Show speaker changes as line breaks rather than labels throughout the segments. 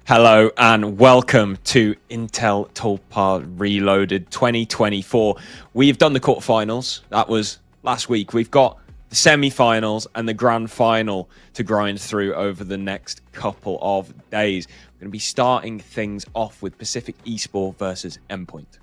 Hello and welcome to Intel Tulpars Reloaded 2024. We've done the quarterfinals. That was last week. We've got the semi-finals and the grand final to grind through over the next couple of days. We're going to be starting things off with Pacific Esports versus Endpoint.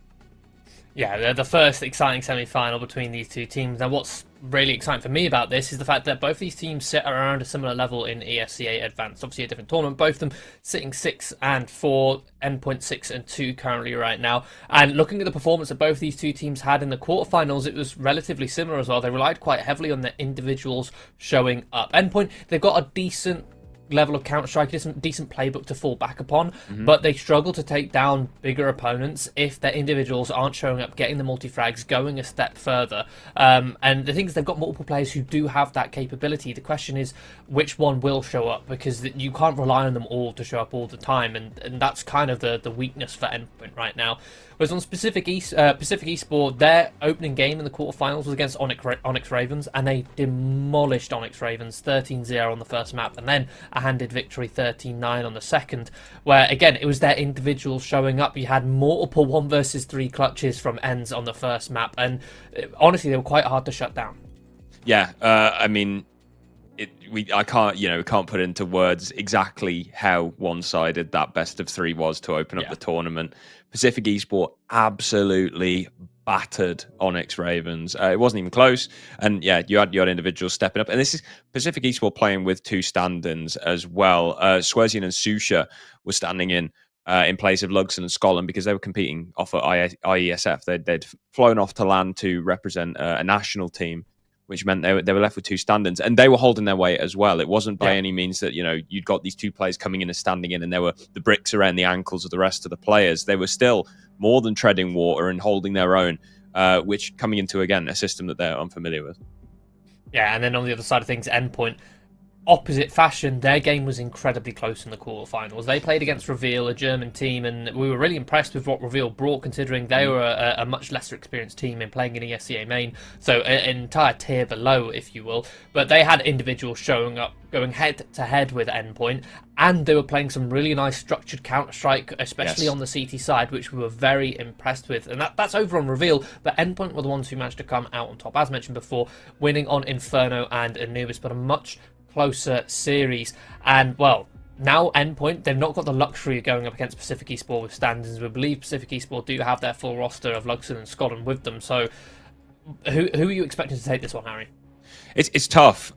Yeah, they're the first exciting semi-final between these two teams. And what's really exciting for me about this is the fact that both these teams sit around a similar level in ESCA Advanced. Obviously a different tournament, both of them sitting 6 and 4, Endpoint 6 and 2 currently right now. And looking at the performance that both these two teams had in the quarterfinals, it was relatively similar as well. They relied quite heavily on their individuals showing up. Endpoint, they've got a decent level of Counter-Strike, decent playbook to fall back upon, but they struggle to take down bigger opponents if their individuals aren't showing up, getting the multi-frags, going a step further. And the thing is, they've got multiple players who do have that capability. The question is, which one will show up? Because you can't rely on them all to show up all the time, and that's kind of the weakness for Endpoint right now. Whereas on Pacific Esports, their opening game in the quarterfinals was against Onyx Ravens, and they demolished Onyx Ravens 13-0 on the first map, and then a handed victory 13-9 on the second, where again it was their individuals showing up. You had multiple 1 versus 3 clutches from ends on the first map, and honestly they were quite hard to shut down.
Yeah, I mean, I can't put into words exactly how one-sided that best of 3 was to open up the tournament. Pacific Esports absolutely battered Onyx Ravens. It wasn't even close, and yeah, you had individuals stepping up. And this is Pacific Esports playing with 2 stand-ins as well. Swerzian and Susha were standing in place of Luxon and Scotland because they were competing off at IESF. They'd flown off to land to represent a national team, which meant they were left with 2 stand-ins, and they were holding their weight as well. It wasn't by any means that, you'd got these 2 players coming in and standing in, and there were the bricks around the ankles of the rest of the players. They were still more than treading water and holding their own, which coming into, again, a system that they're unfamiliar with.
Yeah, and then on the other side of things, Endpoint, opposite fashion, their game was incredibly close in the quarterfinals. They played against Reveal, a German team, and we were really impressed with what Reveal brought, considering they were a much lesser experienced team in playing in ESCA main, so an entire tier below, if you will. But they had individuals showing up, going head to head with Endpoint, and they were playing some really nice structured Counter-Strike, especially on the CT side, which we were very impressed with. And that's over on Reveal, but Endpoint were the ones who managed to come out on top, as mentioned before, winning on Inferno and Anubis, but a much closer series. And well, now Endpoint, they've not got the luxury of going up against Pacific Esports with stand-ins. We believe Pacific Esports do have their full roster of Luxon and Scotland with them. So who are you expecting to take this one, Harry?
It's tough,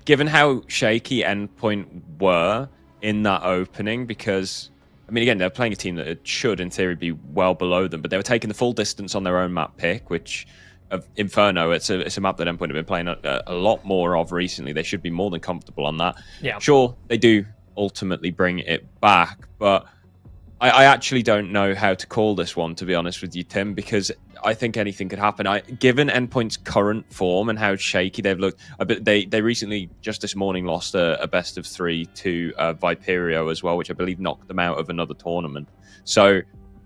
given how shaky Endpoint were in that opening, because I mean, again, they're playing a team that should in theory be well below them, but they were taking the full distance on their own map pick, which of Inferno, it's a map that Endpoint have been playing a lot more of recently. They should be more than comfortable on that. Yeah, sure, they do ultimately bring it back, but I actually don't know how to call this one, to be honest with you, Tim, because I think anything could happen. Given Endpoint's current form and how shaky they've looked, they recently, just this morning, lost a best of 3 to Viperio as well, which I believe knocked them out of another tournament. So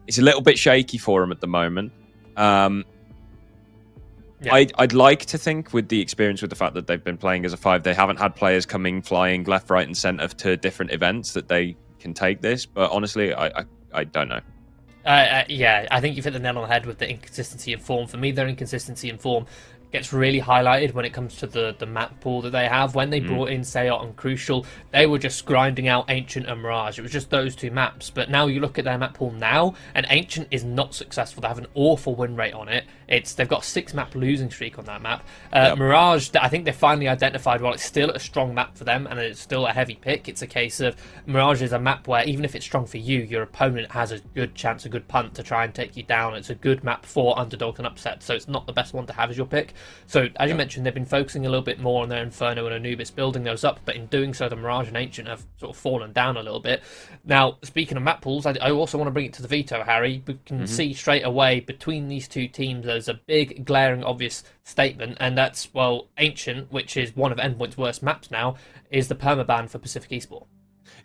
it's a little bit shaky for them at the moment. Yeah. I'd like to think, with the experience, with the fact that they've been playing as a 5, they haven't had players flying left, right, and centre to different events, that they can take this. But honestly, I don't know.
Yeah, I think you've hit the nail on the head with the inconsistency in form. For me, their inconsistency in form gets really highlighted when it comes to the map pool that they have. When they brought in Sayot and Crucial, they were just grinding out Ancient and Mirage. It was just those 2 maps. But now you look at their map pool now, and Ancient is not successful. They have an awful win rate on it. They've got a 6-map losing streak on that map. Mirage, I think they finally identified, while it's still a strong map for them and it's still a heavy pick, it's a case of Mirage is a map where even if it's strong for you, your opponent has a good chance, a good punt to try and take you down. It's a good map for underdogs and upsets, so it's not the best one to have as your pick. So, as you mentioned, they've been focusing a little bit more on their Inferno and Anubis, building those up, but in doing so, the Mirage and Ancient have sort of fallen down a little bit. Now, speaking of map pools, I also want to bring it to the veto, Harry. We can see straight away between these 2 teams, there's a big, glaring, obvious statement, and that's, well, Ancient, which is one of Endpoint's worst maps now, is the permaban for Pacific Esports.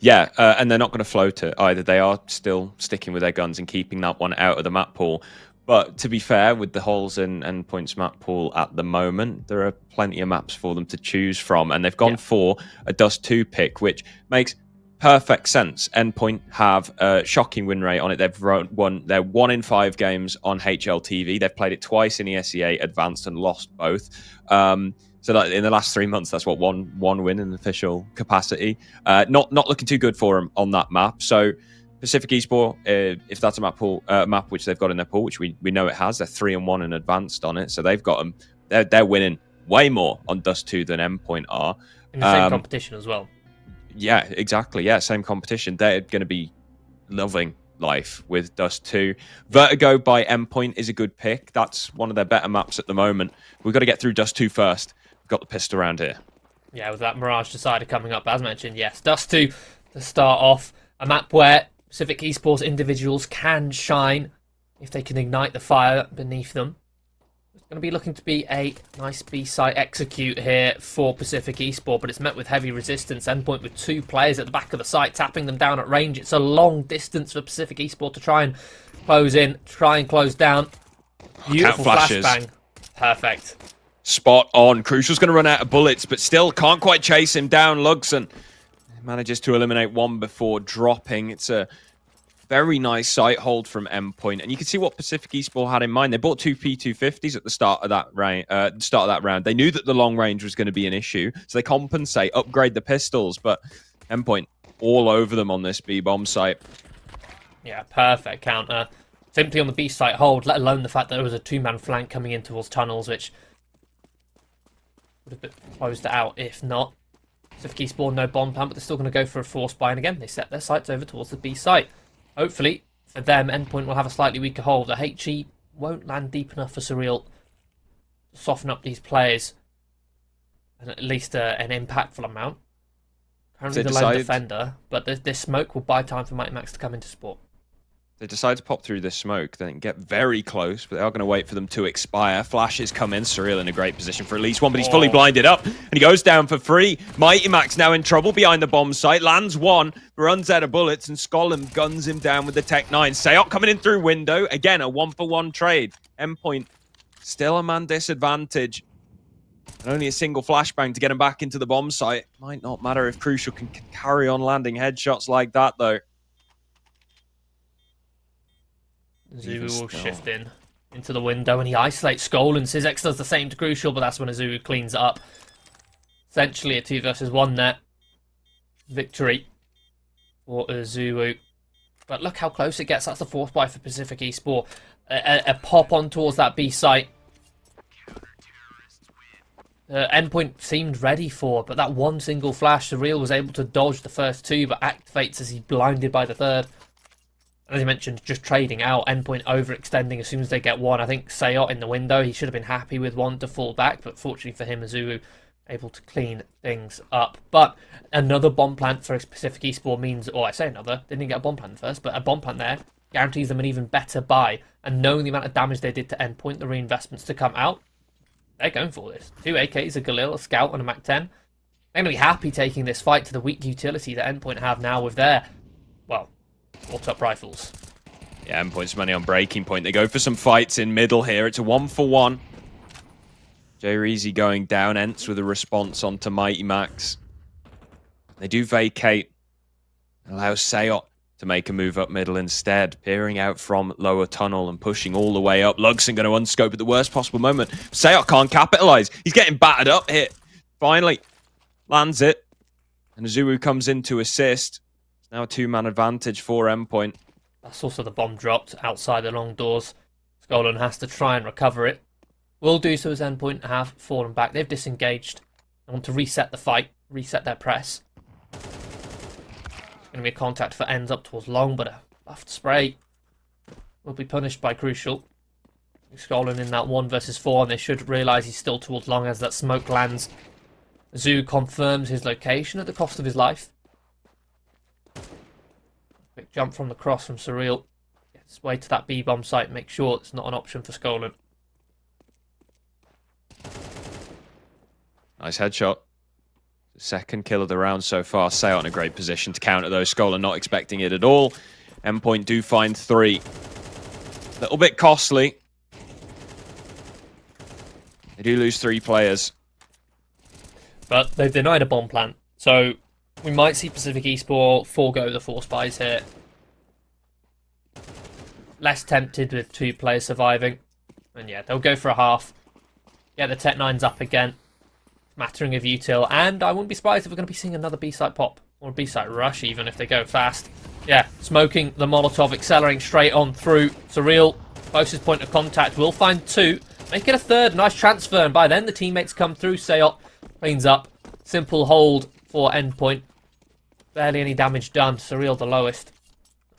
Yeah, and they're not going to float it either. They are still sticking with their guns and keeping that one out of the map pool. But to be fair, with the holes in Endpoint's map pool at the moment, there are plenty of maps for them to choose from. And they've gone for a Dust 2 pick, which makes perfect sense. Endpoint have a shocking win rate on it. They've won. They're 1 in 5 games on HLTV. They've played it twice in ESEA Advanced and lost both. So that in the last 3 months, that's what one win in official capacity. Not looking too good for them on that map. So Pacific Esport, if that's a map which they've got in their pool, which we know it has, they're 3-1 and advanced on it. So they've got them. They're winning way more on Dust 2 than Endpoint are.
In the same competition as well.
Yeah, exactly. Yeah, same competition. They're going to be loving life with Dust 2. Vertigo by Endpoint is a good pick. That's one of their better maps at the moment. We've got to get through Dust 2 first. We've got the pistol around here.
Yeah, with that Mirage Decider coming up, as mentioned, yes. Dust 2 to start off. A map where Pacific Esports individuals can shine if they can ignite the fire beneath them. It's going to be looking to be a nice B-site execute here for Pacific Esport, but it's met with heavy resistance. Endpoint with 2 players at the back of the site, tapping them down at range. It's a long distance for Pacific Esport to try and close in, try and close down. Beautiful flashbang. Perfect.
Spot on. Crucial's going to run out of bullets, but still can't quite chase him down. Lugson manages to eliminate one before dropping. It's a very nice sight hold from Endpoint, and you can see what Pacific Esport had in mind. They bought 2 P250s at the start of that round. They knew that the long range was going to be an issue, so they compensate, upgrade the pistols. But Endpoint all over them on this B bomb site.
Yeah, perfect counter. Simply on the B site hold, let alone the fact that there was a 2-man flank coming in towards tunnels, which would have been closed out if not. Pacific Esport no bomb plan, but they're still going to go for a force buy, and again they set their sights over towards the B site. Hopefully, for them, Endpoint will have a slightly weaker hold. The HE won't land deep enough for Surreal to soften up these players, and at least an impactful amount. Currently the lone defender, but this smoke will buy time for Mighty Max to come into sport.
They decide to pop through this smoke, then get very close, but they are going to wait for them to expire. Flashes come in. Surreal in a great position for at least one, but he's fully blinded up, and he goes down for free. Mighty Max now in trouble behind the bomb site. Lands one, runs out of bullets, and Skolem guns him down with the Tech 9. Sayok coming in through window. Again, a 1-for-1 trade. Endpoint still a man disadvantage. And only a single flashbang to get him back into the bomb site. Might not matter if Crucial can carry on landing headshots like that, though.
Zuu will shift in into the window, and he isolates Skull, and Sizex does the same to Crucial, but that's when Zuu cleans it up. Essentially a 2 versus 1 there. Victory for Zuu. But look how close it gets. That's the 4th buy for Pacific Esport. A pop on towards that B site. Endpoint seemed ready for, but that one single flash, Surreal was able to dodge the first 2, but activates as he's blinded by the 3rd. As you mentioned, just trading out. Endpoint overextending as soon as they get one. I think Sayot in the window, he should have been happy with one to fall back, but fortunately for him, Azulu able to clean things up. But another bomb plant for Pacific Esport means, or I say another, they didn't get a bomb plant first, but a bomb plant there guarantees them an even better buy. And knowing the amount of damage they did to Endpoint, the reinvestments to come out, they're going for this. 2 AKs, a Galil, a Scout, and a Mac 10. They're going to be happy taking this fight to the weak utility that Endpoint have now with their, well, up rifles.
Yeah, Endpoint's money on breaking point. They go for some fights in middle here. It's a 1-for-1. Jay Reezy going down. Ents with a response onto Mighty Max. They do vacate. Allow Sayot to make a move up middle instead. Peering out from lower tunnel and pushing all the way up. Lugson going to unscope at the worst possible moment. Sayot can't capitalize. He's getting battered up here. Finally lands it. And Zuu comes in to assist. It's now a 2-man advantage for Endpoint.
That's also the bomb dropped outside the long doors. Skolan has to try and recover it. Will do so as Endpoint have fallen back. They've disengaged. They want to reset the fight, reset their press. Going to be a contact for ends up towards long, but a buffed spray will be punished by Crucial. Skolan in that 1 versus 4, and they should realise he's still towards long as that smoke lands. Zoo confirms his location at the cost of his life. Quick jump from the cross from Surreal. Gets his way to that B-bomb site. Make sure it's not an option for Skolan.
Nice headshot. Second kill of the round so far. Sayot in a great position to counter those. Skolan not expecting it at all. Endpoint do find 3. A little bit costly. They do lose 3 players.
But they've denied a bomb plant. So We might see Pacific Esport forego the 4 spies here. Less tempted with 2 players surviving. And yeah, they'll go for a half. Yeah, the Tech-9's up again. Mattering of util. And I wouldn't be surprised if we're going to be seeing another B-site pop. Or a B-site rush, even if they go fast. Yeah, smoking the Molotov, accelerating straight on through. Surreal, closest point of contact. We'll find 2. Make it a 3rd. Nice transfer. And by then, the teammates come through. Sayot cleans up. Simple hold for Endpoint. Barely any damage done. Surreal the lowest.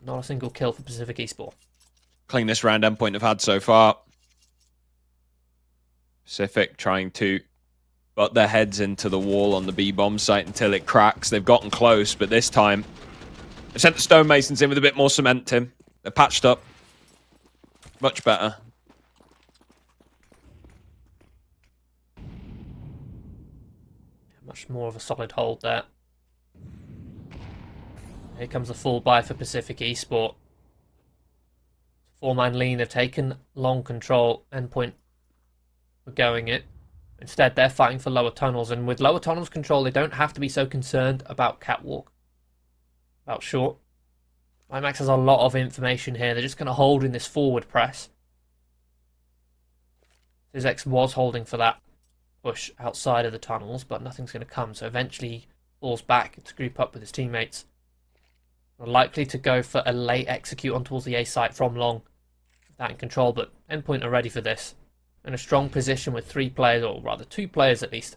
Not a single kill for Pacific Esport.
Cleanest round Endpoint have had so far. Pacific trying to butt their heads into the wall on the B-bomb site until it cracks. They've gotten close, but this time they've sent the stonemasons in with a bit more cement, Tim. They're patched up. Much better.
Much more of a solid hold there. Here comes a full buy for Pacific Esport. 4-man lean have taken long control. Endpoint were going it. Instead, they're fighting for lower tunnels. And with lower tunnels control, they don't have to be so concerned about catwalk. About short. IMAX has a lot of information here. They're just going to hold in this forward press. Zizek was holding for that push outside of the tunnels, but nothing's going to come. So eventually he falls back to group up with his teammates. They're likely to go for a late execute on towards the A site from long. That in control, but Endpoint are ready for this. In a strong position with 3 players, or rather 2 players at least,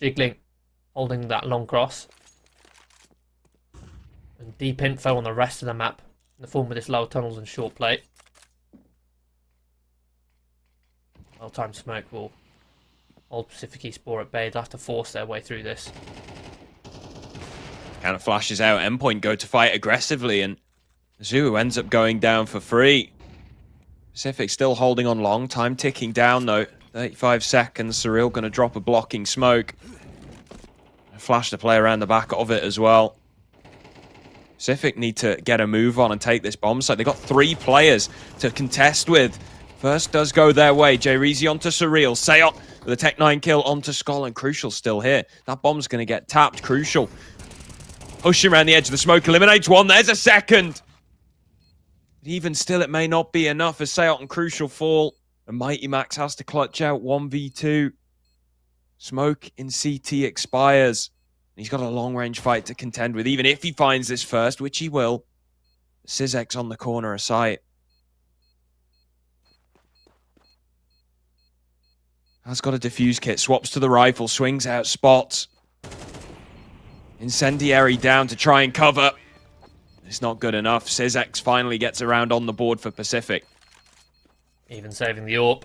jiggling, holding that long cross. And deep info on the rest of the map in the form of this lower tunnels and short plate. Well-timed smoke will hold Pacific Esport at bay. They'll have to force their way through this.
Kind of flashes out. Endpoint go to fight aggressively, and Zuu ends up going down for free. Pacific still holding on long. Time ticking down, though. 35 seconds. Surreal going to drop a blocking smoke. Flash to play around the back of it as well. Pacific need to get a move on and take this bomb site. They've got 3 players to contest with. First does go their way. Jay-Reezy onto Surreal. Sayot with a Tech-9 kill onto Skull, and Crucial still here. That bomb's going to get tapped. Crucial pushing around the edge of the smoke. Eliminates 1. There's a second. But even still, it may not be enough as Sayot and Crucial fall. And Mighty Max has to clutch out 1v2. Smoke in CT expires. He's got a long-range fight to contend with, even if he finds this first, which he will. Zizek's on the corner of sight. Has got a defuse kit. Swaps to the rifle. Swings out spots. Incendiary down to try and cover. It's not good enough. Zizek finally gets around on the board for Pacific.
Even saving the AWP.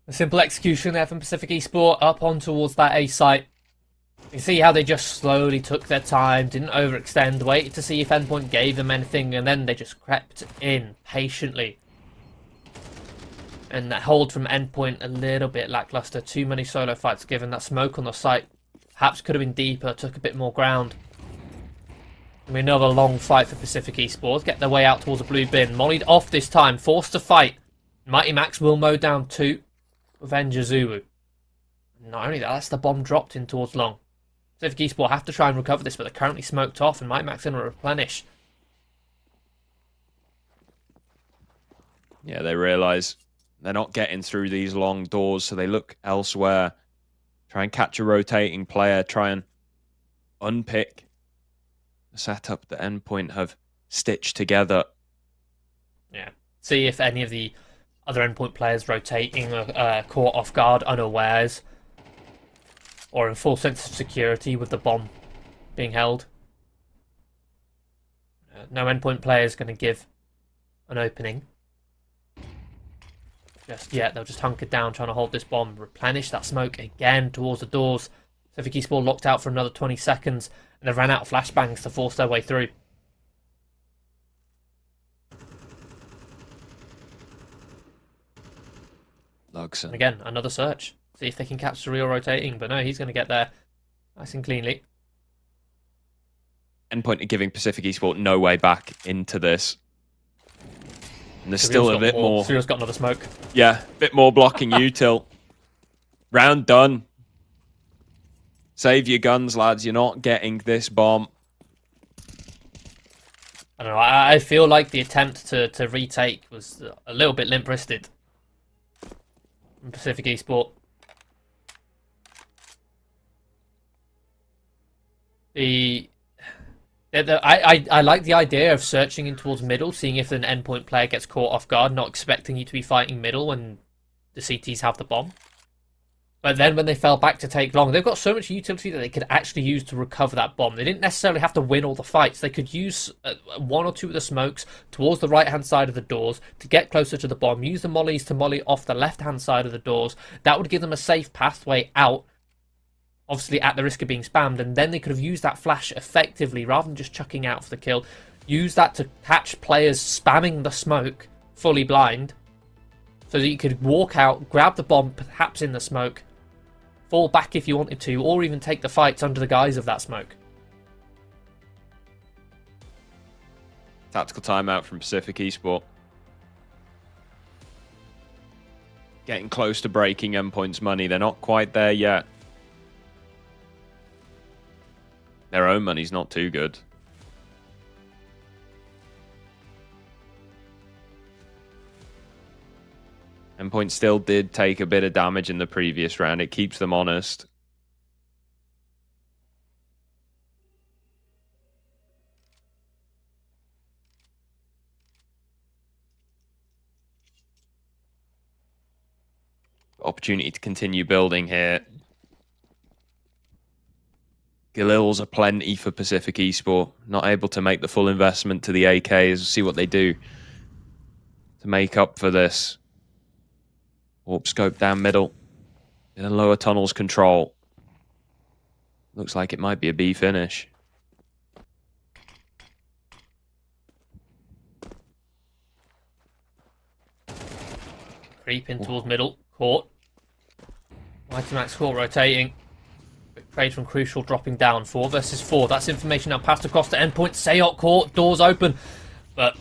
A simple execution there from Pacific Esport up on towards that A site. You can see how they just slowly took their time, didn't overextend, waited to see if Endpoint gave them anything, and then they just crept in patiently. And that hold from Endpoint a little bit lackluster. Too many solo fights given. That smoke on the site perhaps could have been deeper, took a bit more ground. Another long fight for Pacific Esports. Get their way out towards a blue bin. Mollied off this time. Forced to fight. Mighty Max will mow down 2. Avenger Zulu. Not only that, that's the bomb dropped in towards long. Pacific Esport have to try and recover this, but they're currently smoked off, and Mighty Max going to replenish.
Yeah, they realise they're not getting through these long doors, so they look elsewhere. Try and catch a rotating player. Try and unpick setup that Endpoint have stitched together.
Yeah. See if any of the other Endpoint players rotating caught off guard unawares or in full sense of security with the bomb being held. No Endpoint player is going to give an opening just yet. They'll just hunker down trying to hold this bomb, replenish that smoke again towards the doors. Pacific Esport locked out for another 20 seconds. And they've ran out of flashbangs to force their way through.
Lugson.
And again, another search. See if they can catch the real rotating. But no, he's going to get there nice and cleanly.
Endpoint are giving Pacific Esport no way back into this. And there's still a bit more.
Surreal's got another smoke.
Yeah, a bit more blocking util. Round done. Save your guns, lads. You're not getting this bomb.
I don't know. I feel like the attempt to retake was a little bit limp-wristed from Pacific Esport. I like the idea of searching in towards middle, seeing if an endpoint player gets caught off guard, not expecting you to be fighting middle when the CTs have the bomb. But then when they fell back to take long, they've got so much utility that they could actually use to recover that bomb. They didn't necessarily have to win all the fights. They could use one or two of the smokes towards the right-hand side of the doors to get closer to the bomb, use the mollies to molly off the left-hand side of the doors. That would give them a safe pathway out, obviously at the risk of being spammed, and then they could have used that flash effectively rather than just chucking out for the kill. Use that to catch players spamming the smoke fully blind so that you could walk out, grab the bomb perhaps in the smoke, fall back if you wanted to, or even take the fights under the guise of that smoke.
Tactical timeout from Pacific Esport. Getting close to breaking Endpoint's money. They're not quite there yet. Their own money's not too good. Endpoint still did take a bit of damage in the previous round. It keeps them honest. Opportunity to continue building here. Galils are plenty for Pacific Esport. Not able to make the full investment to the AKs. See what they do to make up for this. Warp scope down middle. In a lower tunnels control. Looks like it might be a B finish.
Creep in towards middle. Caught. Mighty Max caught rotating. Quick trade from Crucial dropping down. 4 versus 4. That's information now passed across to endpoint. Sayok caught. Doors open. But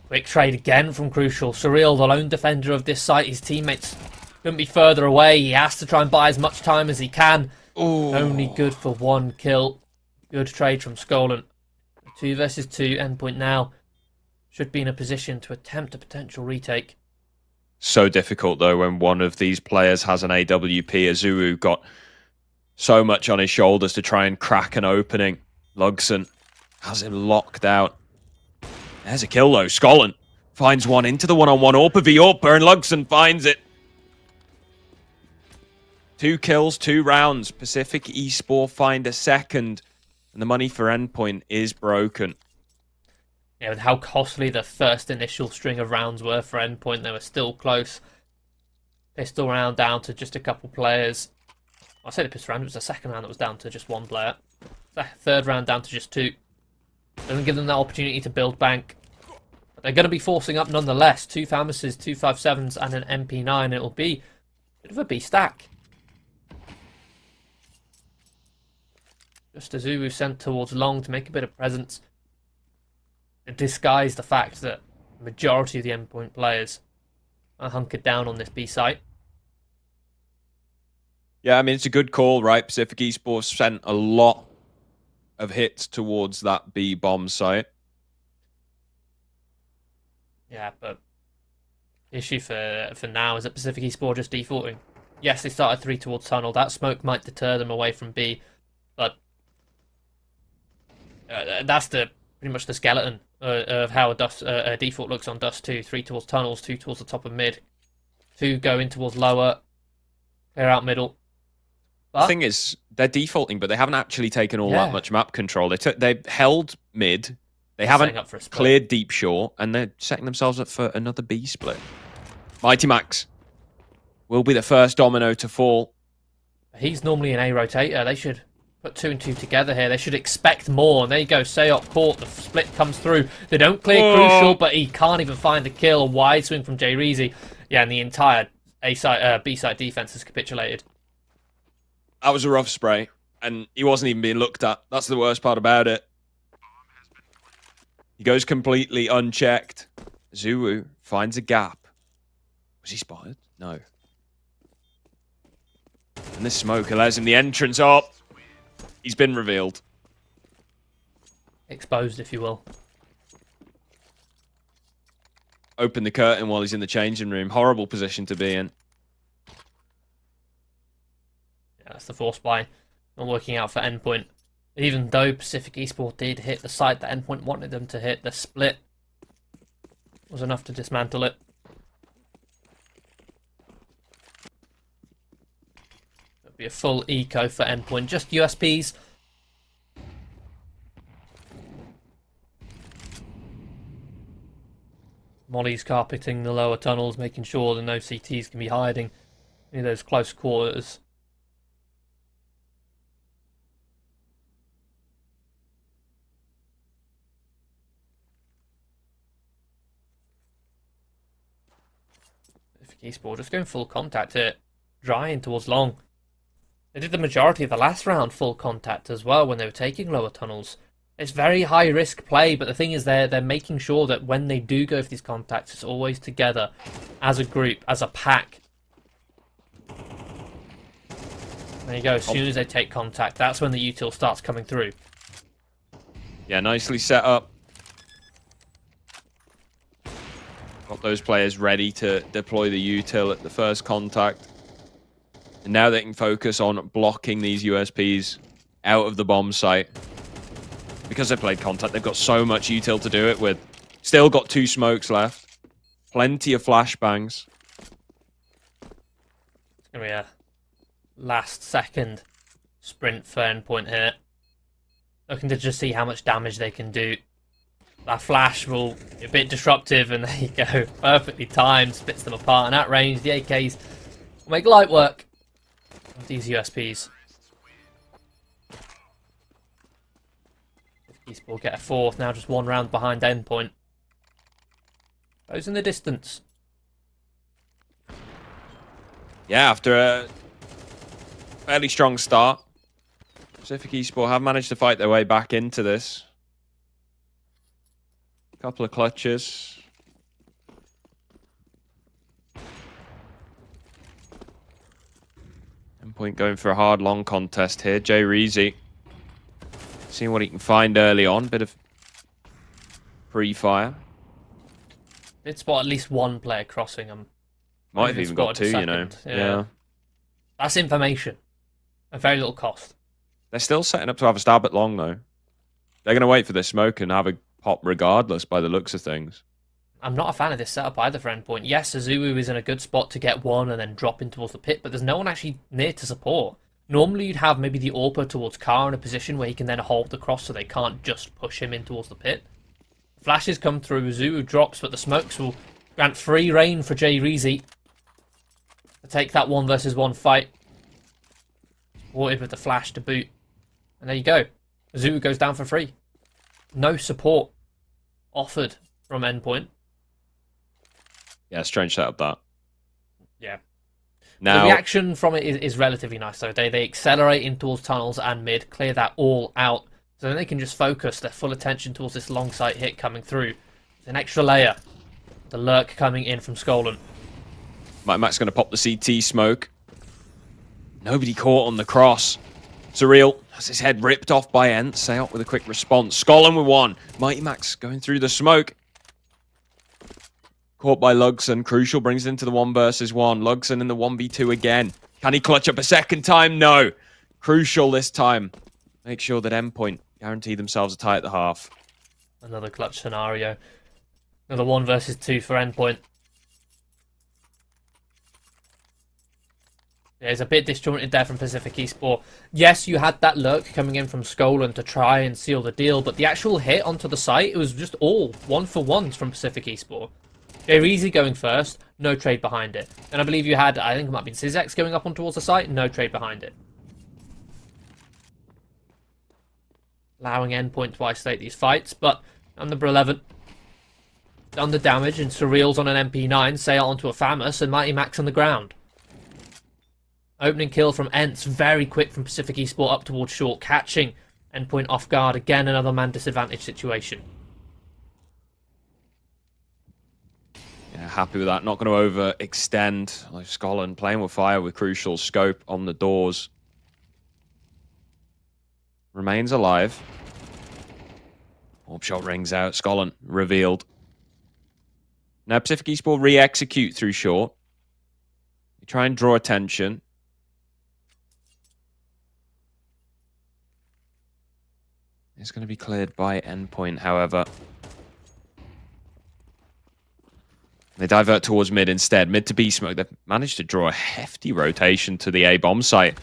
quick trade again from Crucial. Surreal, the lone defender of this site. His teammates couldn't be further away. He has to try and buy as much time as he can.
Ooh.
Only good for 1 kill. Good trade from Skolan. 2 versus 2. Endpoint now should be in a position to attempt a potential retake.
So difficult, though, when one of these players has an AWP. Azuu got so much on his shoulders to try and crack an opening. Lugson has him locked out. There's a kill, though. Skolan finds one into the one-on-one. Orpa v Orpa, and Lugson finds it. 2 kills, 2 rounds. Pacific Esport find a second, and the money for Endpoint is broken.
Yeah, with how costly the first initial string of rounds were for Endpoint, they were still close. Pistol round down to just a couple players. I say the pistol round, it was the second round that was down to just 1 player. The third round down to just 2. Doesn't give them that opportunity to build bank. But they're going to be forcing up nonetheless. 2 Famases, 2 5.7s, and an MP9. It'll be a bit of a B stack. Just as Uwu sent towards long to make a bit of presence. Disguise the fact that the majority of the endpoint players are hunkered down on this B site.
Yeah, I mean, it's a good call, right? Pacific Esports sent a lot of hits towards that B bomb site.
Yeah, but the issue for now is that Pacific Esports just defaulting. Yes, they started 3 towards tunnel. That smoke might deter them away from B, but that's pretty much the skeleton of how a default looks on Dust 2. 3 towards tunnels, 2 towards the top of mid, 2 go in towards lower, clear out middle. But
the thing is, they're defaulting, but they haven't actually taken all that much map control. They held mid, they haven't cleared deep shore, and they're setting themselves up for another B split. Mighty Max will be the first domino to fall.
He's normally an A rotator. They should put 2 and 2 together here. They should expect more. And there you go. Sayok caught. The split comes through. They don't clear Crucial, but he can't even find the kill. A wide swing from Jay Reezy. Yeah, and the entire B side defense has capitulated.
That was a rough spray, and he wasn't even being looked at. That's the worst part about it. He goes completely unchecked. Zuu finds a gap. Was he spotted? No. And this smoke allows him the entrance up. He's been revealed.
Exposed, if you will.
Open the curtain while he's in the changing room. Horrible position to be in.
Yeah, that's the force buy. Not working out for Endpoint. Even though Pacific Esports did hit the site that Endpoint wanted them to hit, the split was enough to dismantle it. It'll be a full eco for Endpoint. Just USPs. Molly's carpeting the lower tunnels, making sure that no CTs can be hiding in those close quarters. Esports just going full contact here, drying towards long. They did the majority of the last round full contact as well when they were taking lower tunnels. It's very high risk play, but the thing is they're making sure that when they do go for these contacts, it's always together, as a group, as a pack. There you go, as soon as they take contact, that's when the util starts coming through.
Yeah, nicely set up. Got those players ready to deploy the util at the first contact. And now they can focus on blocking these USPs out of the bomb site. Because they played contact, they've got so much util to do it with. Still got 2 smokes left. Plenty of flashbangs.
It's going to be a last second sprint for Endpoint here. Looking to just see how much damage they can do. That flash will be a bit disruptive, and there you go. Perfectly timed, splits them apart. And at range, the AKs will make light work of these USPs. Esports get a 4th, now just 1 round behind Endpoint. Goes in the distance.
Yeah, after a fairly strong start, Pacific Esports have managed to fight their way back into this. Couple of clutches. Endpoint going for a hard long contest here. Jay Reezy seeing what he can find early on. Bit of pre-fire.
Did spot at least 1 player crossing him.
Might have even got 2, you know. Yeah.
That's information. At very little cost.
They're still setting up to have a stab at long, though. They're going to wait for this smoke and have a pop regardless by the looks of things.
I'm not a fan of this setup either for Endpoint. Yes, Azuwu is in a good spot to get 1 and then drop in towards the pit, but there's no one actually near to support. Normally you'd have maybe the AWPer towards Car in a position where he can then hold the cross so they can't just push him in towards the pit. Flashes come through, Azuwu drops, but the smokes will grant free reign for Jay Reezy to take that 1 versus 1 fight. Supported with the flash to boot. And there you go. Azuwu goes down for free. No support offered from Endpoint.
Yeah, strange setup that.
Yeah.
Now,
the reaction from it is relatively nice, though. They accelerate in towards tunnels and mid, clear that all out, so then they can just focus their full attention towards this long sight hit coming through. It's an extra layer. The lurk coming in from Skolan.
Matt's going to pop the CT smoke. Nobody caught on the cross. Surreal has his head ripped off by Ent. Sayot with a quick response. Skolan with 1. Mighty Max going through the smoke. Caught by Lugson. Crucial brings it into the 1 versus 1. Lugson in the 1v2 again. Can he clutch up a second time? No. Crucial this time. Make sure that Endpoint guarantee themselves a tie at the half.
Another clutch scenario. Another 1 versus 2 for Endpoint. Yeah, it's a bit disjointed there from Pacific Esports. Yes, you had that lurk coming in from Skolan to try and seal the deal, but the actual hit onto the site, it was just all 1-for-1s from Pacific Esports. Jay Reezy going first, no trade behind it. And I believe you had, I think it might be Syzex going up on towards the site, no trade behind it. Allowing Endpoint to isolate these fights, but on number 11, done the damage, and Surreal's on an MP9, Sail onto a Famous, and Mighty Max on the ground. Opening kill from Ents, very quick from Pacific Esports up towards short, catching Endpoint off guard. Again, another man disadvantage situation.
Yeah, happy with that. Not going to overextend. Like Skolan playing with fire with Crucial scope on the doors. remains alive. Orb shot rings out. Scotland revealed. Now Pacific Esport re-execute through short. They try and draw attention. It's going to be cleared by endpoint, however. They divert towards mid instead. Mid to B smoke. They've managed to draw a hefty rotation to the A bomb site.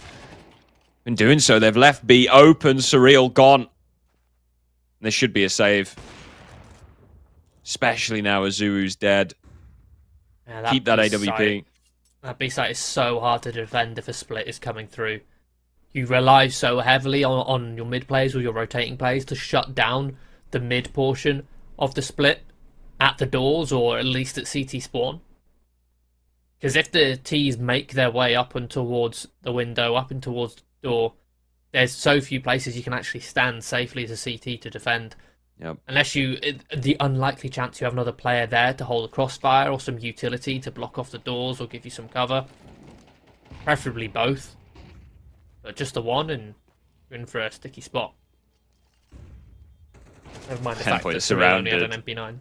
In doing so, they've left B open. Surreal gone. There should be a save. Especially now as Zuu's dead.
Yeah,
Keep that AWP.
That B site is so hard to defend if a split is coming through. You rely so heavily on your mid plays or your rotating plays to shut down the mid portion of the split at the doors or at least at CT spawn. Because if the Ts make their way up and towards the window, up and towards the door, there's so few places you can actually stand safely as a CT to defend.
Yep.
Unless the unlikely chance you have another player there to hold a crossfire or some utility to block off the doors or give you some cover. Preferably both. But just the one and you're in for a sticky spot. Never mind the fact that Surreal only had an MP9.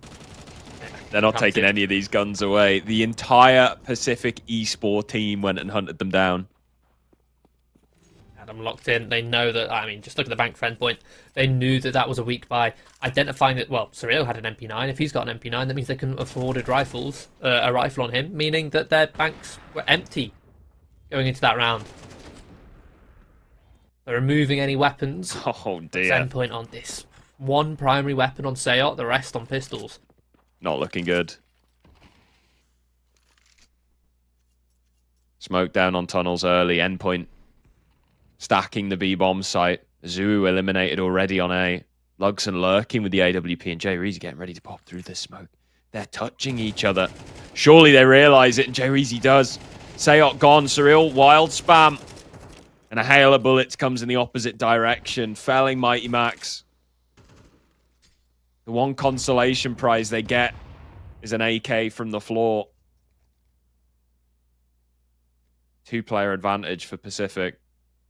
They're not taking any of these guns away. The entire Pacific Esport team went and hunted them down.
Had them locked in. They know that, I mean, just look at the bank friend point. They knew that that was a weak buy. Identifying that, well, Surreal had an MP9. If he's got an MP9, that means they couldn't afford a rifle on him, meaning that their banks were empty going into that round. They're removing any weapons.
Oh dear.
Endpoint on this. One primary weapon on Sayot, the rest on pistols.
Not looking good. Smoke down on tunnels early. Endpoint stacking the B bomb site. Zuu eliminated already on A. Lugson lurking with the AWP and J-Reezy getting ready to pop through the smoke. They're touching each other. Surely they realize it and J-Reezy does. Sayot gone. Surreal wild spam. And a hail of bullets comes in the opposite direction, felling Mighty Max. The one consolation prize they get is an AK from the floor. 2-player advantage for Pacific.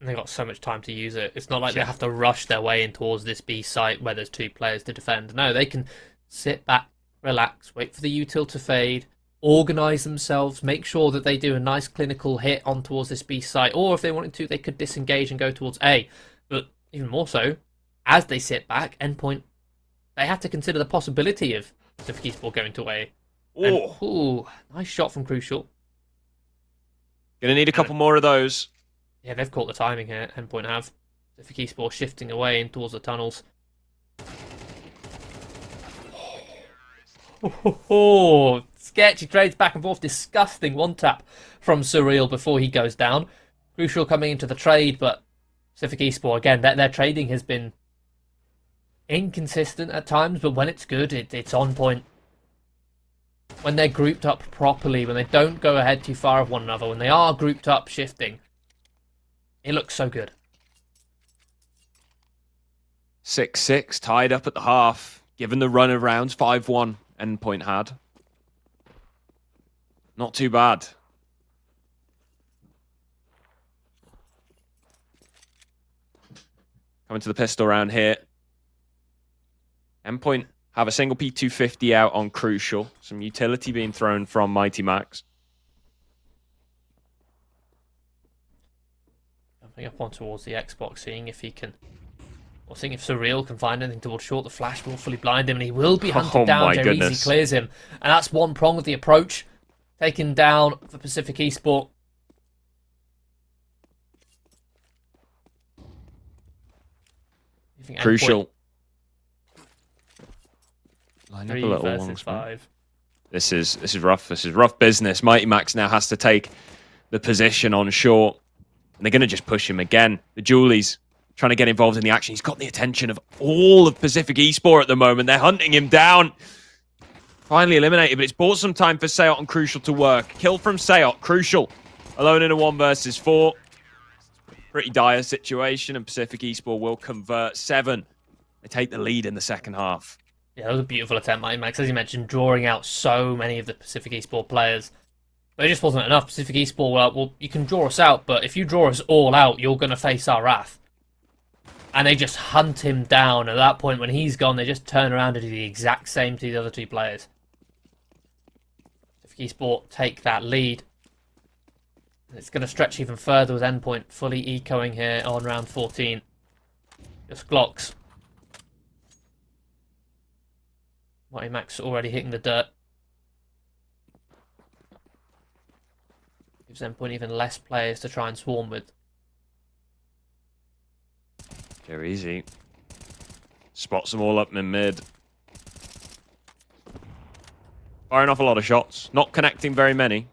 And they've got so much time to use it. It's not like they have to rush their way in towards this B site where there's 2 players to defend. No, they can sit back, relax, wait for the util to fade, organize themselves, make sure that they do a nice clinical hit on towards this B site, or if they wanted to, they could disengage and go towards A. But even more so, as they sit back, endpoint, they have to consider the possibility of Pacific Esport going to A.
Oh,
ooh, nice shot from Crucial.
Gonna need a couple more of those.
Yeah, they've caught the timing here, endpoint have. Pacific Esport shifting away in towards the tunnels. Oh, sketchy trades back and forth. Disgusting one tap from Surreal before he goes down. Crucial coming into the trade, but Pacific Esport, again, their trading has been inconsistent at times, but when it's good, it's on point. When they're grouped up properly, when they don't go ahead too far of one another, when they are grouped up shifting, it looks so good.
6-6, tied up at the half. Given the run of rounds, 5-1. Endpoint had. Not too bad. Coming to the pistol round here. Endpoint have a single P250 out on Crucial. Some utility being thrown from Mighty Max.
Jumping up on towards the Xbox, seeing if he can... Or seeing if Surreal can find anything towards short. The flash will fully blind him, and he will be hunted down. J-Reezy clears him. And that's one prong of the approach. Taken down for Pacific Esport.
Crucial. Line up a
3
little
versus
long
5.
This is rough. This is rough business. Mighty Max now has to take the position on short. And they're going to just push him again. The Julies trying to get involved in the action. He's got the attention of all of Pacific Esport at the moment. They're hunting him down. Finally eliminated, but it's bought some time for Sayot and Crucial to work. Kill from Sayot. Crucial alone in a 1 versus 4. Pretty dire situation, and Pacific Esport will convert 7. They take the lead in the second half.
Yeah, that was a beautiful attempt, Mighty Max. As you mentioned, drawing out so many of the Pacific Esport players. But it just wasn't enough. Pacific Esport, well, you can draw us out, but if you draw us all out, you're going to face our wrath. And they just hunt him down. At that point, when he's gone, they just turn around and do the exact same to the other two players. If eSport take that lead, it's going to stretch even further with Endpoint fully ecoing here on round 14. Just Glocks. Mighty Max already hitting the dirt. Gives Endpoint even less players to try and swarm with.
Very easy. Spots them all up in mid. Firing off a lot of shots. Not connecting very many.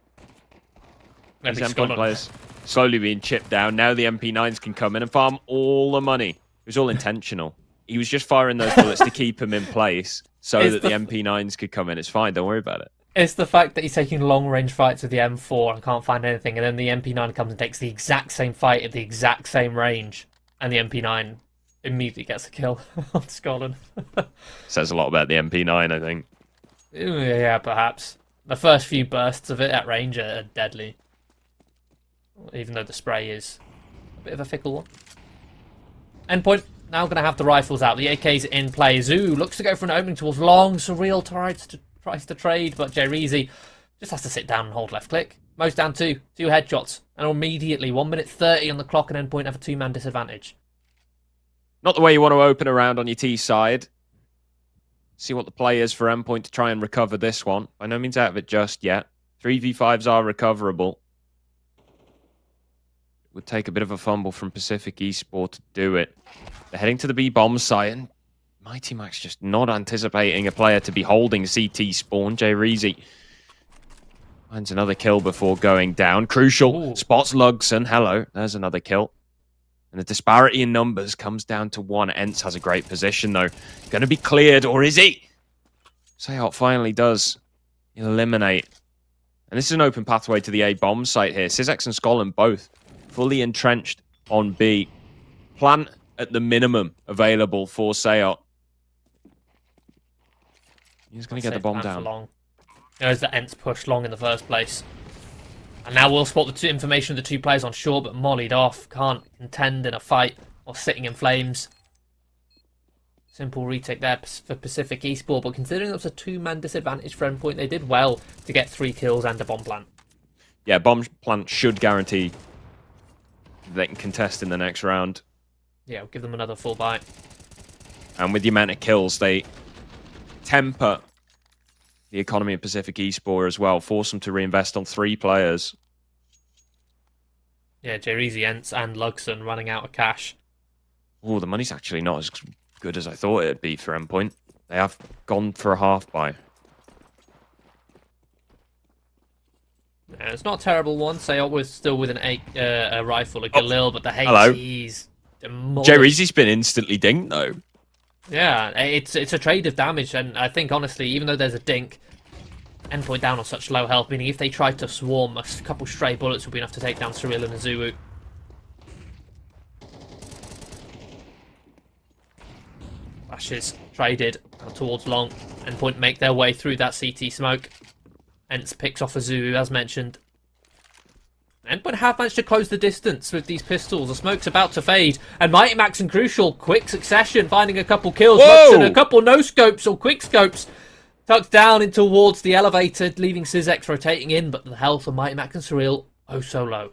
These Endpoint players slowly being chipped down. Now the MP9s can come in and farm all the money. It was all intentional. He was just firing those bullets to keep him in place so that the MP9s could come in. It's fine. Don't worry about it.
It's the fact that he's taking long-range fights with the M4 and can't find anything, and then the MP9 comes and takes the exact same fight at the exact same range, and the MP9 immediately gets a kill on Scotland.
Says a lot about the MP9, I think.
Yeah, perhaps. The first few bursts of it at range are deadly. Even though the spray is a bit of a fickle one. Endpoint now going to have the rifles out. The AK's in play. Zoo looks to go for an opening towards long. Surreal tries to trade, but Jay just has to sit down and hold left click. Most down two headshots. And immediately, 1 minute 30 on the clock, and Endpoint have a 2-man disadvantage.
Not the way you want to open around on your T side. See what the play is for Endpoint to try and recover this one. By no means out of it just yet. 3v5s are recoverable. It would take a bit of a fumble from Pacific Esport to do it. They're heading to the B bomb site, and Mighty Max just not anticipating a player to be holding CT spawn. Jay Reezy finds another kill before going down. Crucial. Ooh. Spots Lugson. Hello. There's another kill. And the disparity in numbers comes down to 1. Ents has a great position, though. Going to be cleared, or is he? Sayot finally does eliminate. And this is an open pathway to the A bomb site here. Sizex and Scotland both fully entrenched on B. Plant at the minimum available for Sayot. He's going to get the bomb down.
Long. There's the Ents push long in the first place. And now we'll spot the information of the two players on shore, but mollied off. Can't contend in a fight or sitting in flames. Simple retake there for Pacific Esport, but considering it was a 2-man disadvantage for Endpoint, they did well to get 3 kills and a bomb plant.
Yeah, bomb plant should guarantee they can contest in the next round.
Yeah, we'll give them another full bite.
And with the amount of kills, they temper the economy of Pacific Esport as well. Force them to reinvest on 3 players.
Yeah, Jerizi, Ents and Lugson running out of cash.
Oh, the money's actually not as good as I thought it'd be for Endpoint. They have gone for a half buy.
Yeah, it's not a terrible one. Sayot was still with a rifle, a Galil, but the HT's
Jerizi's been instantly dinged, though.
Yeah, it's a trade of damage, and I think, honestly, even though there's a dink, Endpoint down on such low health, meaning if they tried to swarm, a couple stray bullets would be enough to take down Surreal and Azuu. Flashes traded towards long. Endpoint make their way through that CT smoke. Ents picks off Azuu, as mentioned. Endpoint have managed to close the distance with these pistols. The smoke's about to fade. And Mighty Max and Crucial, quick succession, finding a couple kills. And a couple no-scopes or quick-scopes. Tucked down in towards the elevator, leaving Sizex rotating in. But the health of Mighty Max and Surreal, oh so low.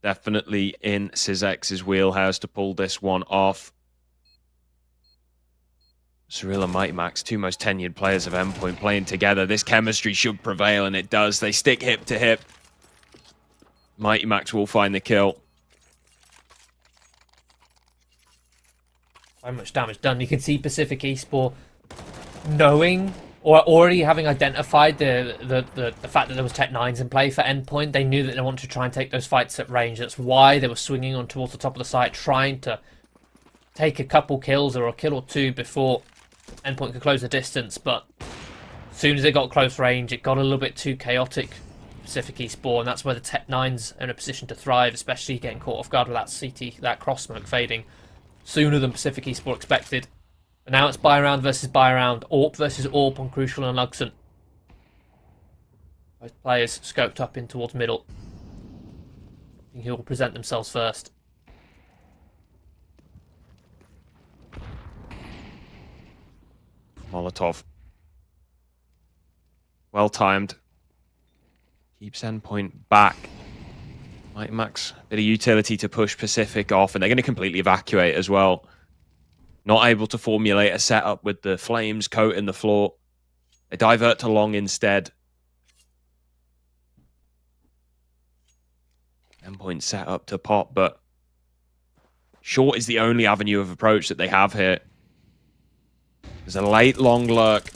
Definitely in Sizex's wheelhouse to pull this one off. Surreal and Mighty Max, 2 most tenured players of Endpoint playing together. This chemistry should prevail, and it does. They stick hip to hip. Mighty Max will find the kill.
So much damage done. You can see Pacific Esport knowing or already having identified the fact that there was Tech 9s in play for Endpoint. They knew that they wanted to try and take those fights at range. That's why they were swinging on towards the top of the site, trying to take a couple kills or a kill or 2 before Endpoint could close the distance. But as soon as it got close range, it got a little bit too chaotic. Pacific Esport, and that's where the Tech 9s are in a position to thrive, especially getting caught off guard with that CT, that cross smoke fading sooner than Pacific Esport expected. But now it's buy round versus buy round, AWP versus AWP on Crucial and Lugson. Both players scoped up in towards middle. I think who will present themselves first.
Molotov. Well timed. Keeps Endpoint back. Mighty Max, bit of utility to push Pacific off, and they're going to completely evacuate as well. Not able to formulate a setup with the flames coating the floor. They divert to long instead. Endpoint set up to pop, but short is the only avenue of approach that they have here. There's a late long lurk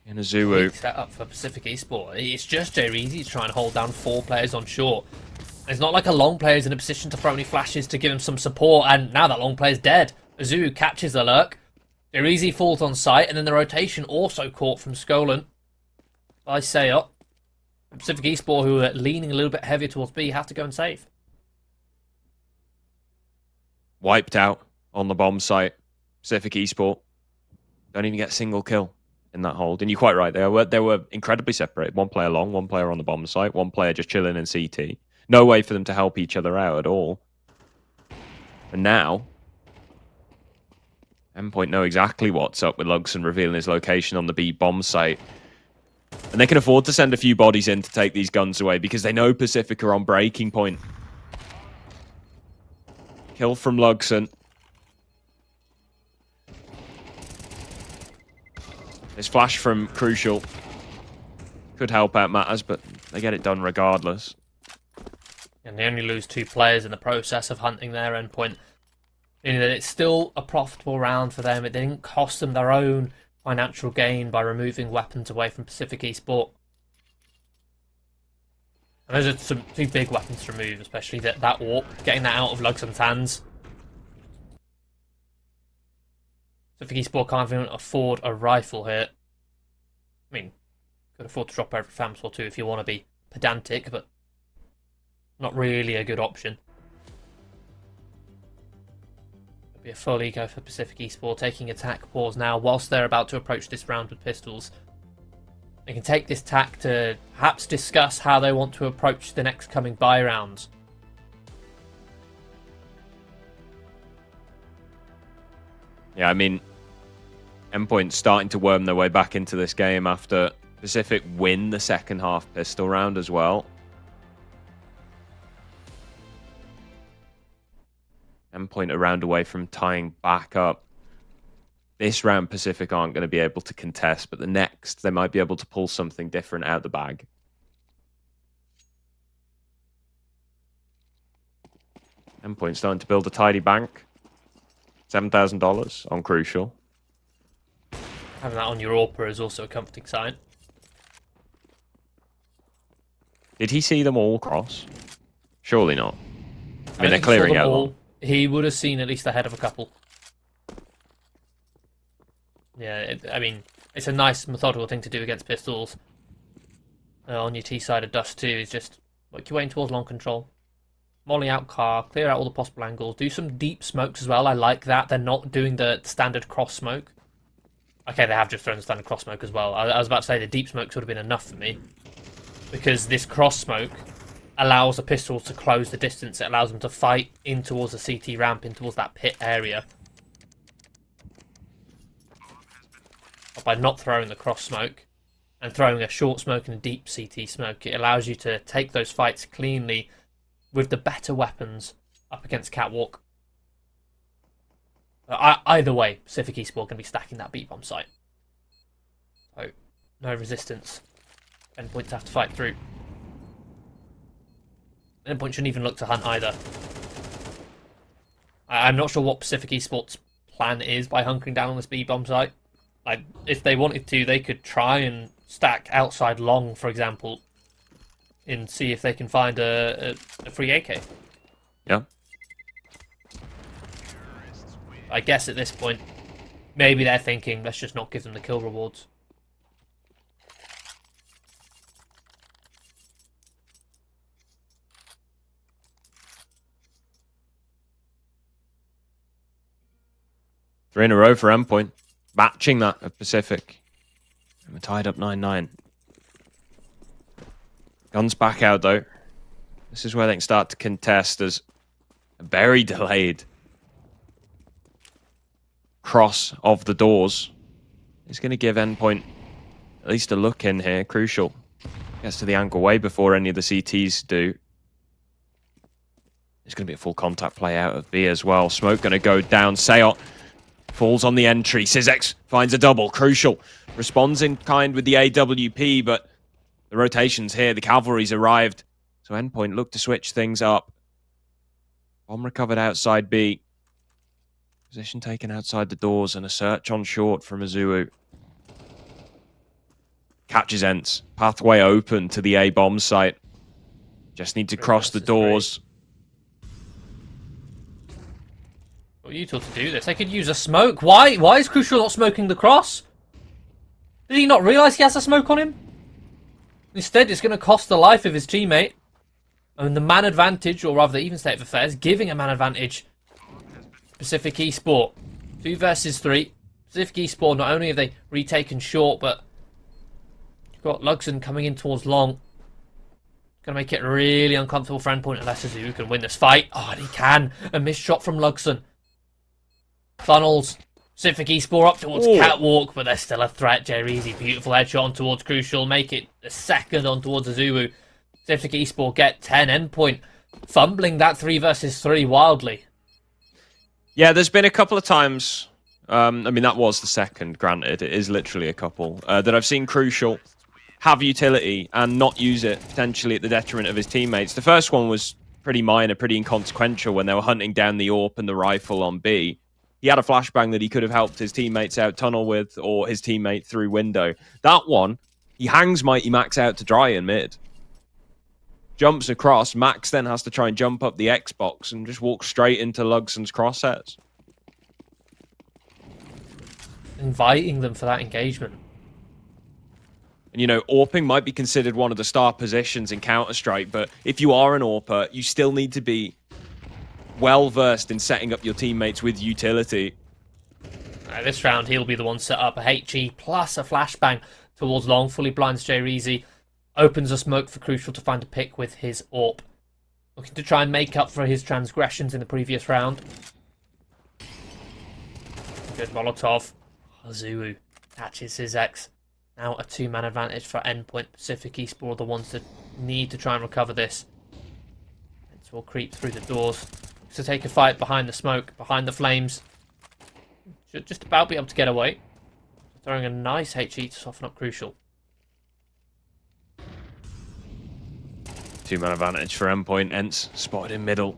in a Zulu.
Set up for Pacific Esports. It's just J-Reezy trying to hold down 4 players on short. It's not like a long player is in a position to throw any flashes to give him some support, and now that long player's dead. Azu catches the lurk. J-Reezy falls on site, and then the rotation also caught from Skolan by Sayot. Pacific Esports, who are leaning a little bit heavier towards B, have to go and save.
Wiped out on the bomb site. Pacific Esports don't even get a single kill in that hold. And you're quite right, they were incredibly separated. One player long, one player on the bomb site, one player just chilling in CT. No way for them to help each other out at all. And now, Endpoint know exactly what's up with Luxon revealing his location on the B bomb site. And they can afford to send a few bodies in to take these guns away because they know Pacific are on breaking point. Kill from Luxon. This flash from Crucial could help out matters, but they get it done regardless.
And they only lose 2 players in the process of hunting their Endpoint. Meaning that it's still a profitable round for them. It didn't cost them their own financial gain by removing weapons away from Pacific Esports. And those are some 2 big weapons to remove, especially that warp, getting that out of Luxon's hands. Pacific Esports can't even afford a rifle here. I mean, could afford to drop every FAMSWOR too if you want to be pedantic, but not really a good option. It'll be a full eco for Pacific Esports, taking attack pause now whilst they're about to approach this round with pistols. They can take this tack to perhaps discuss how they want to approach the next coming buy rounds.
Yeah, I mean, Endpoint starting to worm their way back into this game after Pacific win the second half pistol round as well. Endpoint a round away from tying back up. This round Pacific aren't going to be able to contest, but the next they might be able to pull something different out of the bag. Endpoint starting to build a tidy bank. $7,000 on Crucial.
Having that on your AWPer is also a comforting sign.
Did he see them all cross? Surely not. I mean, they're clearing out long.
He would have seen at least the head of a couple. Yeah, I mean, it's a nice methodical thing to do against pistols. On your T side of Dust 2 is just work your way in towards long control. Molly out car, clear out all the possible angles, do some deep smokes as well. I like that. They're not doing the standard cross smoke. Okay, they have just thrown the standard cross smoke as well. I was about to say the deep smokes would have been enough for me. Because this cross smoke allows the pistols to close the distance. It allows them to fight in towards the CT ramp, in towards that pit area. But by not throwing the cross smoke and throwing a short smoke and a deep CT smoke, it allows you to take those fights cleanly with the better weapons up against Catwalk. Either way, Pacific Esports going to be stacking that B-bomb site. So, no resistance. Endpoint to have to fight through. Endpoint shouldn't even look to hunt either. I'm not sure what Pacific Esports' plan is by hunkering down on this B-bomb site. Like, if they wanted to, they could try and stack outside long, for example, and see if they can find a free AK.
Yeah.
I guess at this point, maybe they're thinking, let's just not give them the kill rewards.
Three in a row for Endpoint. Matching that of Pacific. And we're tied up 9-9. Guns back out, though. This is where they can start to contest as a very delayed cross of the doors is going to give Endpoint at least a look in here. Crucial. Gets to the angle way before any of the CTs do. There's going to be a full contact play out of B as well. Smoke going to go down. Sayot falls on the entry. Syzex finds a double. Crucial responds in kind with the AWP, but the rotation's here. The cavalry's arrived. So Endpoint look to switch things up. Bomb recovered outside B. Position taken outside the doors and a search on short from Azuu. Catches Ents. Pathway open to the A bomb site. Just need to cross the doors.
What are you told to do this? They could use a smoke. Why is Crucial not smoking the cross? Did he not realise he has a smoke on him? Instead, it's going to cost the life of his teammate. And the man advantage, or rather the even state of affairs, giving a man advantage. Pacific Esport. 2 versus 3. Pacific Esport, not only have they retaken short, but you've got Luxon coming in towards long. Going to make it really uncomfortable for Endpoint unless Azuu can win this fight. Oh, and he can. A missed shot from Luxon. Funnels. Pacific Esport up towards Catwalk, but they're still a threat. Jayreezy, beautiful headshot on towards Crucial. Make it a second on towards Azuu. Pacific Esport get 10. Endpoint fumbling that 3 versus 3 wildly.
Yeah, there's been a couple of times, I mean, that was the second, granted. It is literally a couple, that I've seen Crucial have utility and not use it, potentially at the detriment of his teammates. The first one was pretty minor, pretty inconsequential when they were hunting down the AWP and the rifle on B. He had a flashbang that he could have helped his teammates out tunnel with, or his teammate through window. That one, he hangs Mighty Max out to dry in mid. Jumps across. Max then has to try and jump up the Xbox and just walk straight into Lugson's crosshairs.
Inviting them for that engagement.
And, you know, AWPing might be considered one of the star positions in Counter-Strike, but if you are an AWPer, you still need to be well-versed in setting up your teammates with utility.
This round, he'll be the one set up. A HE plus a flashbang towards long. Fully blinds Jayreezy. Opens a smoke for Crucial to find a pick with his AWP. Looking to try and make up for his transgressions in the previous round. Good Molotov. Azuu catches his X. Now a 2-man advantage for Endpoint. Pacific Esport are the ones that need to try and recover this. Ents will creep through the doors. To take a fight behind the smoke, behind the flames. Should just about be able to get away. Throwing a nice HE to soften up Crucial.
2-man advantage for Endpoint. Ents spotted in middle.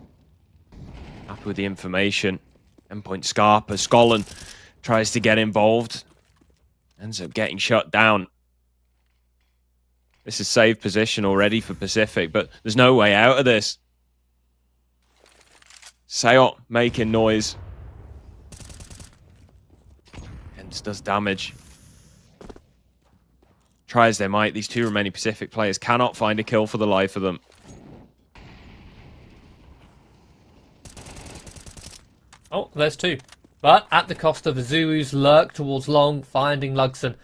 Happy with the information. Endpoint Scarpa. Skollen tries to get involved. Ends up getting shut down. This is save position already for Pacific, but there's no way out of this. Sayot making noise. Ents does damage. Try as they might, these 2 remaining Pacific players cannot find a kill for the life of them.
Oh, there's 2. But at the cost of Azuu's lurk towards long, finding Luxon.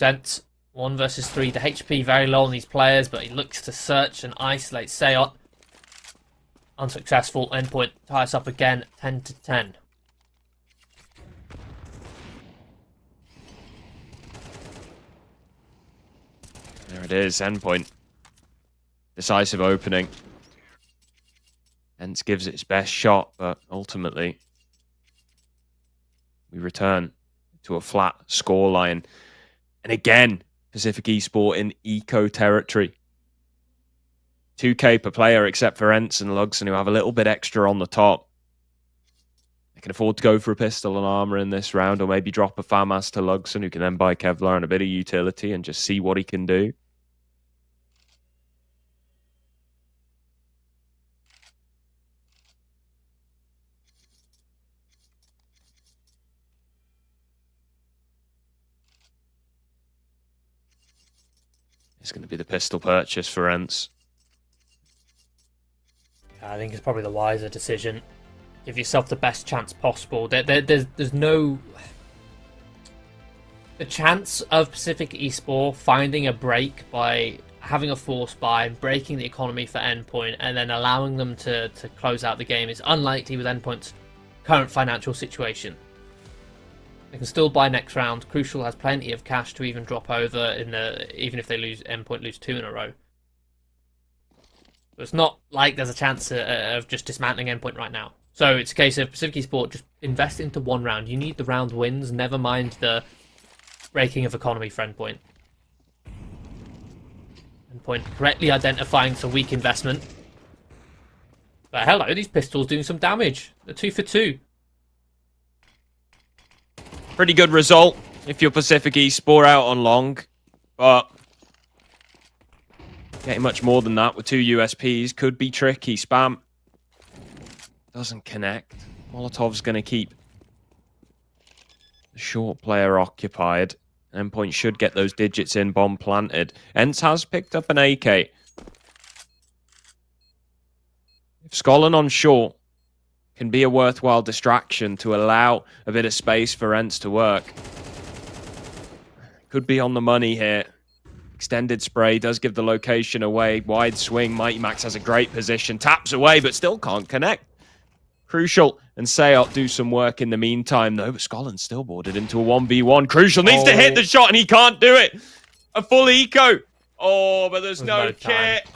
Ents 1 versus 3. The HP very low on these players, but he looks to search and isolate Sayot. Unsuccessful. Endpoint ties up again, 10-10.
There it is, Endpoint. Decisive opening. Ents gives it its best shot, but ultimately we return to a flat scoreline. And again, Pacific Esport in eco territory. 2k per player except for Ents and Luxon, who have a little bit extra on the top. They can afford to go for a pistol and armor in this round, or maybe drop a FAMAS to Luxon, who can then buy Kevlar and a bit of utility and just see what he can do. It's going to be the pistol purchase for Ents.
I think it's probably the wiser decision. Give yourself the best chance possible. There's no... The chance of Pacific Esport finding a break by having a force buy, breaking the economy for Endpoint, and then allowing them to close out the game is unlikely with Endpoint's current financial situation. They can still buy next round. Crucial has plenty of cash to even drop over even if they lose Endpoint, lose 2 in a row. So it's not like there's a chance of just dismantling Endpoint right now. So it's a case of Pacific Esports just invest into 1 round. You need the round wins, never mind the breaking of economy for Endpoint. Endpoint correctly identifying some weak investment. But hello, these pistols doing some damage. They're 2 for 2.
Pretty good result if you're Pacific Esports out on long. But getting much more than that with 2 USPs could be tricky. Spam doesn't connect. Molotov's going to keep the short player occupied. Endpoint should get those digits in, bomb planted. Ents has picked up an AK. If Skolin on short can be a worthwhile distraction to allow a bit of space for Ents to work. Could be on the money here. Extended spray does give the location away. Wide swing. Mighty Max has a great position. Taps away, but still can't connect. Crucial and Sayot do some work in the meantime, though, but Skolin still boarded into a 1v1. Crucial needs to hit the shot, and he can't do it. A full eco. Oh, but there's no kit.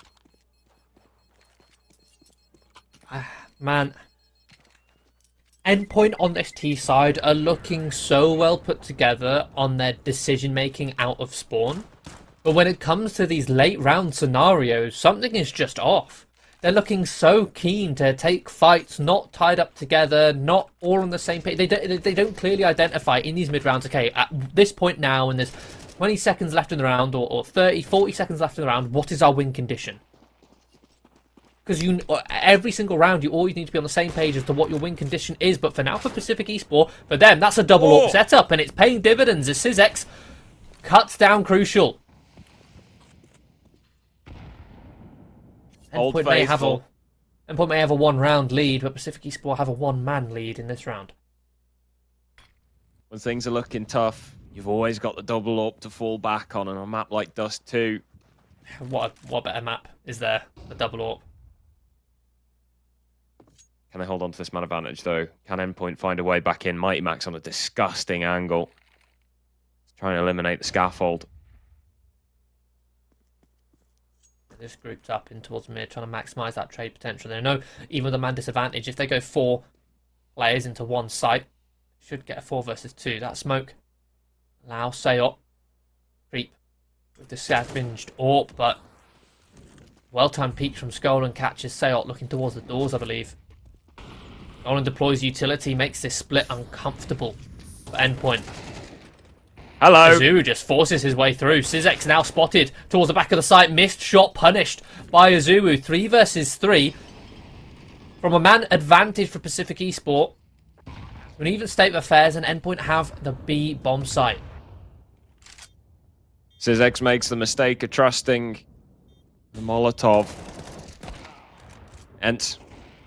Man. Endpoint on this T side are looking so well put together on their decision making out of spawn. But when it comes to these late round scenarios, something is just off. They're looking so keen to take fights, not tied up together, not all on the same page. They don't clearly identify in these mid rounds, okay, at this point now, when there's 20 seconds left in the round, or 30, 40 seconds left in the round, what is our win condition? Because every single round, you always need to be on the same page as to what your win condition is. But for now, for Pacific Esports, for them, that's a double AWP setup, and it's paying dividends as SysX cuts down Crucial. Endpoint may have a 1-round lead, but Pacific Esports have a 1-man lead in this round.
When things are looking tough, you've always got the double AWP to fall back on a map like Dust 2.
What better map is there? The double AWP.
Can they hold on to this man advantage, though? Can Endpoint find a way back in? Mighty Max on a disgusting angle. He's trying to eliminate the scaffold.
This grouped up in towards mid, trying to maximise that trade potential. They know even with the man disadvantage, if they go 4 players into one site, should get a 4 versus 2. That smoke allow Sayot creep with the scavenged AWP, but well-timed peek from Skolin catches Sayot looking towards the doors, I believe. Skolin deploys utility, makes this split uncomfortable for Endpoint.
Hello.
Azu just forces his way through. SysX now spotted towards the back of the site. Missed shot punished by Azu. 3 versus 3. From a man advantage for Pacific Esports. An even state of affairs, and Endpoint have the B bomb site.
SysX makes the mistake of trusting the Molotov. Ent,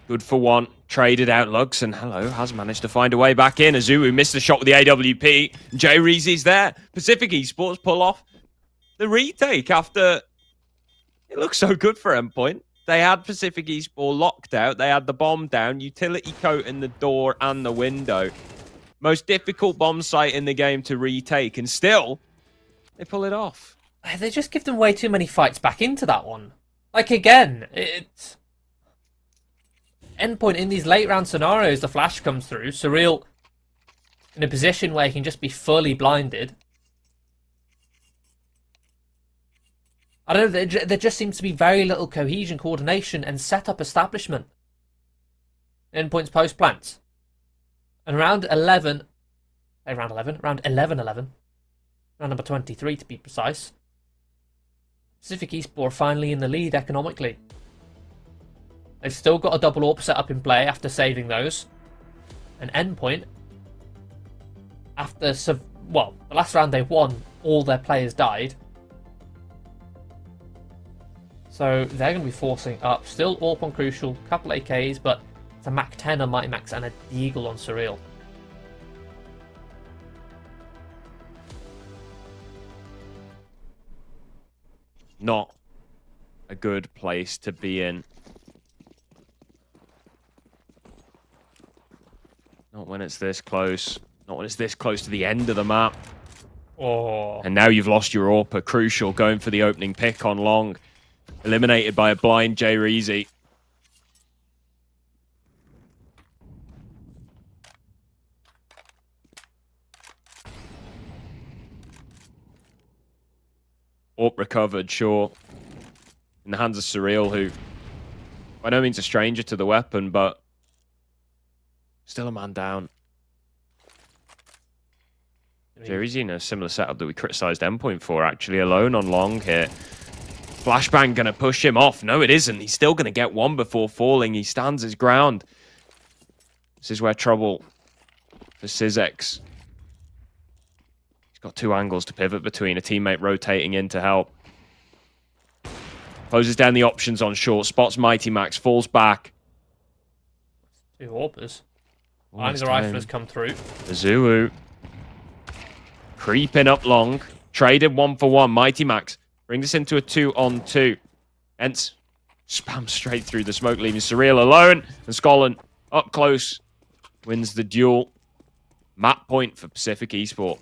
good for 1. Traded out Lux, and hello, has managed to find a way back in. Azu missed the shot with the AWP. Jay Reezy's there. Pacific Esports pull off the retake after it looks so good for Endpoint. They had Pacific Esports locked out. They had the bomb down, utility coat in the door and the window. Most difficult bomb site in the game to retake, and still, they pull it off.
They just give them way too many fights back into that one. Like, again, it's... Endpoint in these late round scenarios, the flash comes through. Surreal in a position where he can just be fully blinded. I don't know, there just seems to be very little cohesion, coordination, and setup establishment. Endpoint's post plants. And round 11, round 11, round number 23 to be precise, Pacific Esports are finally in the lead economically. They've still got a double AWP set up in play after saving those. And Endpoint, after, the last round they won, all their players died. So they're going to be forcing up. Still AWP on Crucial, couple AKs, but it's a Mac 10 on Mighty Max and a Deagle on Surreal.
Not a good place to be in. Not when it's this close. Not when it's this close to the end of the map.
Oh.
And now you've lost your AWP. Crucial, going for the opening pick on long. Eliminated by a blind Jay Reezy. AWP recovered, sure. In the hands of Surreal, who by no means a stranger to the weapon, but still a man down. Jerry's in a similar setup that we criticised Endpoint for, actually, alone on long here. Flashbang going to push him off. No, it isn't. He's still going to get one before falling. He stands his ground. This is where trouble for Syzex. He's got two angles to pivot between. A teammate rotating in to help. Closes down the options on short. Spots Mighty Max. Falls back.
Two AWPers. Finally, the riflers come through.
Zuu creeping up long. Traded 1-for-1. Mighty Max brings this into a 2-on-2. Hence, spam straight through the smoke, leaving Surreal alone. And Scotland up close wins the duel. Map point for Pacific Esport.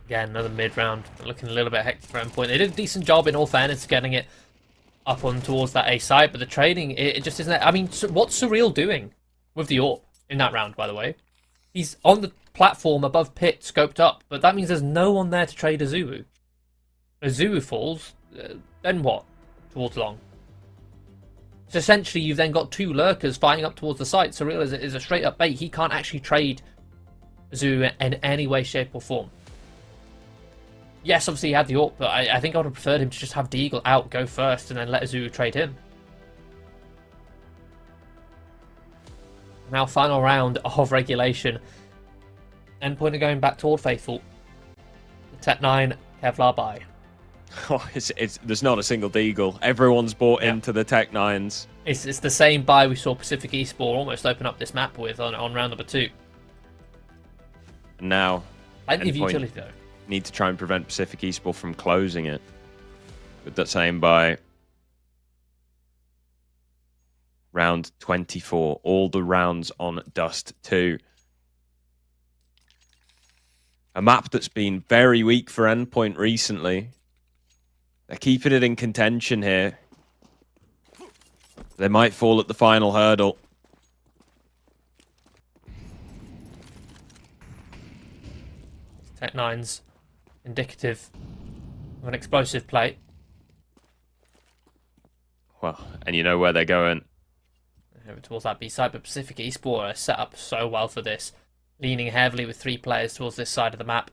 Again, another mid-round. Looking a little bit hectic for Endpoint. They did a decent job, in all fairness, getting it up on towards that A side, but the trading, it just isn't. I mean, what's Surreal doing with the AWP in that round, by the way? He's on the platform above pit, scoped up, but that means there's no one there to trade a Zuu. As Zuu falls, then what? Towards long. So essentially, you've then got two lurkers fighting up towards the site. Surreal is a straight up bait. He can't actually trade Zuu in any way, shape, or form. Yes, obviously he had the AWP, but I think I would have preferred him to just have Deagle out, go first, and then let Zuu trade him. Now, final round of regulation. Endpoint are going back toward Faithful. The Tech9, Kevlar buy.
Oh, there's not a single Deagle. Everyone's bought into the Tech9s.
It's the same buy we saw Pacific Esport almost open up this map with on round number 2.
And now,
plenty of utility though.
Need to try and prevent Pacific Esport from closing it with that same buy. Round 24. All the rounds on Dust 2. A map that's been very weak for Endpoint recently. They're keeping it in contention here. They might fall at the final hurdle.
Tech9's indicative of an explosive play.
Well, and you know where they're going.
Over towards that B side, but Pacific Esport are set up so well for this. Leaning heavily with 3 players towards this side of the map.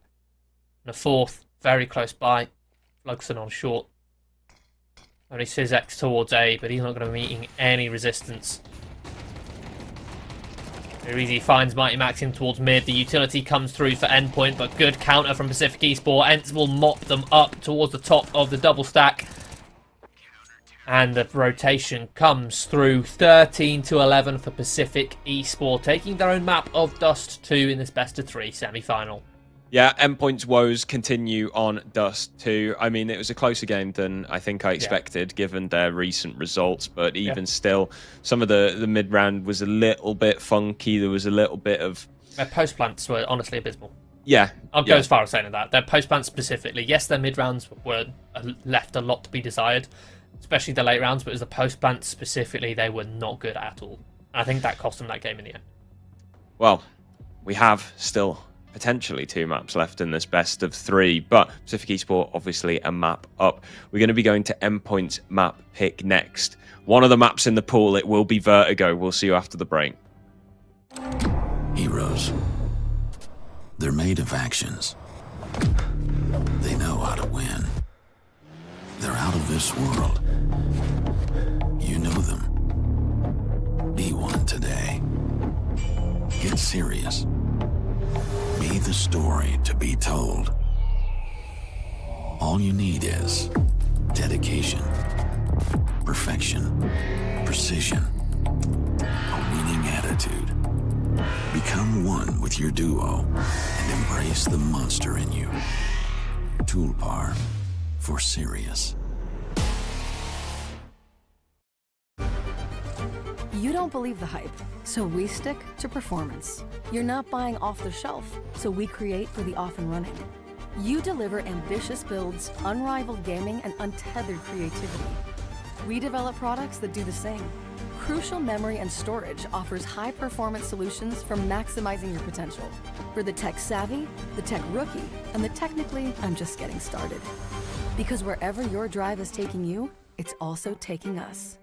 And a 4th, very close by. Flugson on short. Only Syzex towards A, but he's not going to be meeting any resistance. Very easy, finds Mighty Max in towards mid. The utility comes through for Endpoint, but good counter from Pacific Esport. Ents will mop them up towards the top of the double stack. And the rotation comes through 13-11 for Pacific Esport, taking their own map of Dust 2 in this best of 3 semi-final.
Yeah, Endpoint's woes continue on Dust 2. I mean, it was a closer game than I think I expected, given their recent results. But even still, some of the mid-round was a little bit funky. There was a little bit of...
Their post-plants were honestly abysmal.
Yeah.
I'll go as far as saying that. Their post-plants specifically, yes, their mid-rounds were left a lot to be desired, especially the late rounds, but as the post-plants specifically, they were not good at all. And I think that cost them that game in the end.
Well, we have still potentially 2 maps left in this best of 3, but Pacific Esport obviously a map up. We're going to be going to Endpoint's map pick next. One of the maps in the pool, it will be Vertigo. We'll see you after the break.
Heroes. They're made of actions. They know how to win. They're out of this world. You know them. Be one today. Get serious. Be the story to be told. All you need is dedication, perfection, precision, a winning attitude. Become one with your duo and embrace the monster in you. Tulpars for serious.
You don't believe the hype, so we stick to performance. You're not buying off the shelf, so we create for the off and running. You deliver ambitious builds, unrivaled gaming, and untethered creativity. We develop products that do the same. Crucial Memory and Storage offers high-performance solutions for maximizing your potential. For the tech-savvy, the tech-rookie, and the technically, I'm just getting started. Because wherever your drive is taking you, it's also taking us.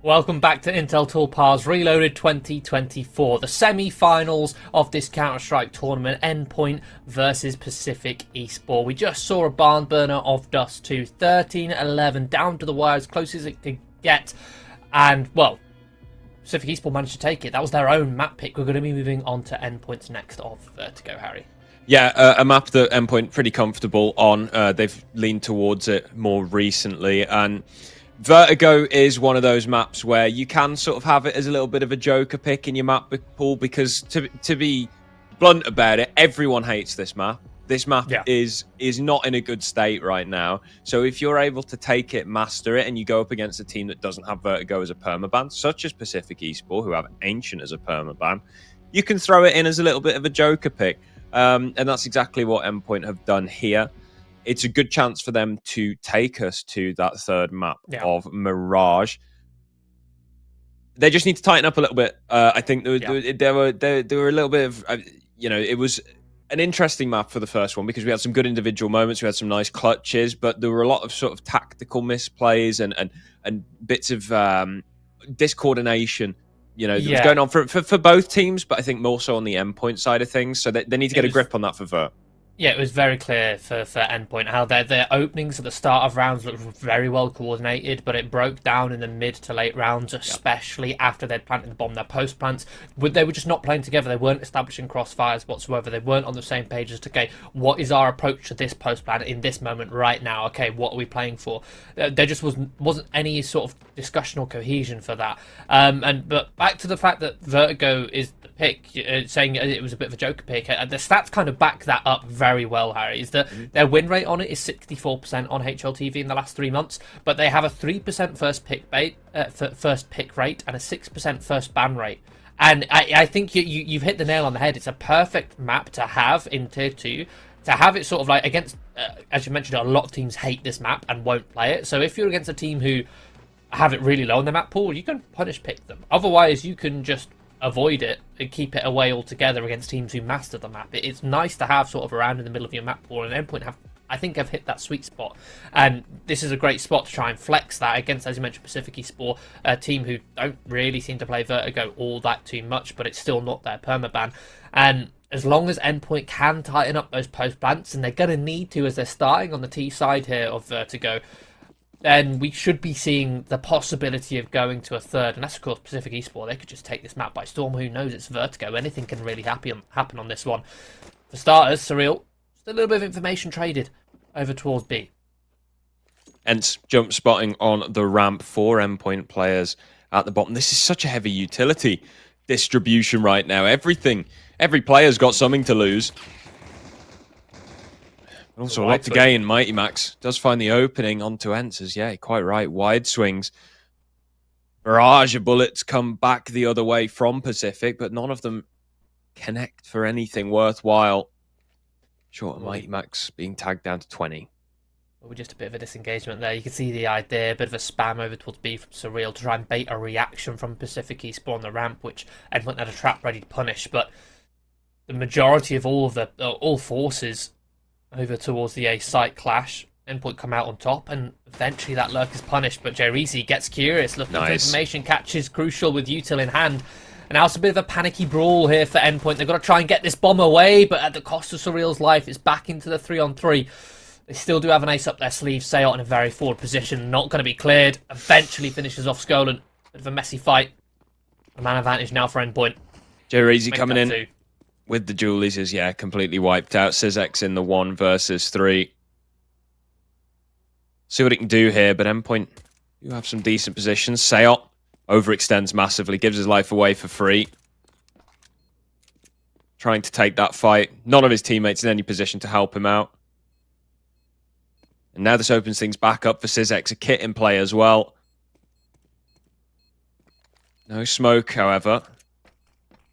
Welcome back to Intel Tulpars Reloaded 2024, the semi-finals of this Counter-Strike tournament, Endpoint versus Pacific Esport. We just saw a barn burner of Dust 2, 13-11, down to the wire as close as it could get, and, well, Pacific Esport managed to take it. That was their own map pick. We're going to be moving on to Endpoint's next of Vertigo, Harry.
Yeah, a map that Endpoint pretty comfortable on. They've leaned towards it more recently, and Vertigo is one of those maps where you can sort of have it as a little bit of a joker pick in your map pool, because to be blunt about it, everyone hates this map. This map is not in a good state right now. So if you're able to take it, master it, and you go up against a team that doesn't have Vertigo as a permaban, such as Pacific Esport, who have Ancient as a permaban, you can throw it in as a little bit of a joker pick. And that's exactly what Endpoint have done here. It's a good chance for them to take us to that third map of Mirage. They just need to tighten up a little bit. I think there were a little bit of, it was an interesting map for the first one because we had some good individual moments, we had some nice clutches, but there were a lot of sort of tactical misplays and bits of discoordination. That was going on for both teams, but I think more so on the Endpoint side of things. So they need to get a grip on that for Vert.
Yeah, it was very clear for Endpoint how their openings at the start of rounds looked very well coordinated, but it broke down in the mid to late rounds, especially after they'd planted the bomb. Their post plants, they were just not playing together. They weren't establishing crossfires whatsoever. They weren't on the same page as to, okay, what is our approach to this post plant in this moment right now? Okay, what are we playing for? There just wasn't any sort of discussion or cohesion for that. But back to the fact that Vertigo is the pick, saying it was a bit of a joker pick. The stats kind of back that up very well, Harry. Is that their win rate on it is 64% on HLTV in the last 3 months, but they have a 3% first pick rate and a 6% first ban rate. And I think you've hit the nail on the head. It's a perfect map to have in Tier 2, to have it sort of like against, as you mentioned, a lot of teams hate this map and won't play it. So if you're against a team who have it really low on the map pool, you can punish pick them. Otherwise, you can just avoid it and keep it away altogether against teams who master the map. It's nice to have sort of around in the middle of your map pool, and Endpoint I think I've hit that sweet spot, and this is a great spot to try and flex that against, as you mentioned, Pacific Esport, a team who don't really seem to play Vertigo all that too much, but it's still not their permaban. And as long as Endpoint can tighten up those post plants, and they're going to need to as they're starting on the T side here of Vertigo, then we should be seeing the possibility of going to a third. And that's, of course, Pacific Esport. They could just take this map by storm. Who knows? It's Vertigo. Anything can really happen on this one. For starters, Surreal, just a little bit of information traded over towards B.
Hence, jump spotting on the ramp for Endpoint players at the bottom. This is such a heavy utility distribution right now. Every player's got something to lose. Also, a lot to gain. Mighty Max does find the opening onto Ents. Yeah, quite right. Wide swings. Barrage of bullets come back the other way from Pacific, but none of them connect for anything worthwhile. Short of Mighty Max being tagged down to 20.
Well, just a bit of a disengagement there. You can see the idea, a bit of a spam over towards B from Surreal to try and bait a reaction from Pacific Esport on the ramp, which Endpoint had a trap ready to punish. But the majority of all forces over towards the A site clash. Endpoint come out on top, and eventually that lurk is punished. But Jerisi gets curious, looking for information, catches Crucial with Util in hand. And now it's a bit of a panicky brawl here for Endpoint. They've got to try and get this bomb away, but at the cost of Surreal's life, it's back into the 3-on-3. They still do have an ace up their sleeve. Sayot in a very forward position, not going to be cleared. Eventually finishes off Skolan. Bit of a messy fight. A man advantage now for Endpoint.
Jerisi coming in with the Julies is, completely wiped out. Sizek's in the 1 versus 3. See what he can do here, but Endpoint do have some decent positions. Sayot overextends massively, gives his life away for free. Trying to take that fight. None of his teammates in any position to help him out. And now this opens things back up for Sizek's, a kit in play as well. No smoke, however.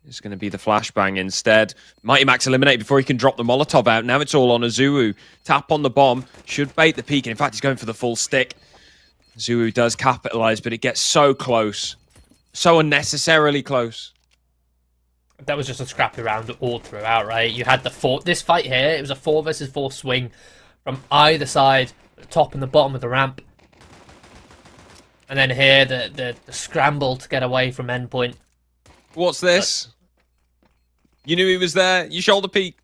It's going to be the flashbang instead. Mighty Max eliminated before he can drop the Molotov out. Now it's all on Azuu. Tap on the bomb. Should bait the peek. And in fact, he's going for the full stick. Azuu does capitalize, but it gets so close. So unnecessarily close.
That was just a scrappy round all throughout, right? You had this fight here. It was a 4 versus 4 swing from either side, the top and the bottom of the ramp. And then here, the scramble to get away from Endpoint.
What's this? You knew he was there. You shoulder peeked.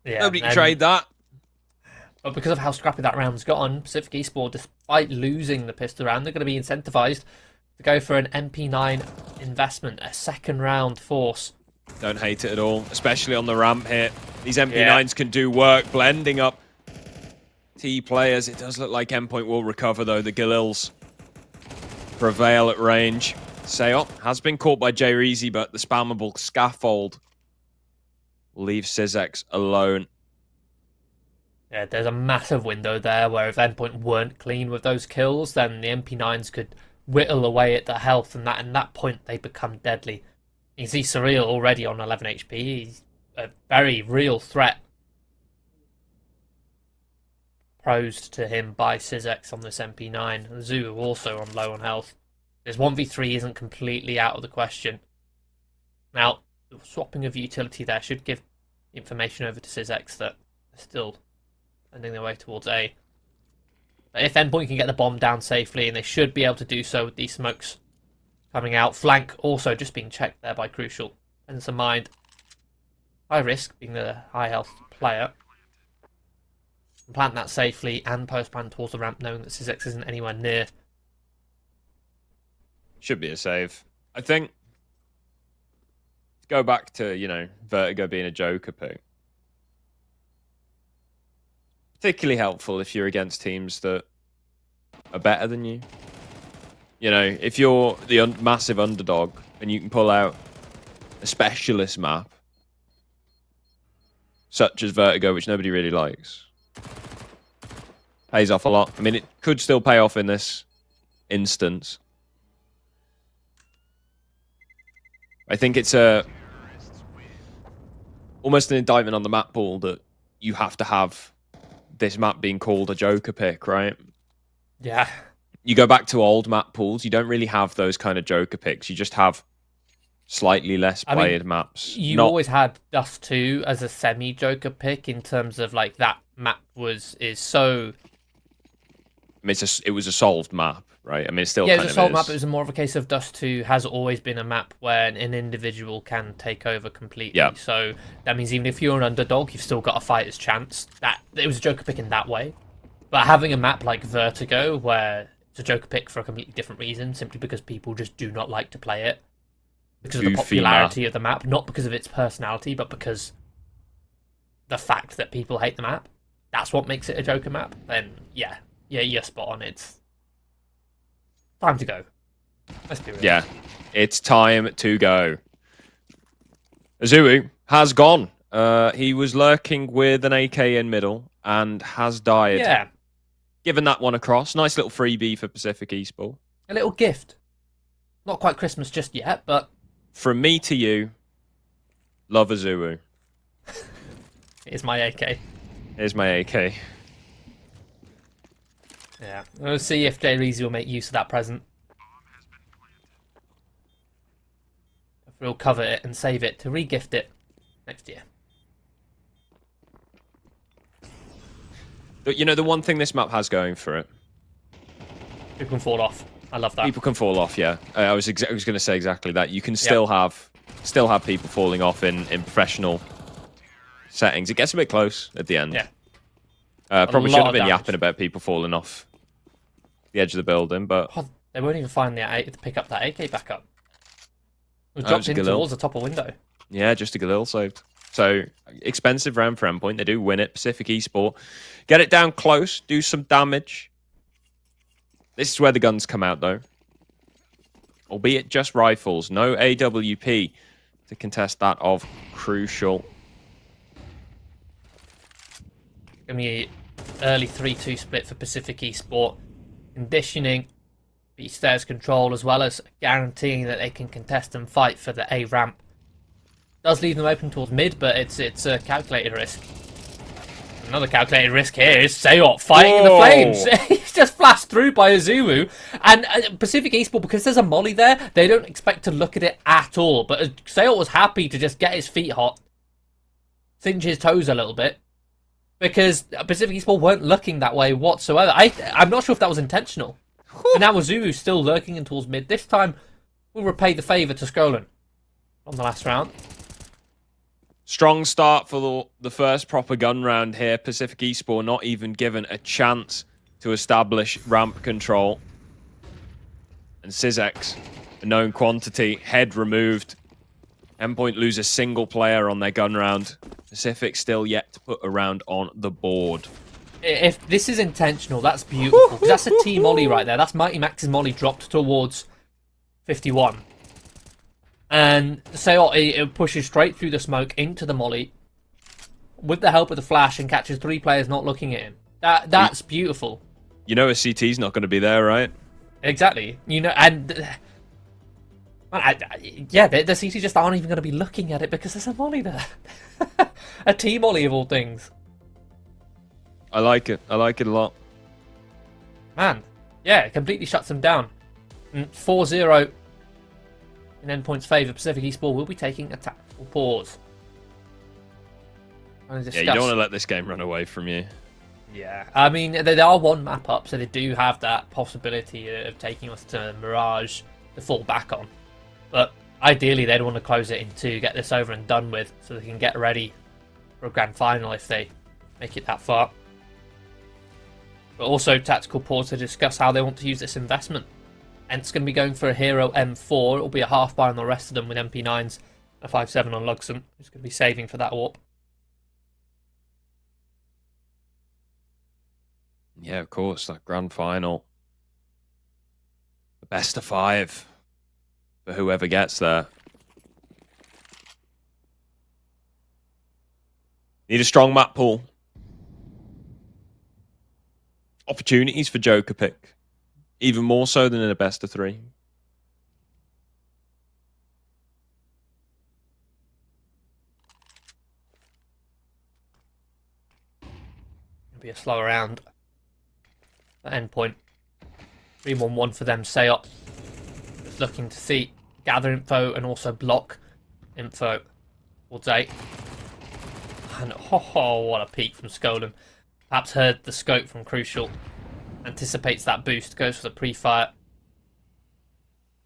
Yeah,
nobody can trade that.
But because of how scrappy that round's gotten, Pacific Esport, despite losing the pistol round, they're going to be incentivized to go for an MP9 investment, a second round force.
Don't hate it at all, especially on the ramp here. These MP9s can do work, blending up T players. It does look like Endpoint will recover, though. The Galils prevail at range. Sayot has been caught by Jerisi, but the spammable scaffold will leave Sizek's alone.
Yeah, there's a massive window there where if Endpoint weren't clean with those kills, then the MP9s could whittle away at the health, and at that point they become deadly. You see Surreal already on 11 HP. He's a very real threat posed to him by Sizek's on this MP9. Zoo also on low on health. This 1v3 isn't completely out of the question. Now, the swapping of utility there should give information over to Sizek's that they're still sending their way towards A. But if Endpoint can get the bomb down safely, and they should be able to do so with these smokes coming out. Flank also just being checked there by Crucial. And some mind. high risk, being the high health player. Plant that safely and post-plan towards the ramp, knowing that CZ isn't anywhere near.
Should be a save. I think, to go back to, you know, Vertigo being a Joker pick, particularly helpful if you're against teams that are better than you. You know, if you're the massive underdog and you can pull out a specialist map, such as Vertigo, which nobody really likes, pays off a lot. I mean, it could still pay off in this instance. I think it's almost an indictment on the map pool that you have to have this map being called a Joker pick, right?
Yeah.
You go back to old map pools, you don't really have those kind of Joker picks. You just have slightly less played maps.
You always had Dust 2 as a semi-Joker pick in terms of like that map is so...
I mean, it was a solved map, right? I mean, it still
yeah,
kind
it was a solved
is.
map. It was more of a case of Dust 2 has always been a map where an individual can take over completely.
Yeah.
So that means even if you're an underdog, you've still got a fighter's chance. That it was a Joker pick in that way. But having a map like Vertigo, where it's a Joker pick for a completely different reason, simply because people just do not like to play it. Because of the popularity of the map, not because of its personality, but because the fact that people hate the map. That's what makes it a Joker map. Then, yeah, you're spot on. It's time to go. Let's be real.
Yeah, it's time to go. Azuu has gone. He was lurking with an AK in middle and has died.
Yeah.
Given that one across. Nice little freebie for Pacific Esport.
A little gift. Not quite Christmas just yet, but...
From me to you, love Azuu.
Here's my AK.
Here's my AK.
Yeah. We'll see if Jay will make use of that present. If we'll cover it and save it to re-gift it next year.
But, you know, the one thing this map has going for it.
People can fall off. I love that.
People can fall off, yeah. I was going to say exactly that. You can still have people falling off in professional settings. It gets a bit close at the end.
Yeah.
Probably shouldn't have been yapping about people falling off the edge of the building, but...
Oh, they won't even find to pick up that AK back up. It was dropped in towards the top of window.
Yeah, just a Galil saved. So, expensive round for Endpoint. They do win it. Pacific Esport. Get it down close. Do some damage. This is where the guns come out, though. Albeit just rifles. No AWP to contest that of Crucial.
Give me early 3-2 split for Pacific Esport. Conditioning, B-stairs control, as well as guaranteeing that they can contest and fight for the A ramp. Does leave them open towards mid, but it's a calculated risk. Another calculated risk here is Seot fighting in the flames. He's just flashed through by Azuu. And Pacific Esport, because there's a molly there, they don't expect to look at it at all. But Seot was happy to just get his feet hot, cinch his toes a little bit, because Pacific Esport weren't looking that way whatsoever. I'm not sure if that was intentional. And now Azuu still lurking in towards mid. This time, we'll repay the favour to Scrollen on the last round.
Strong start for the first proper gun round here. Pacific Esport not even given a chance to establish ramp control. And Syzex, a known quantity, head removed. Endpoint lose a single player on their gun round. Pacific still yet to put a round on the board.
If this is intentional, that's beautiful. Because that's a T molly right there. That's Mighty Max's molly dropped towards 51. And Seot, it pushes straight through the smoke into the molly with the help of the flash and catches 3 players not looking at him. That's beautiful.
You know a CT's not going to be there, right?
Exactly. You know, and yeah, the CT just aren't even going to be looking at it because there's a molly there. A T molly of all things.
I like it. I like it a lot.
Man, yeah, it completely shuts them down. 4-0 in Endpoint's favour. Pacific Esport will be taking a tactical pause.
Yeah, you don't want to let this game run away from you.
Yeah, I mean, they are one map up, so they do have that possibility of taking us to Mirage to fall back on. But ideally they'd want to close it in 2, get this over and done with, so they can get ready for a grand final if they make it that far. But also tactical pause to discuss how they want to use this investment. Ent's going to be going for a hero M4. It'll be a half buy on the rest of them with MP9s, a 5-7 on Luxem, who's going to be saving for that AWP.
Yeah, of course, that grand final. The best of 5 for whoever gets there. Need a strong map pool. Opportunities for Joker pick. Even more so than in a best of 3.
It'll be a slower round. At end point. 3-1-1 for them. Sayot is looking to see gather info and also block info towards A. And oh, what a peek from Skolan. Perhaps heard the scope from Crucial. Anticipates that boost, goes for the pre-fire.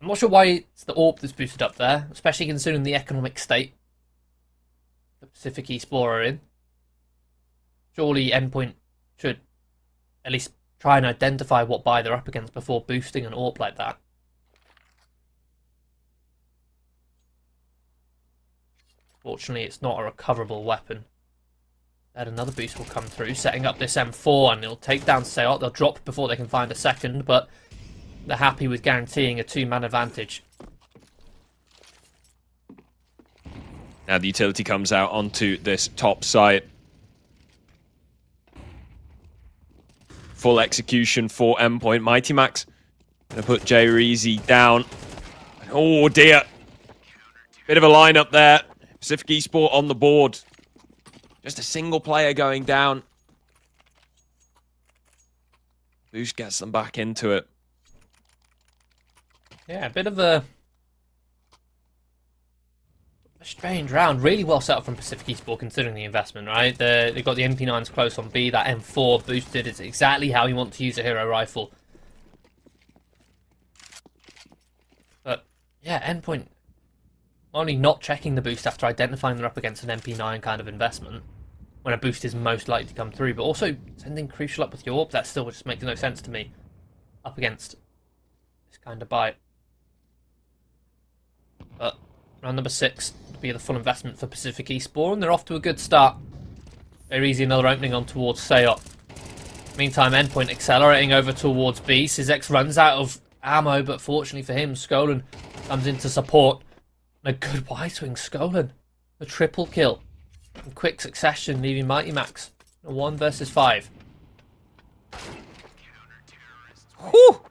I'm not sure why it's the AWP that's boosted up there, especially considering the economic state the Pacific Explorer are in. Surely Endpoint should at least try and identify what buy they're up against before boosting an AWP like that. Fortunately, it's not a recoverable weapon. And another boost will come through, setting up this M4, and it'll take down Sayot. They'll drop before they can find a second, but they're happy with guaranteeing a 2-man advantage.
Now the utility comes out onto this top site. Full execution for Endpoint. Mighty Max gonna put Jay Reezy down. Oh dear. Bit of a lineup there. Pacific Esport on the board. Just a single player going down. Boost gets them back into it.
Yeah, a bit of a strange round. Really well set up from Pacific Esport considering the investment, right? They've got the MP9s close on B. That M4 boosted. It's exactly how you want to use a hero rifle. But yeah, Endpoint only not checking the boost after identifying they're up against an MP9 kind of investment, when a boost is most likely to come through, but also sending Crucial up with your AWP, that still just makes no sense to me. Up against this kind of buy. But round number 6 will be the full investment for Pacific Esport, and they're off to a good start. Very easy, another opening on towards Sayot. Meantime, Endpoint accelerating over towards B. Sizek runs out of ammo, but fortunately for him, Skolan comes into support. And a good Y-swing, Skolan. A triple kill. In quick succession, leaving Mighty Max. A 1 versus 5.
Whew.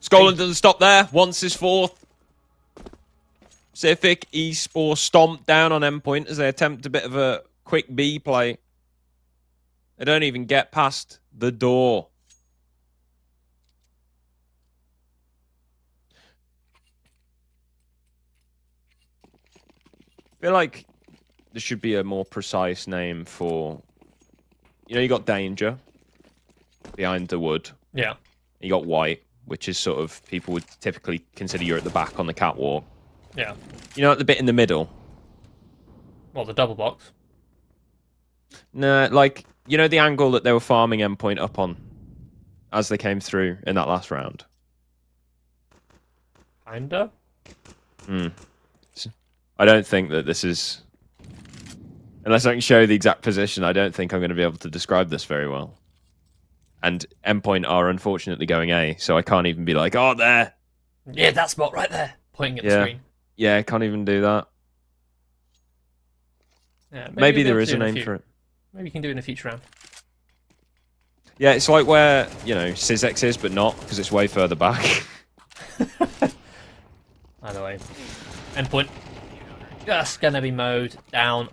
Skolan doesn't stop there. Wants his 4th. Pacific Esport stomped down on Endpoint as they attempt a bit of a quick B play. They don't even get past the door. I feel like there should be a more precise name for... You know, you got Danger behind the wood.
Yeah.
You got White, which is sort of... People would typically consider you're at the back on the catwalk.
Yeah.
You know, at the bit in the middle?
Well, the double box.
No, like, you know the angle that they were farming Endpoint up on as they came through in that last round?
Kinda?
I don't think that this is... Unless I can show the exact position, I don't think I'm going to be able to describe this very well. And Endpoint are unfortunately going A, so I can't even be like, oh, there!
Yeah, that spot right there. Pointing at the screen.
Yeah, I can't even do that.
Yeah,
maybe there is a name for it.
Maybe you can do it in a future round.
Yeah, it's like where, you know, Sizek is, but not, because it's way further back.
Either way. Endpoint. Just going to be mowed down,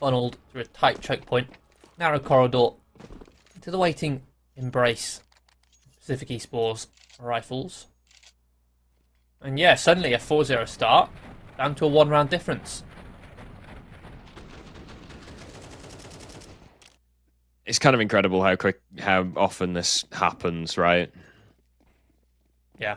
funneled through a tight choke point, narrow corridor, to the waiting embrace. Pacific Esports rifles. And yeah, suddenly a 4-0 start, down to a 1-round difference.
It's kind of incredible how often this happens, right?
Yeah.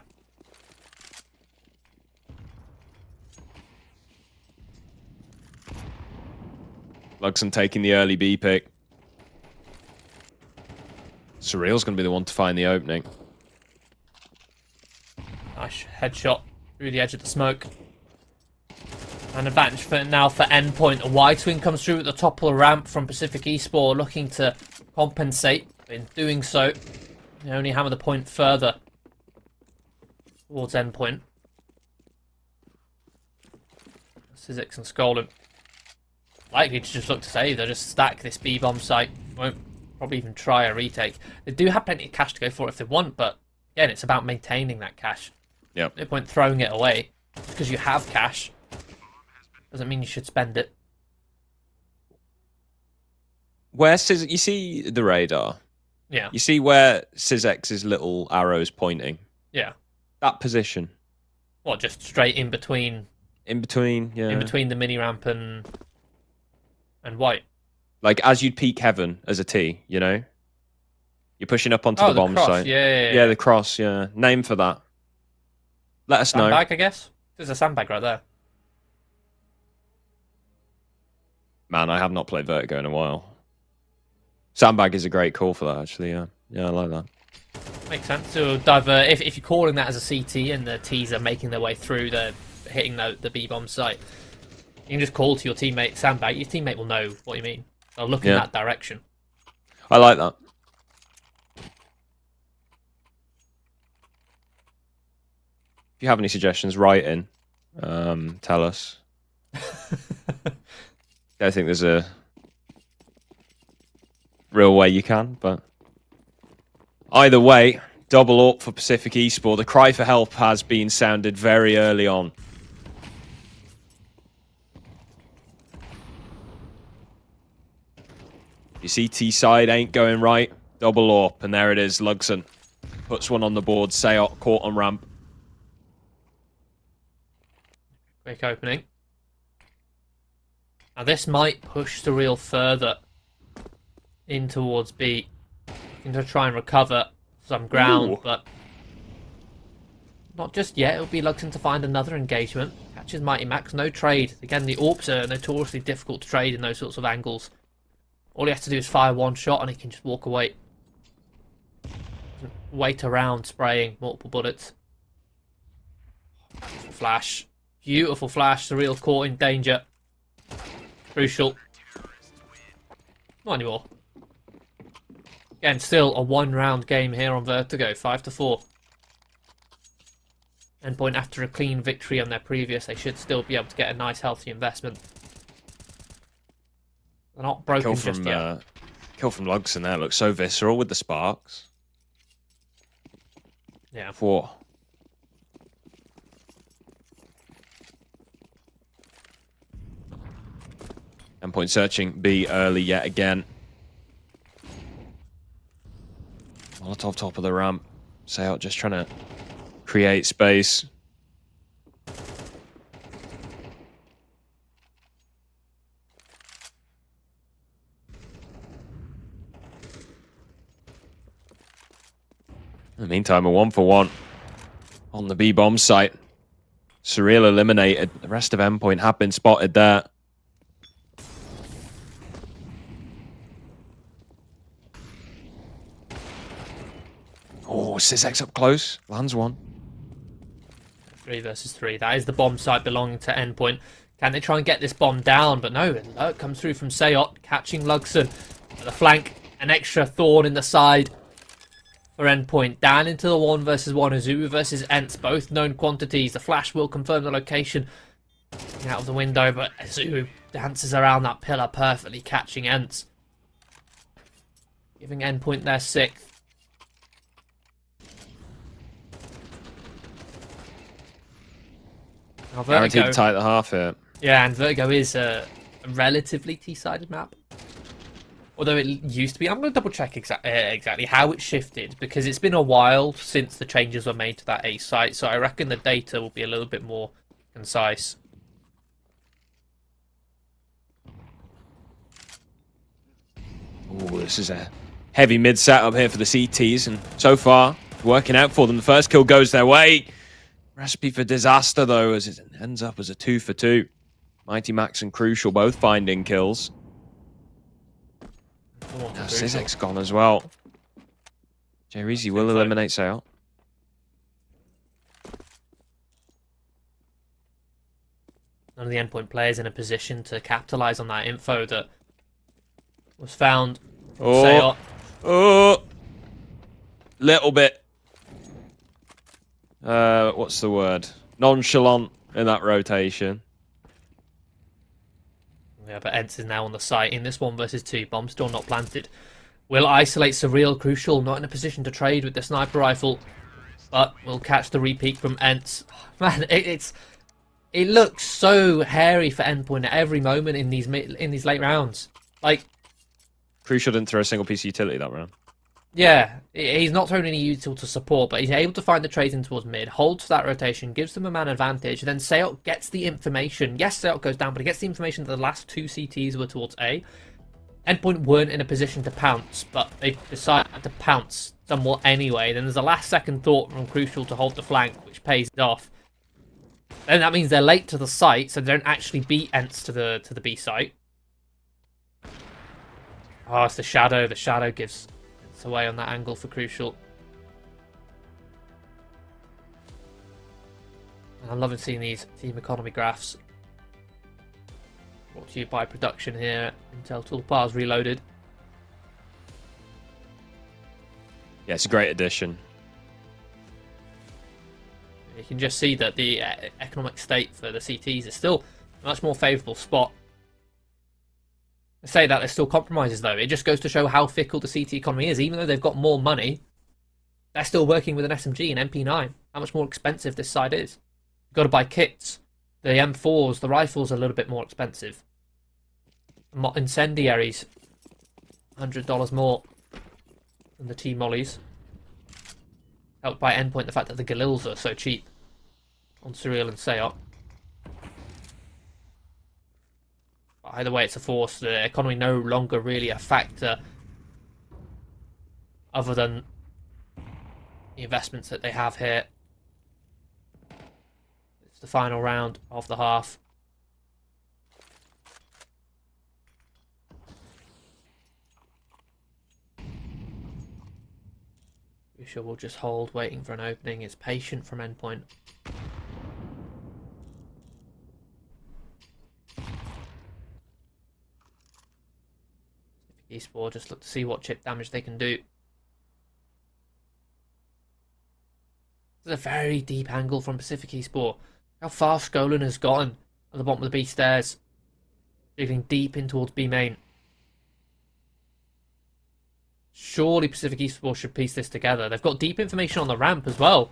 Luxon taking the early B pick. Surreal's going to be the one to find the opening.
Nice headshot through the edge of the smoke. An advantage for now for Endpoint. A wide swing comes through at the top of the ramp from Pacific Esports, looking to compensate. In doing so, they only hammer the point further towards Endpoint. Sizix and Skolin likely to just look to save. They'll just stack this B-bomb site. Won't probably even try a retake. They do have plenty of cash to go for it if they want, but again, it's about maintaining that cash.
Yep.
No point throwing it away. Just because you have cash doesn't mean you should spend it.
Where you see the radar?
Yeah.
You see where Sizex's little arrow's pointing?
Yeah.
That position.
What, just straight in between?
In between, yeah.
In between the mini ramp and white.
Like as you'd peek heaven as a T, you know? You're pushing up onto the bomb
cross.
site.
Yeah,
the cross, yeah. Name for that. Let us know.
Sandbag, I guess? There's a sandbag right there.
Man, I have not played Vertigo in a while. Sandbag is a great call for that, actually, yeah. Yeah, I like that.
Makes sense. So divert, if you're calling that as a CT and the Ts are making their way through, they're hitting the B-bomb site, you can just call to your teammate sandbag. Your teammate will know what you mean. They'll look in that direction.
I like that. If you have any suggestions, write in. Tell us. I think there's a real way you can, but either way, double up for Pacific Esports. The cry for help has been sounded very early on. Your CT side ain't going right. Double up, and there it is. Luxon puts one on the board. Sayot caught on ramp.
Quick opening. Now this might push Surreal further in towards B. Looking to try and recover some ground, but not just yet. It'll be Luxon to find another engagement. Catches Mighty Max, no trade. Again, the AWPs are notoriously difficult to trade in those sorts of angles. All he has to do is fire one shot and he can just walk away. Wait around spraying multiple bullets. Flash. Beautiful flash. Surreal caught in danger. Crucial. Not anymore. Again, still a one-round game here on Vertigo. 5-4. Endpoint after a clean victory on their previous, they should still be able to get a nice, healthy investment. They're not broken just yet.
Kill from Luxon there looks so visceral with the sparks.
Yeah.
Whoa. Endpoint searching B early yet again. Molotov top of the ramp. Sayot just trying to create space. In the meantime, a 1-for-1 on the B-bomb site. Surreal eliminated. The rest of Endpoint have been spotted there. Oh, Sizix up close. Lands one.
3 versus 3. That is the bomb site belonging to Endpoint. Can they try and get this bomb down? But no, an alert comes through from Sayot, catching Luxon. At the flank, an extra thorn in the side for Endpoint. Down into the 1 versus 1. Azu versus Ents, both known quantities. The flash will confirm the location out of the window, but Azu dances around that pillar perfectly, catching Ents. Giving Endpoint their 6th.
Guaranteed to tie the half here.
Yeah, and Vertigo is a relatively T-sided map. Although it used to be. I'm going to double check exactly how it shifted, because it's been a while since the changes were made to that A site, so I reckon the data will be a little bit more concise.
Oh, this is a heavy mid setup here for the CTs, and so far, working out for them. The first kill goes their way. Recipe for disaster, though, as it ends up as a 2-for-2. Mighty Max and Crucial both finding kills. Sizek's gone as well. Jerizi will eliminate Sale.
None of the endpoint players in a position to capitalize on that info that was found from Sale.
Oh, little bit. What's the word? Nonchalant in that rotation.
Yeah, but Ents is now on the site in this 1v2. Bomb still not planted. Will isolate Surreal. Crucial, not in a position to trade with the sniper rifle, but will catch the repeat from Ents. Man, it looks so hairy for Endpoint at every moment in these late rounds. Like,
Crucial didn't throw a single piece of utility that round.
yeah, he's not thrown any util to support, but he's able to find the trades in towards mid, holds that rotation, gives them a man advantage, then Seot gets the information. Yes, Seot goes down, but he gets the information that the last 2 CTs were towards A. Endpoint weren't in a position to pounce, but they decided to pounce somewhat anyway. Then there's a last-second thought from Crucial to hold the flank, which pays off. Then that means they're late to the site, so they don't actually beat Ents to the B site. Oh, it's the Shadow. The Shadow gives Ents away on that angle for Crucial. And I'm loving seeing these team economy graphs. Brought to you by production here. Intel Tulpars Reloaded.
Yeah, it's a great addition.
You can just see that the economic state for the CTs is still a much more favourable spot. I say that there's still compromises though. It just goes to show how fickle the CT economy is. Even though they've got more money, they're still working with an SMG and MP9. How much more expensive this side is. You've got to buy kits. The M4s, the rifles are a little bit more expensive. Incendiaries, $100 more than the T-Mollies. Helped by Endpoint, the fact that the Galils are so cheap on Surreal and Seot. But either way, it's a force. The economy no longer really a factor other than the investments that they have here. It's the final round of the half. Crucial will just hold, waiting for an opening. Is patient from Endpoint. ESPORTS just look to see what chip damage they can do. There's a very deep angle from Pacific ESPORTS. How far Skolin has gotten at the bottom of the B stairs. Digging deep in towards B main. Surely Pacific ESPORTS should piece this together. They've got deep information on the ramp as well.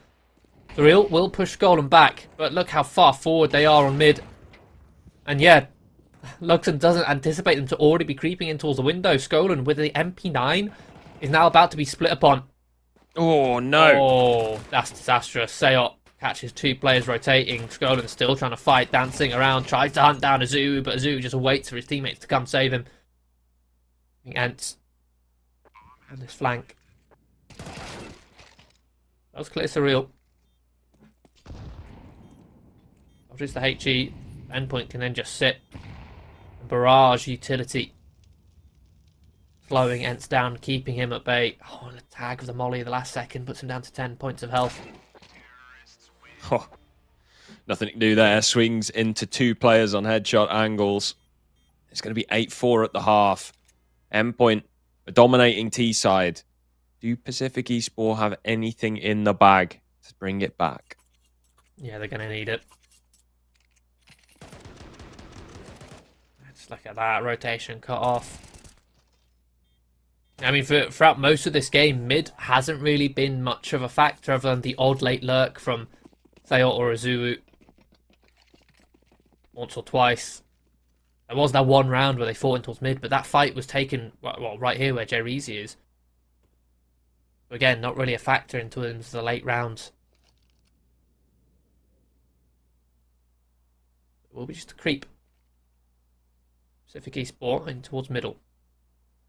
The real will push Skolin back, but look how far forward they are on mid. And yeah, Luxon doesn't anticipate them to already be creeping in towards the window. Skolin with the MP9 is now about to be split upon.
Oh no!
Oh, that's disastrous. Seot catches 2 players rotating. Skolin still trying to fight, dancing around, tries to hunt down Azu, but Azu just waits for his teammates to come save him. Ents on this flank. That was clear Surreal. Just the HE. Endpoint can then just sit. Barrage utility. Slowing Ents down, keeping him at bay. Oh, and a tag of the molly at the last second puts him down to 10 points of health.
Oh, nothing to do there. Swings into 2 players on headshot angles. It's going to be 8-4 at the half. Endpoint, a dominating T side. Do Pacific ESPORTS have anything in the bag to bring it back?
Yeah, they're going to need it. Just look at that rotation cut off. I mean, throughout most of this game, mid hasn't really been much of a factor other than the odd late lurk from Seot or Azuu. Once or twice. There was that one round where they fought in towards mid, but that fight was taken well, right here where Jerizi is. So again, not really a factor into the late rounds. It will be just a creep. Pacific ESPORTS in towards middle.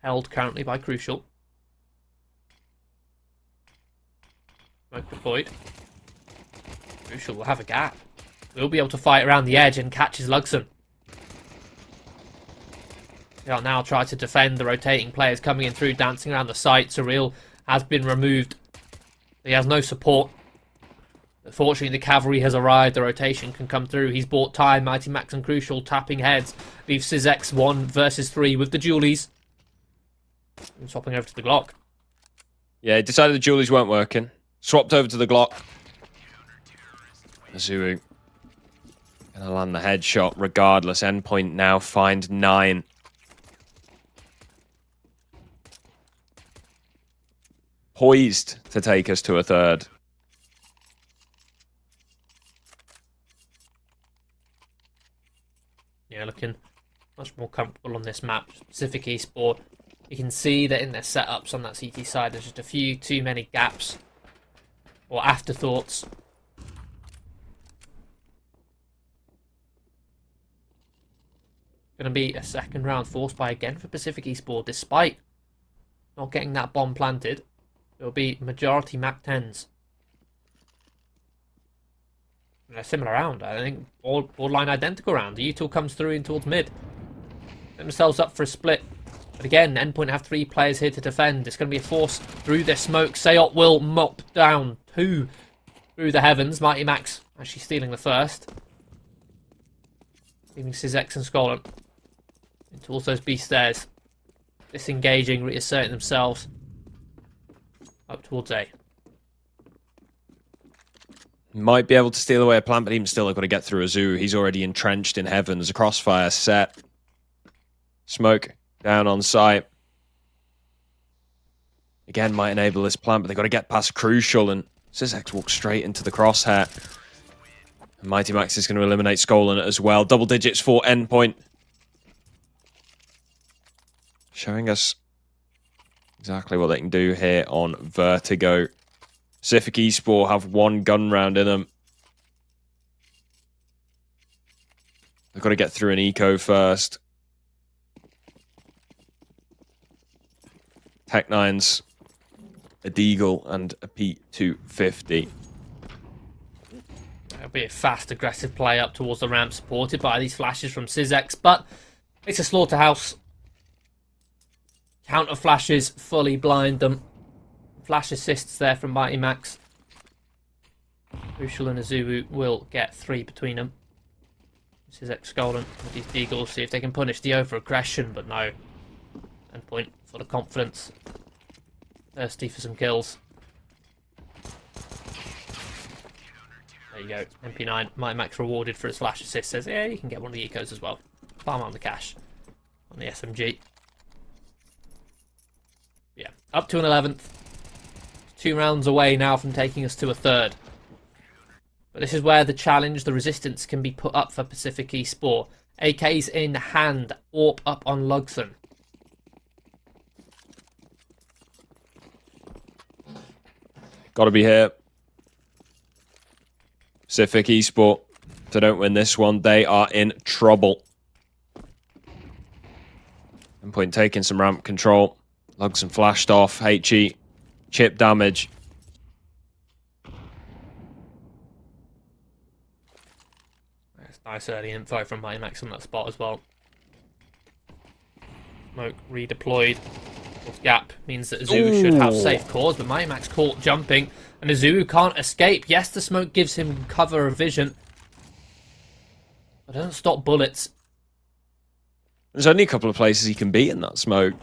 Held currently by Crucial. Smoke deployed. Crucial will have a gap. We'll be able to fight around the edge and catch his Luxon. They'll now try to defend the rotating players coming in through, dancing around the site. Surreal has been removed. He has no support. Fortunately, the cavalry has arrived. The rotation can come through. He's bought time. Mighty Max and Crucial tapping heads. Leaves Sizx 1 versus 3 with the dualies. And swapping over to the Glock.
Yeah, he decided the dualies weren't working. Swapped over to the Glock. Zuu gonna land the headshot regardless. Endpoint now find 9. Poised to take us to a third.
Yeah, looking much more comfortable on this map. Pacific Esport. You can see that in their setups on that CT side, there's just a few too many gaps or afterthoughts. Going to be a second round forced by again for Pacific Esport, despite not getting that bomb planted. It will be majority Mac 10s. And a similar round, I think, borderline identical round. The U-Tool comes through in towards mid. Set themselves up for a split. But again, Endpoint have 3 players here to defend. It's going to be a force through this smoke. Sayot will mop down 2 through the heavens. Mighty Max actually stealing the first. Leaving Sizx and Skolan towards those B stairs. Disengaging, reasserting themselves. Up towards A.
Might be able to steal away a plant, but even still, they've got to get through a Zoo. He's already entrenched in heavens. A crossfire set. Smoke down on site. Again, might enable this plant, but they've got to get past Crucial, and Sizx walks straight into the crosshair. And Mighty Max is going to eliminate Skolan as well. Double digits for Endpoint. Showing us exactly what they can do here on Vertigo. Pacific Esport have 1 gun round in them. They've got to get through an eco first. Tech9's a Deagle and a P250.
It'll be a fast, aggressive play up towards the ramp, supported by these flashes from Sizx, but it's a slaughterhouse. Counter flashes fully blind them. Flash assists there from Mighty Max. Crucial and Azuu will get 3 between them. Sizx Golden with these Deagles, see if they can punish the over-aggression, but no. Endpoint full of confidence. Thirsty for some kills. There you go. MP9, Mighty Max rewarded for his flash assist. Says, yeah, you can get one of the ecos as well. Farm on the cash on the SMG. Yeah, up to an 11th. 2 rounds away now from taking us to a third. But this is where the challenge, the resistance can be put up for Pacific Esport. AKs in hand, AWP up on Lugson.
Got to be here. Pacific Esport. If they don't win this one, they are in trouble. Endpoint taking some ramp control. Lugson flashed off. HE. Chip damage.
That's nice early info from Mighty Max on that spot as well. Smoke redeployed. Gap means that Azuu should have safe cause, but Mighty Max caught jumping, and Azuu can't escape. Yes, the smoke gives him cover of vision, but doesn't stop bullets.
There's only a couple of places he can be in that smoke.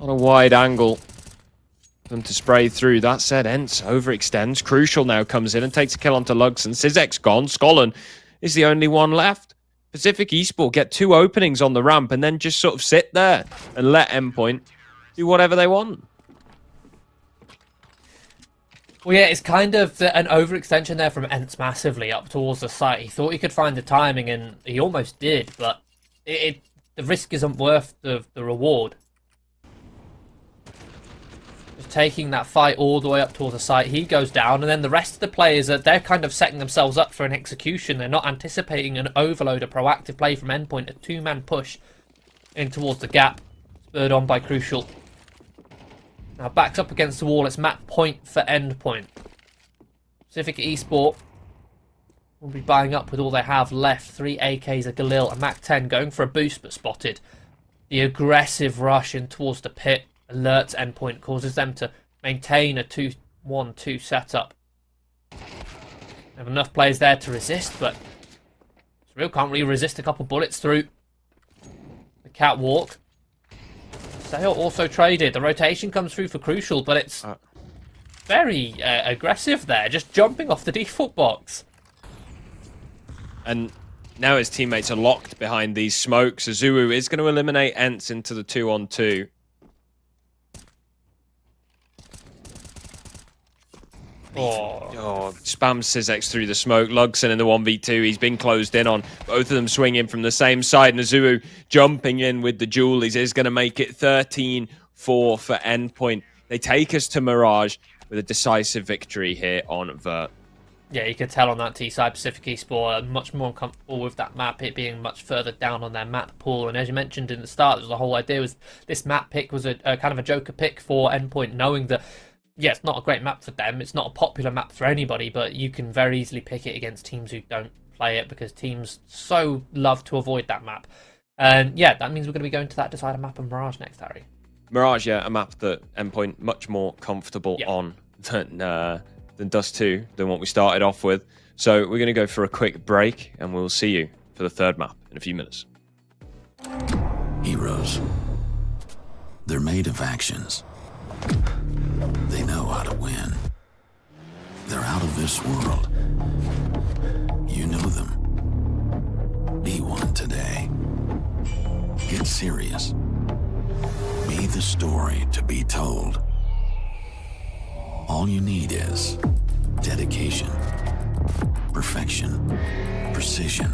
On a wide angle for them to spray through. That said, Ents overextends. Crucial now comes in and takes a kill onto Lugson. Sizx gone. Skolan is the only one left. Pacific Esport get 2 openings on the ramp and then just sort of sit there and let Endpoint do whatever they want.
Well, yeah, it's kind of an overextension there from Ents massively up towards the site. He thought he could find the timing, and he almost did, but the risk isn't worth the reward. Just taking that fight all the way up towards the site, he goes down, and then the rest of the players, they're kind of setting themselves up for an execution. They're not anticipating an overload, a proactive play from Endpoint, a 2-man push in towards the gap, spurred on by Crucial. Now backs up against the wall. It's map point for Endpoint. Pacific Esport will be buying up with all they have left. 3 AKs, a Galil, a Mac-10 going for a boost but spotted. The aggressive rush in towards the pit alerts Endpoint, causes them to maintain a 2-1-2 setup. They have enough players there to resist, but Surreal can't really resist a couple bullets through the catwalk. Sale also traded. The rotation comes through for Crucial, but it's very aggressive there, just jumping off the default box.
And now his teammates are locked behind these smokes. Azuu is going to eliminate Ents into the 2-on-2. Spams Syzex through the smoke. Lugson in the 1v2. He's been closed in on. Both of them swinging from the same side. Azuu jumping in with the Julies is going to make it 13-4 for Endpoint. They take us to Mirage with a decisive victory here on Vert.
Yeah, you could tell on that T-side Pacific Esports are much more comfortable with that map, it being much further down on their map pool. And as you mentioned in the start, the whole idea was this map pick was a kind of a joker pick for Endpoint, knowing that, yeah, it's not a great map for them, it's not a popular map for anybody, but you can very easily pick it against teams who don't play it because teams so love to avoid that map. And yeah, that means we're going to be going to that Decider map and Mirage next, Harry.
Mirage, yeah, a map that Endpoint much more comfortable on than Dust 2, than what we started off with. So we're going to go for a quick break, and we'll see you for the third map in a few minutes.
Heroes. They're made of actions. They know how to win. They're out of this world. You know them. Be one today. Get serious. Be the story to be told. All you need is dedication, perfection, precision,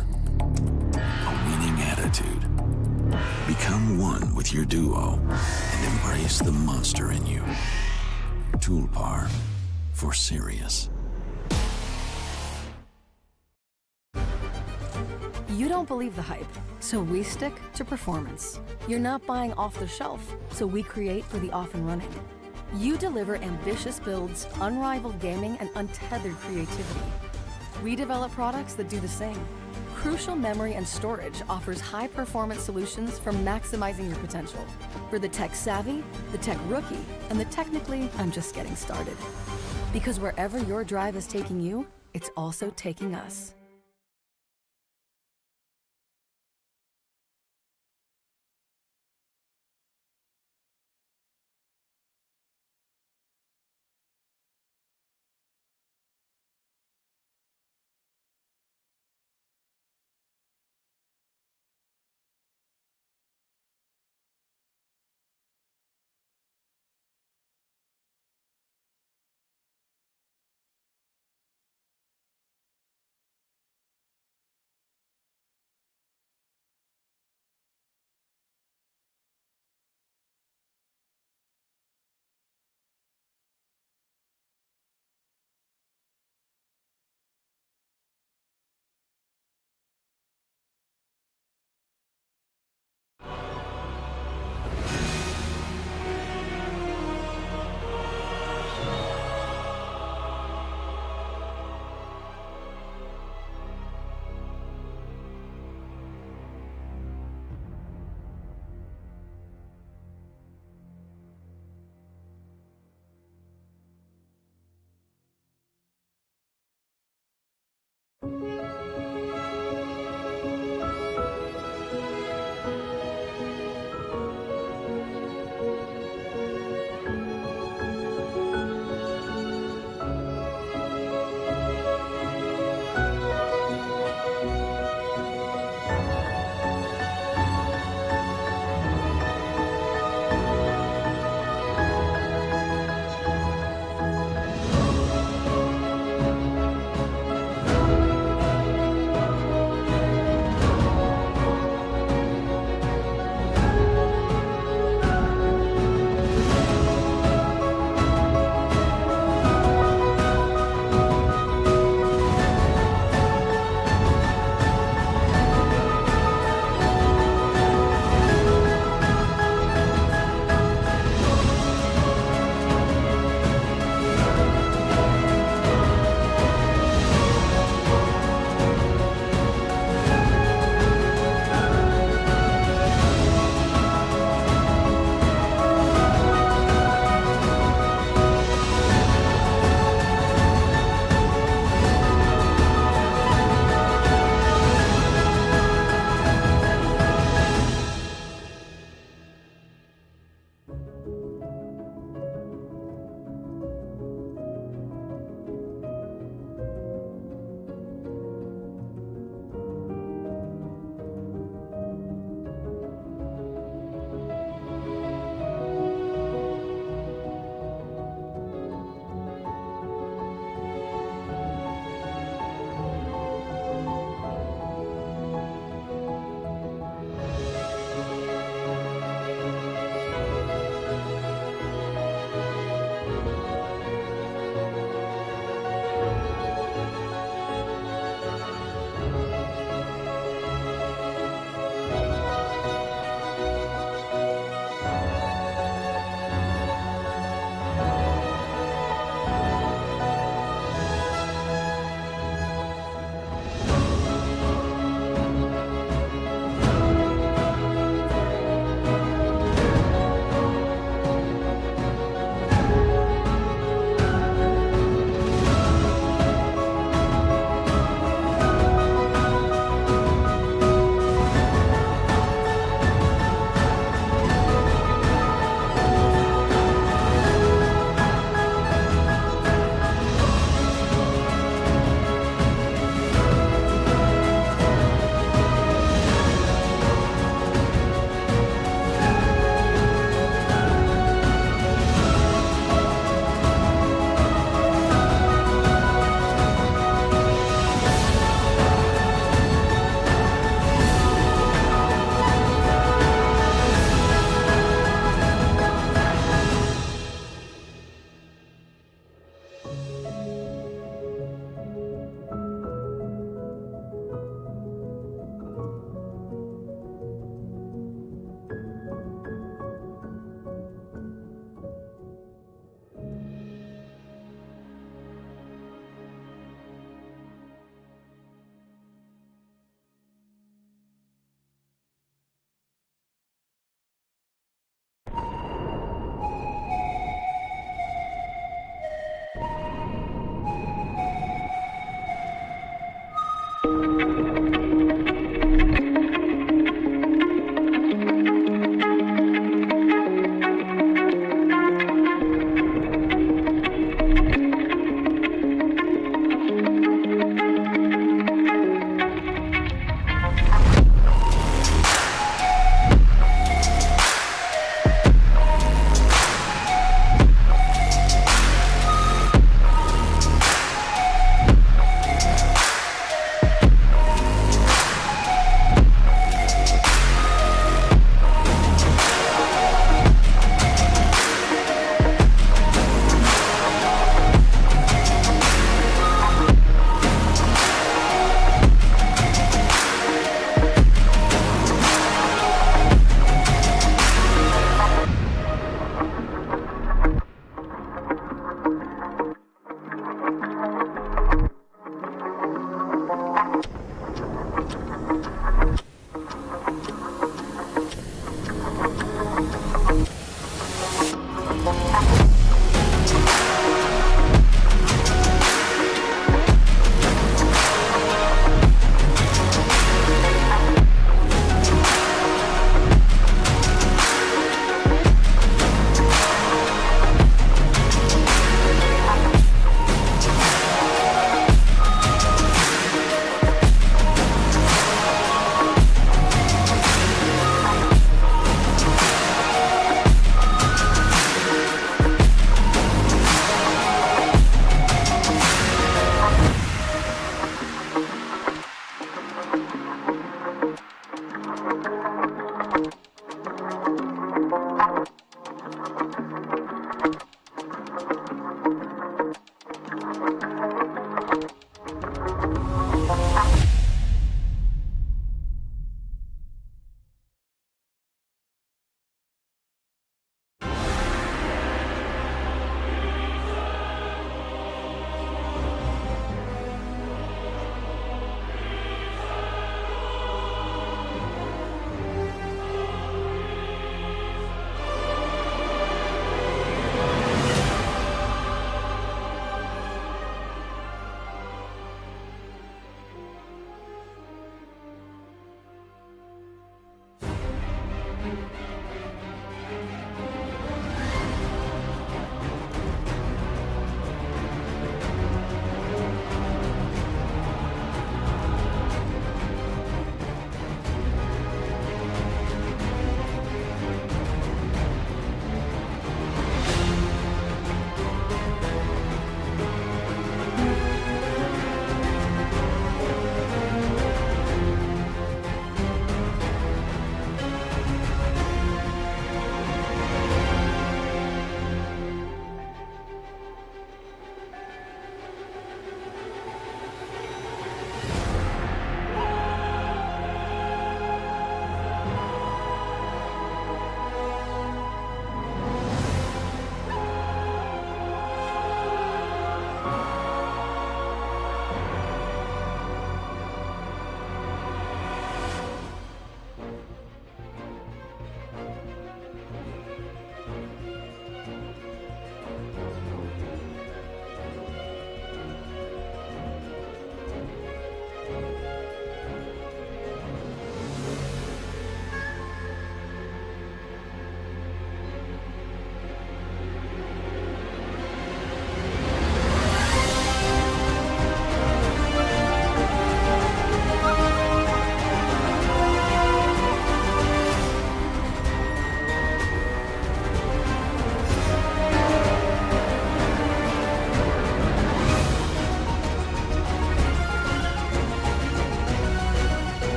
a winning attitude. Become one with your duo and embrace the monster in you. Tulpar for serious.
You don't believe the hype, so we stick to performance. You're not buying off the shelf, so we create for the off and running. You deliver ambitious builds, unrivaled gaming, and untethered creativity. We develop products that do the same. Crucial Memory and Storage offers high-performance solutions for maximizing your potential. For the tech-savvy, the tech-rookie, and the technically, I'm just getting started. Because wherever your drive is taking you, it's also taking us.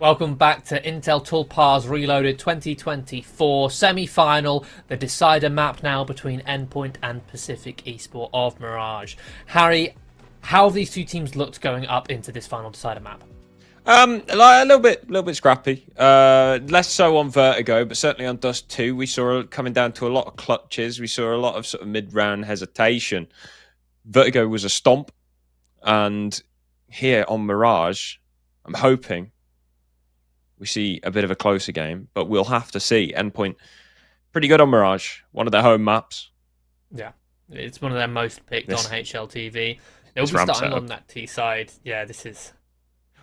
Welcome back to Intel Tulpars Reloaded 2024 semi-final, the decider map now between Endpoint and Pacific Esport of Mirage. Harry, How have these two teams looked going up into this final decider map?
A little bit scrappy. Less so on Vertigo, but certainly on Dust 2, we saw coming down to a lot of clutches. We saw a lot of sort of mid-round hesitation. Vertigo was a stomp, and here on Mirage, I'm hoping we see a bit of a closer game, but we'll have to see. Endpoint, pretty good on Mirage, one of their home maps.
Yeah, it's one of their most picked on HLTV. They'll be starting on that T side. Yeah, this is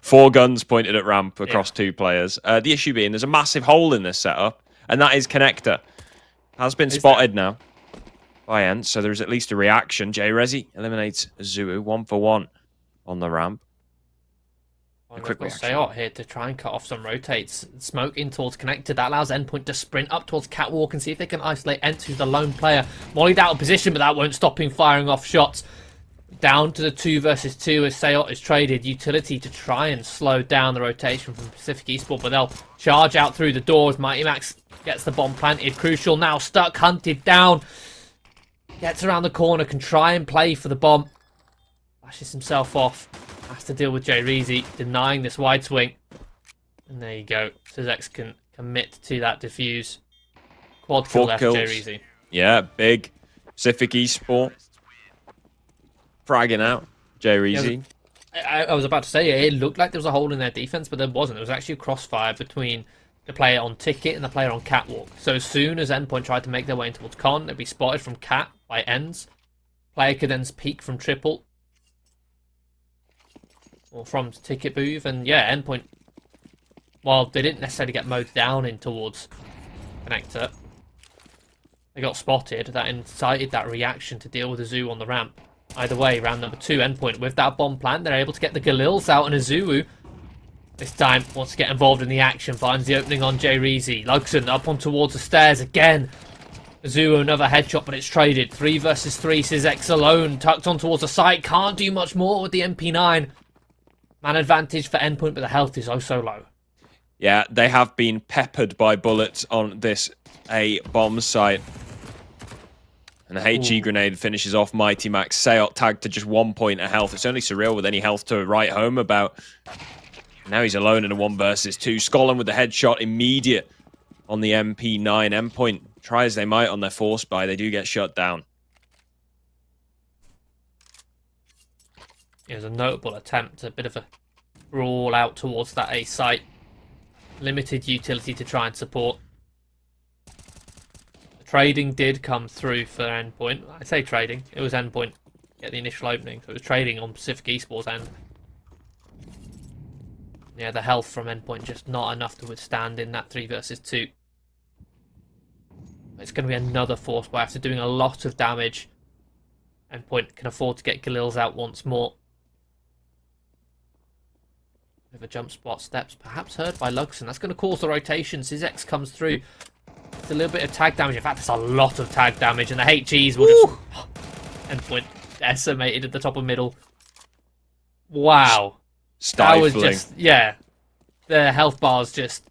4 guns pointed at ramp across 2 players. The issue being there's a massive hole in this setup, and that is connector. Has been spotted now by Ent, so there's at least a reaction. J-Rezi eliminates Zuu 1 for 1 on the ramp.
A quick reaction here to try and cut off some rotates. Smoke in towards connector. That allows Endpoint to sprint up towards Catwalk and see if they can isolate Ent, who's the lone player. Mollied out of position, but that won't stop him firing off shots. Down to the 2 versus 2 as Sayot is traded. Utility to try and slow down the rotation from Pacific Esports, but they'll charge out through the doors. Mighty Max gets the bomb planted. Crucial now stuck, hunted down. Gets around the corner, can try and play for the bomb. Flashes himself off. Has to deal with J-Rezi denying this wide swing. And there you go. Sizex can commit to that defuse. Quad kill left J-Rezi.
Yeah, big. Pacific Esports. Fragging out J-Rezi.
I was about to say, it looked like there was a hole in their defense, but there wasn't. There was actually a crossfire between the player on Ticket and the player on Catwalk. So as soon as Endpoint tried to make their way in towards Con, they'd be spotted from Cat by Ends. Player could then peek from Triple. Or from Ticket Booth. And yeah, Endpoint, while they didn't necessarily get mowed down in towards Connector, they got spotted. That incited that reaction to deal with a Zoo on the ramp. Either way, round number 2, Endpoint with that bomb plant, they're able to get the Galils out, and Azuu this time wants to get involved in the action, finds the opening on J-Rezi. Lugson up on towards the stairs again. Azuu another headshot, but it's traded. 3 versus 3, Sizex alone, tucked on towards the site, can't do much more with the MP9. Man advantage for Endpoint, but the health is oh so low.
Yeah, they have been peppered by bullets on this A bomb site. And the HE grenade finishes off Mighty Max. Sayot tagged to just 1 point of health. It's only Surreal with any health to write home about. Now he's alone in a 1 versus 2. Skolin with the headshot immediate on the MP9. Endpoint, try as they might on their force buy, they do get shut down.
It was a notable attempt, a bit of a brawl out towards that A site. Limited utility to try and support. Trading did come through for Endpoint. I say trading, it was Endpoint at the initial opening, so it was trading on Pacific Esports end. Yeah, the health from Endpoint just not enough to withstand in that 3 versus 2. It's going to be another force buy after doing a lot of damage. Endpoint can afford to get Galils out once more. With a jump spot steps, perhaps heard by Lugson. That's going to cause the rotation. Sizex comes through. It's a little bit of tag damage. In fact, it's a lot of tag damage, and the HEs will just Endpoint decimated at the top of middle. Wow,
Stifling.
that was just their health bars just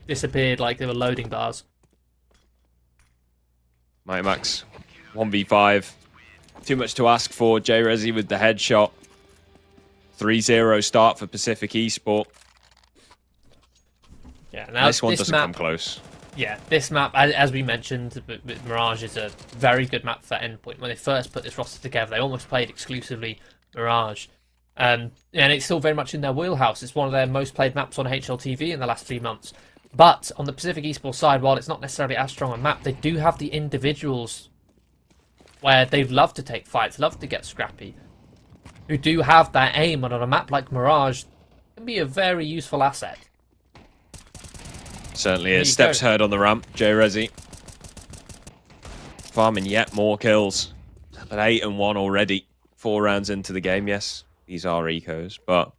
disappeared like they were loading bars.
Mighty Max 1v5. Too much to ask for. J-Rezi with the headshot. 3-0 start for Pacific Esports.
Yeah, now
this one doesn't come close.
Yeah, this map, as we mentioned, with Mirage is a very good map for Endpoint. When they first put this roster together, they almost played exclusively Mirage. And it's still very much in their wheelhouse. It's one of their most played maps on HLTV in the last 3 months. But on the Pacific Esports side, while it's not necessarily as strong a map, they do have the individuals where they love to take fights, love to get scrappy, who do have that aim, and on a map like Mirage, can be a very useful asset.
Certainly is. Steps heard on the ramp. J-Rezi farming yet more kills. At 8 and 1 already. 4 rounds into the game. Yes, these are ecos, but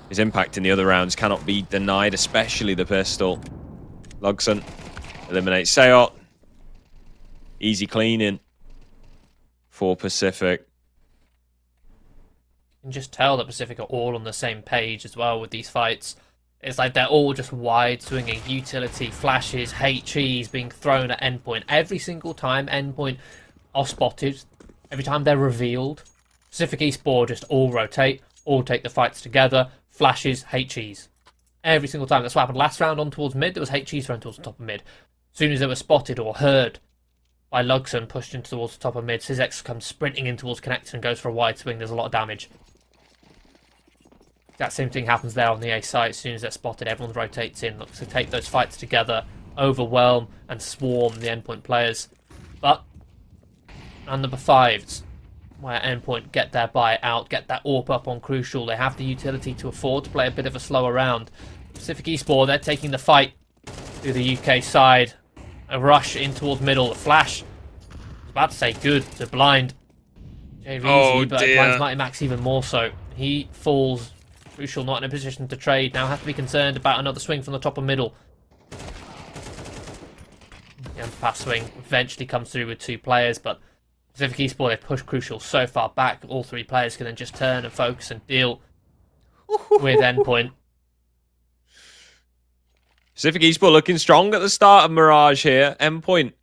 his impact in the other rounds cannot be denied, especially the pistol. Lugson eliminates Sayot. Easy cleaning for Pacific.
You can just tell that Pacific are all on the same page as well with these fights. It's like they're all just wide swinging utility, flashes, HEs being thrown at Endpoint. Every single time Endpoint are spotted, every time they're revealed, Pacific Esports just all rotate, all take the fights together, flashes, HEs. Every single time. That's what happened last round on towards mid. There was HEs thrown towards the top of mid. As soon as they were spotted or heard by Luxon, pushed into towards the top of mid, Sizek comes sprinting in towards connector and goes for a wide swing. There's a lot of damage. That same thing happens there on the A site. As soon as they're spotted, everyone rotates in, looks to take those fights together, overwhelm and swarm the endpoint players. But and number 5s, where endpoint get their buy out, get that AWP up on Crucial. They have the utility to afford to play a bit of a slower round. Pacific Esports, they're taking the fight through the UK side. A rush in towards middle. The flash. I was about to say good to blind JVZ, but it blinds Mighty Max even more so. He falls. Crucial not in a position to trade. Now have to be concerned about another swing from the top of middle. The pass swing eventually comes through with 2 players, but Pacific Esports, they push Crucial so far back, all 3 players can then just turn and focus and deal with endpoint.
Pacific Esports looking strong at the start of Mirage here. Endpoint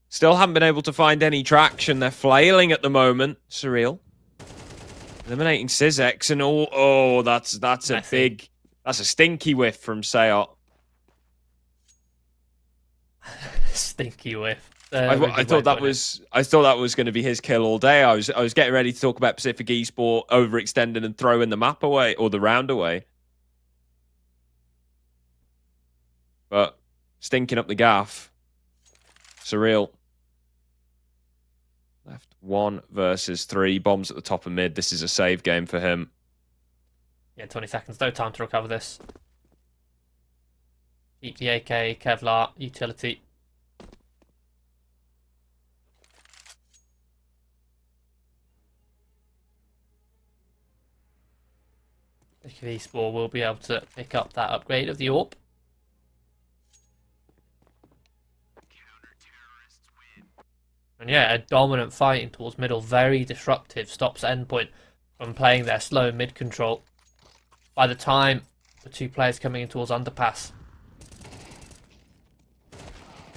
still haven't been able to find any traction. They're flailing at the moment. Surreal. Eliminating Sizek, and that's a big, that's a stinky whiff from Sayot.
Stinky whiff.
I thought that was going to be his kill all day. I was getting ready to talk about Pacific Esports overextending and throwing the map away or the round away, but stinking up the gaff. Surreal. Left 1 versus 3. Bombs at the top of mid. This is a save game for him.
Yeah, 20 seconds. No time to recover this. Keep the AK, Kevlar, utility. Esports will be able to pick up that upgrade of the AWP. And yeah, a dominant fighting towards middle, very disruptive, stops endpoint from playing their slow mid control. By the time the 2 players coming in towards underpass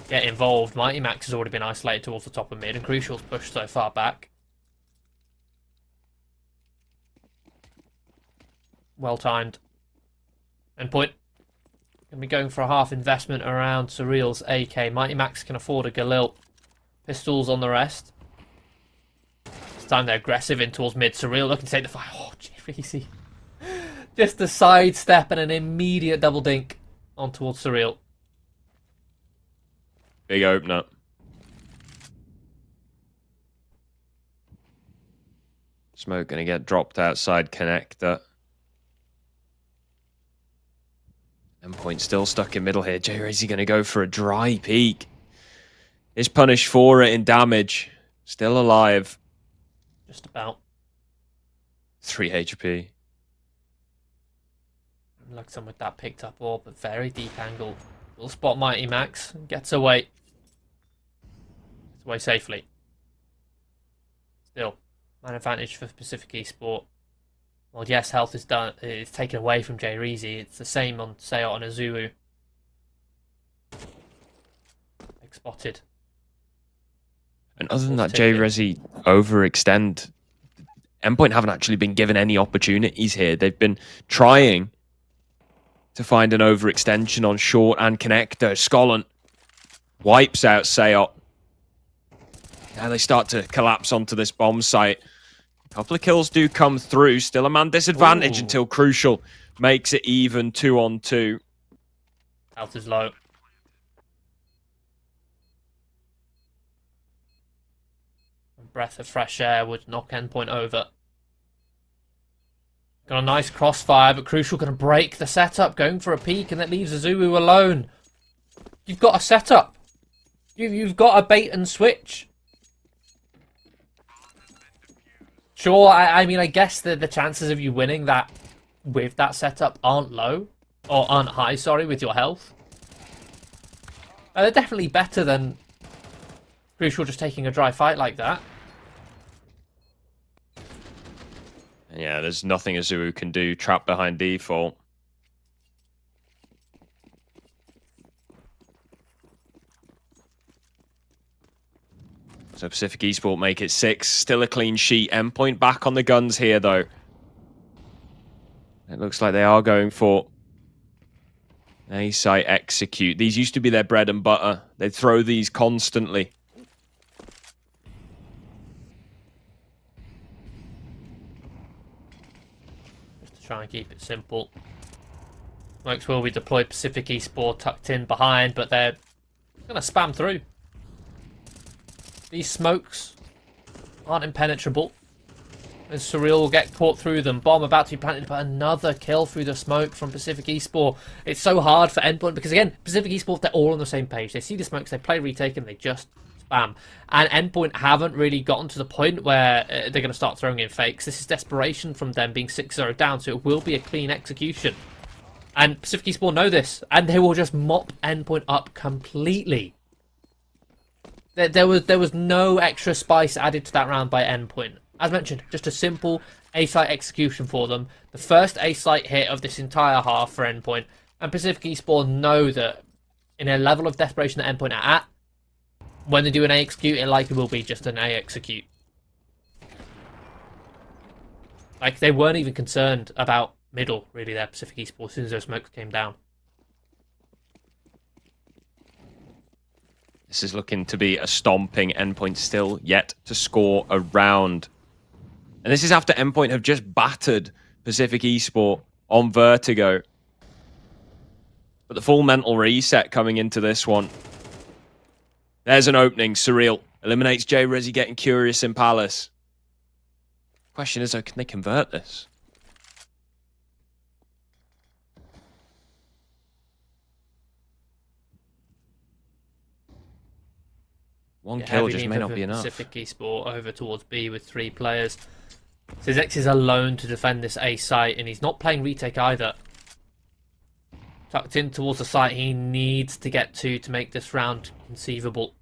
get involved, Mighty Max has already been isolated towards the top of mid, and Crucial's pushed so far back. Well timed. Endpoint can be going for a half investment around Surreal's AK. Mighty Max can afford a Galil. Pistols on the rest. This time they're aggressive in towards mid. Surreal looking to take the fight. Oh, JVC. Just a sidestep and an immediate double dink on towards Surreal.
Big opener. Smoke going to get dropped outside connector. Endpoint still stuck in middle here. JRazy going to go for a dry peek. Is punished for it in damage. Still alive.
Just about.
3 HP.
Luxon with that picked up AWP, but very deep angle. Will spot Mighty Max. Gets away. Gets away safely. Still, man advantage for Pacific Esports. Well, yes, health is done. It's taken away from JRazy. It's the same on Sayot and Azuu. Spotted.
And other than that, JRazy overextend. Endpoint haven't actually been given any opportunities here. They've been trying to find an overextension on short and connector. Skollant wipes out Sayot. Now they start to collapse onto this bomb site. A couple of kills do come through. Still a man disadvantage until Crucial makes it even 2-on-2.
Health is low. A breath of fresh air would knock endpoint over. Got a nice crossfire, but Crucial going to break the setup, going for a peek, and that leaves Azuu alone. You've got a setup. You've got a bait and switch. Sure, I mean, I guess the chances of you winning that with that setup aren't low. Or aren't high, sorry, with your health. They're definitely better than Crucial just taking a dry fight like that.
Yeah, there's nothing Azuu can do. Trapped behind default. So Pacific Esport make it 6. Still a clean sheet. Endpoint back on the guns here, though. It looks like they are going for A-site execute. These used to be their bread and butter. They'd throw these constantly.
Just to try and keep it simple. Smokes will be deployed. Pacific Esport tucked in behind, but they're going to spam through. These smokes aren't impenetrable. And Surreal will get caught through them. Bomb about to be planted, but another kill through the smoke from Pacific Esport. It's so hard for Endpoint because, again, Pacific Esport, they're all on the same page. They see the smokes, they play retake, and they just spam. And Endpoint haven't really gotten to the point where they're going to start throwing in fakes. This is desperation from them being 6-0 down, so it will be a clean execution. And Pacific Esport know this, and they will just mop Endpoint up completely. There was no extra spice added to that round by Endpoint. As mentioned, just a simple A-site execution for them. The first A-site hit of this entire half for Endpoint. And Pacific Esport know that in a level of desperation that Endpoint are at, when they do an A-execute, it likely will be just an A-execute. Like, they weren't even concerned about middle, really, there, Pacific Esport, as soon as those smokes came down.
This is looking to be a stomping. Endpoint still yet to score a round. And this is after Endpoint have just battered Pacific Esport on Vertigo. But the full mental reset coming into this one. There's an opening. Surreal eliminates J Resi, getting curious in Palace. Question is, though, can they convert this? One kill just may not be enough.
Pacific Esport over towards B with 3 players. Syzex is alone to defend this A site, and he's not playing retake either. Tucked in towards the site he needs to get to make this round conceivable.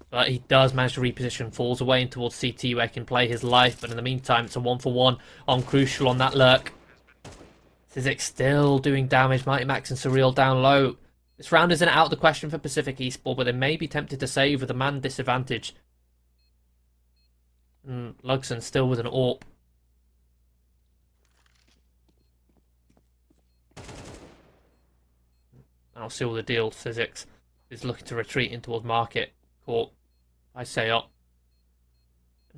But he does manage to reposition, falls away in towards CT where he can play his life, but in the meantime it's a 1-for-1 on Crucial on that lurk. Syzex still doing damage, Mighty Max and Surreal down low. This round isn't out of the question for Pacific Esport, but they may be tempted to save with a man disadvantage. Lugson still with an AWP. I'll seal the deal. Syzex is looking to retreat in towards Market. Caught by Sayot.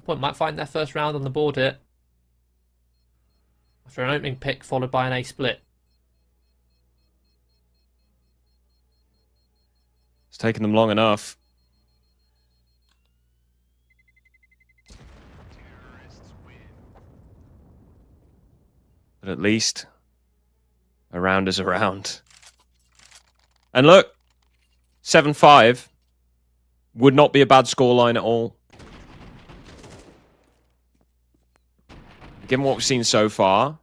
Point might find their first round on the board here. After an opening pick followed by an A split.
It's taken them long enough. But at least a round is a round. And look, 7-5 would not be a bad scoreline at all. Given what we've seen so far.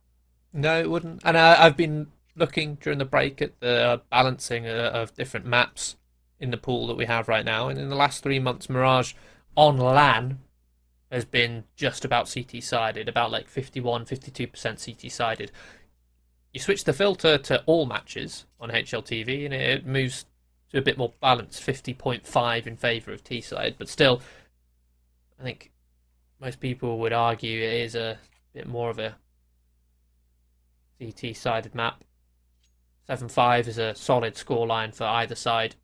No, it wouldn't. And I've been looking during the break at the balancing of different maps in the pool that we have right now. And in the last 3 months, Mirage on LAN has been just about CT-sided, about like 51-52% CT-sided. You switch the filter to all matches on HLTV and it moves to a bit more balanced, 50.5 in favour of T-side. But still, I think most people would argue it is a bit more of a CT-sided map. 7-5 is a solid scoreline for either side.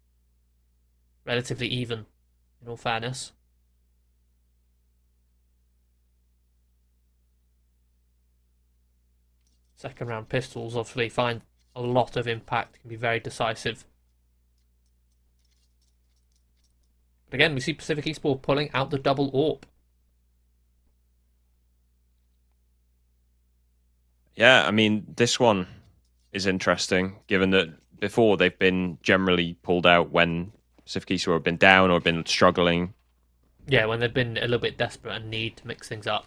Relatively even, in all fairness. Second round pistols obviously find a lot of impact, can be very decisive. But again, we see Pacific Esport pulling out the double AWP.
Yeah, I mean, this one is interesting, given that before they've been generally pulled out when Pacific Esport have been down or been struggling.
Yeah, when they've been a little bit desperate and need to mix things up.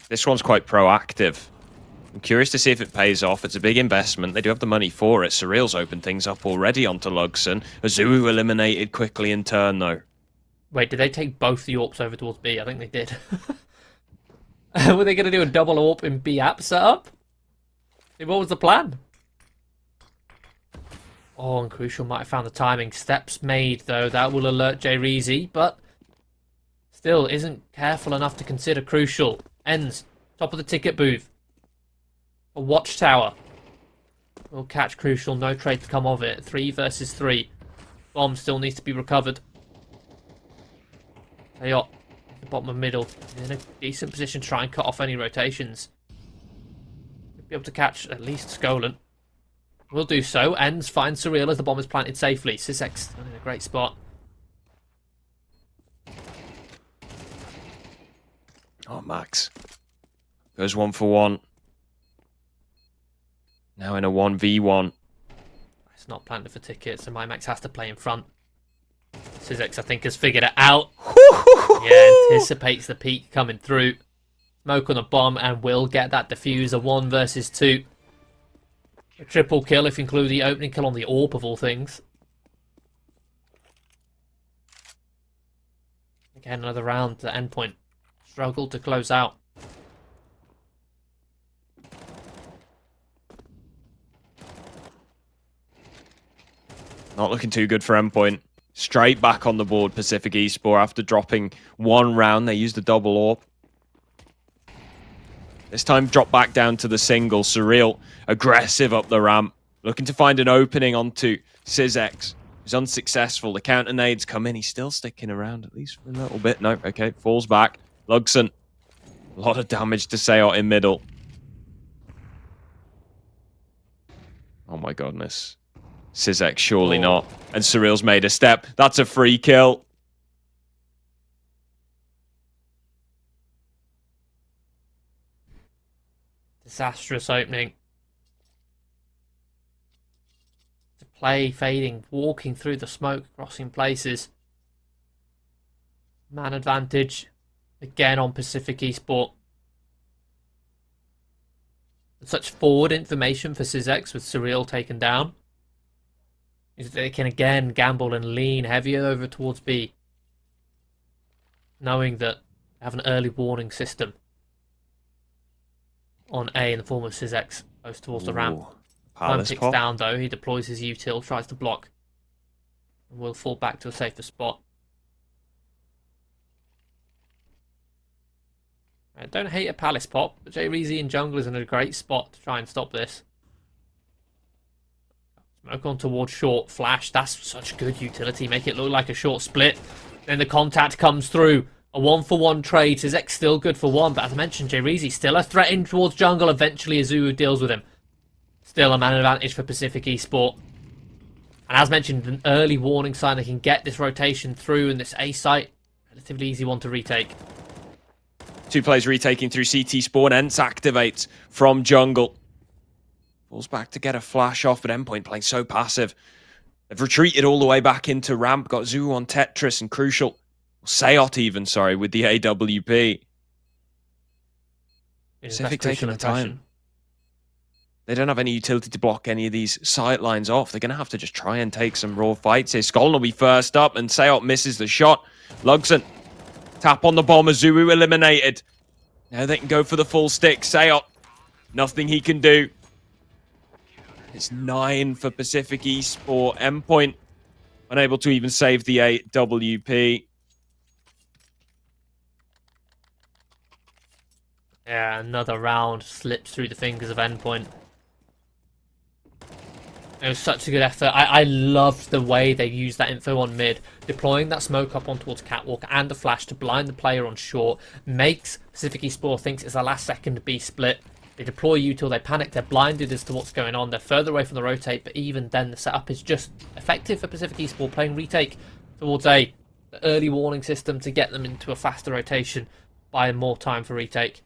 This one's quite proactive. I'm curious to see if it pays off. It's a big investment. They do have the money for it. Surreal's opened things up already onto Lugson. Azuu eliminated quickly in turn, though.
Wait, did they take both the AWPs over towards B? I think they did. Were they going to do a double AWP in B app setup? What was the plan? Oh, and Crucial might have found the timing. Steps made, though. That will alert Jay-Reezy, but still isn't careful enough to consider Crucial. Ends. Top of the ticket booth. A watchtower. Will catch Crucial. No trade to come of it. 3 versus 3. Bomb still needs to be recovered. Ayot, the bottom of middle. In a decent position to try and cut off any rotations. Be able to catch at least Skolan. Will do so. Ends finds Surreal as the bomb is planted safely. Sisek in a great spot.
Oh, Max. Goes 1 for 1. Now in a 1v1.
It's not planted for tickets, so MyMax has to play in front. Sisek, I think, has figured it out. Yeah, anticipates the peak coming through. Smoke on the bomb and will get that diffuser. 1 versus 2. A triple kill if you include the opening kill on the AWP of all things. Again, another round to endpoint. Struggled to close out.
Not looking too good for endpoint. Straight back on the board, Pacific Esport. After dropping 1 round, they used a double AWP. This time, drop back down to the single. Surreal, aggressive up the ramp. Looking to find an opening onto Sisek. He's unsuccessful. The counter nades come in. He's still sticking around, at least for a little bit. No, okay, falls back. Lugson. A lot of damage to Sayot in middle. Oh my goodness. Sisek, surely not. And Surreal's made a step. That's a free kill.
Disastrous opening. The play fading, walking through the smoke, crossing places. Man advantage. Again on Pacific Esport. Such forward information for Sisek with Surreal taken down. They can again gamble and lean heavier over towards B. Knowing that they have an early warning system on A in the form of Sisek, close towards the ramp. Time ticks down though, he deploys his util, tries to block. And will fall back to a safer spot. I don't hate a Palace pop, but Jay-Reezy in jungle is in a great spot to try and stop this. Smoke on towards short, flash, that's such good utility, make it look like a short split. Then the contact comes through, a 1-for-1 trade, Sisek still good for 1, but as I mentioned, Jay-Reezy still a threat in towards jungle, eventually Azuu deals with him. Still a man advantage for Pacific Esport. And as mentioned, an early warning sign, they can get this rotation through, and this A site, relatively easy one to retake.
2 players retaking through CT spawn, Ents activates from jungle. Falls back to get a flash off, but endpoint playing so passive. They've retreated all the way back into ramp. Got Zoo on Tetris and Crucial. Sayot even, sorry, with the AWP. Pacific taking the time. They don't have any utility to block any of these sight lines off. They're going to have to just try and take some raw fights here. Skolan will be first up, and Sayot misses the shot. Lugson, tap on the bomb as Zuu eliminated. Now they can go for the full stick. Sayot, nothing he can do. It's 9 for Pacific Esport. Endpoint unable to even save the AWP.
Yeah, another round slips through the fingers of Endpoint. It was such a good effort. I loved the way they used that info on mid. Deploying that smoke up on towards Catwalk and the flash to blind the player on short makes Pacific Esport thinks it's a last second B split. They deploy util, they panic, they're blinded as to what's going on. They're further away from the rotate, but even then the setup is just effective for Pacific Esport, playing retake towards the early warning system to get them into a faster rotation, buying more time for retake.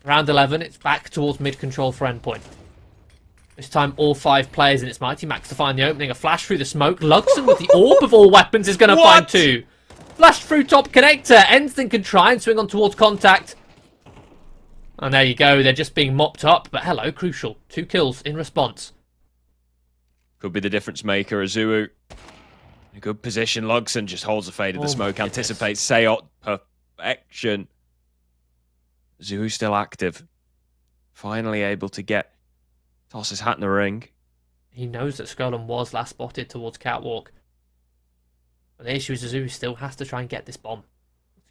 Round 11, it's back towards mid control for Endpoint. This time all 5 players, and it's Mighty Max to find the opening. A flash through the smoke. Lugson with the AWP of all weapons is going to find 2. Flash through top connector. Enston can try and swing on towards contact. And there you go. They're just being mopped up. But hello, Crucial. 2 kills in response.
Could be the difference maker. Azuu in a good position. Lugson just holds the fade of the smoke. Anticipates Sayot. Perfection. Azuu still active. Finally able to get toss his hat in the ring.
He knows that Skolan was last spotted towards Catwalk. But the issue is Azu still has to try and get this bomb.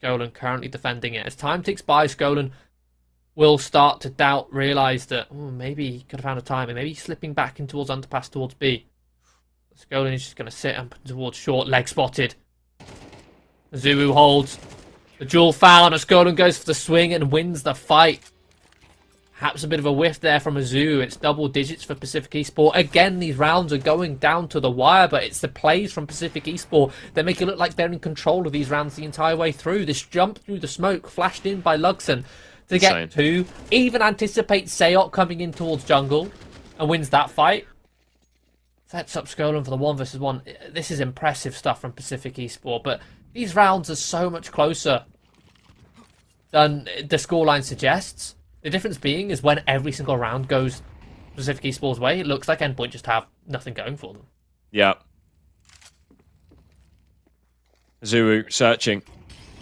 Skolan currently defending it. As time ticks by, Skolan will start to doubt, realise that maybe he could have found a timing. Maybe he's slipping back in towards underpass towards B. Skolan is just going to sit up towards short, leg spotted. Zulu holds the duel found, and Skolan goes for the swing and wins the fight. Perhaps a bit of a whiff there from Azu. It's double digits for Pacific Esport. Again, these rounds are going down to the wire, but it's the plays from Pacific Esport that make it look like they're in control of these rounds the entire way through. This jump through the smoke, flashed in by Luxon to get two. Even anticipates Sayot coming in towards jungle and wins that fight. Sets up Skolan for the 1 versus 1. This is impressive stuff from Pacific Esport, but these rounds are so much closer than the scoreline suggests. The difference being is when every single round goes Pacific Esports' way, it looks like Endpoint just have nothing going for them.
Yeah. Zuru searching.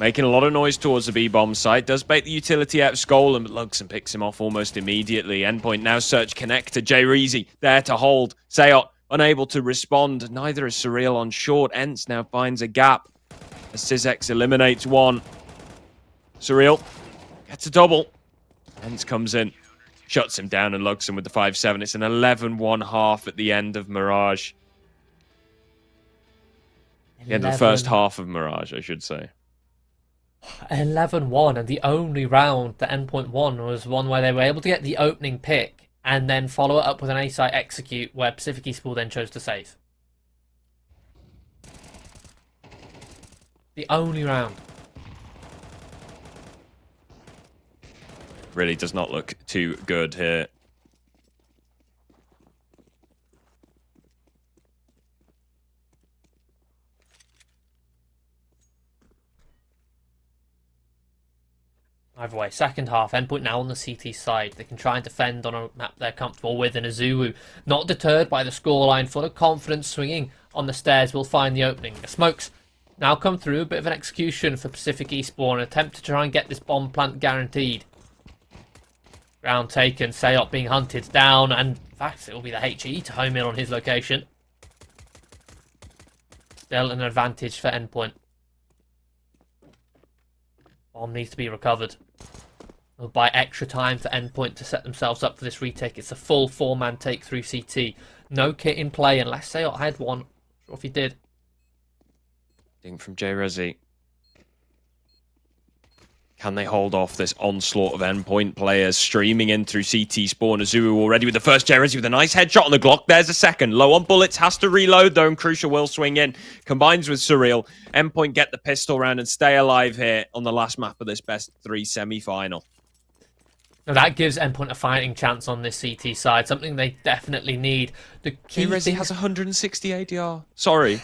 Making a lot of noise towards the B-bomb site. Does bait the utility out of Skolan, but Luxon picks him off almost immediately. Endpoint now search connector. Jay Reezy there to hold. Sayot unable to respond. Neither is Surreal on short. Ents now finds a gap as Syzex eliminates one. Surreal gets a double. Ents comes in, shuts him down, and Luxon with the 5-7. It's an 11-1 half at the end of Mirage. The end of the first half of Mirage, I should say.
11-1, and the only round that Endpoint won was one where they were able to get the opening pick and then follow it up with an A-site execute where Pacific Esport then chose to save. The only round.
Really does not look too good here.
Either way, second half, Endpoint now on the CT side. They can try and defend on a map they're comfortable with, and Azulu, not deterred by the scoreline, full of confidence, swinging on the stairs, will find the opening. The smokes now come through, a bit of an execution for Pacific Esport, an attempt to try and get this bomb plant guaranteed. Ground taken, Sayot being hunted down, and in fact, it will be the HE to home in on his location. Still an advantage for Endpoint. Bomb needs to be recovered. They'll buy extra time for Endpoint to set themselves up for this retake. It's a full 4-man take through CT. No kit in play unless Sayot had one. Not sure if he did.
Ding from J Resi. Can they hold off this onslaught of Endpoint players streaming in through CT spawn? Azuru already with the first J Resi with a nice headshot on the Glock. There's a second. Low on bullets, has to reload though, and Crucial will swing in. Combines with Surreal. Endpoint get the pistol round and stay alive here on the last map of this best 3 semi-final.
Now that gives Endpoint a fighting chance on this CT side, something they definitely need. The
J Resi has 160 ADR. Sorry.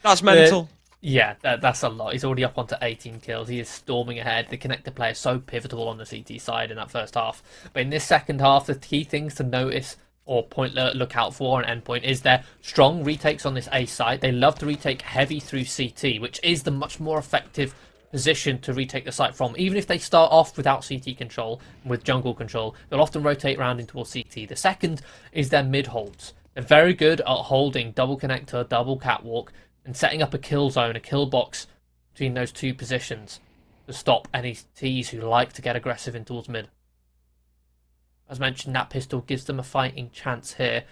That's mental.
Yeah, that's a lot. He's already up onto 18 kills. He is storming ahead. The connector player is so pivotal on the CT side in that first half. But in this second half, the key things to notice or look out for on Endpoint is their strong retakes on this A site. They love to retake heavy through CT, which is the much more effective position to retake the site from. Even if they start off without CT control, with jungle control, they'll often rotate round into CT. The second is their mid holds. They're very good at holding double connector, double catwalk, and setting up a kill zone, a kill box between those two positions to stop any Ts who like to get aggressive in towards mid. As mentioned, that pistol gives them a fighting chance here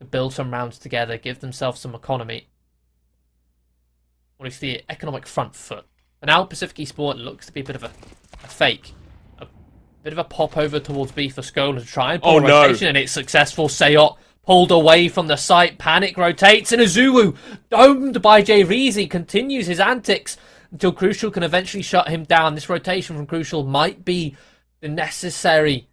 to build some rounds together, give themselves some economy. Or it's the economic front foot. But now Pacific Esport looks to be a bit of a fake. A bit of a pop over towards B for Skolan to try and pull a rotation, and it's successful. Sayot pulled away from the site, panic rotates, and Azulu, domed by Jay Reezy, continues his antics until Crucial can eventually shut him down. This rotation from Crucial might be the necessary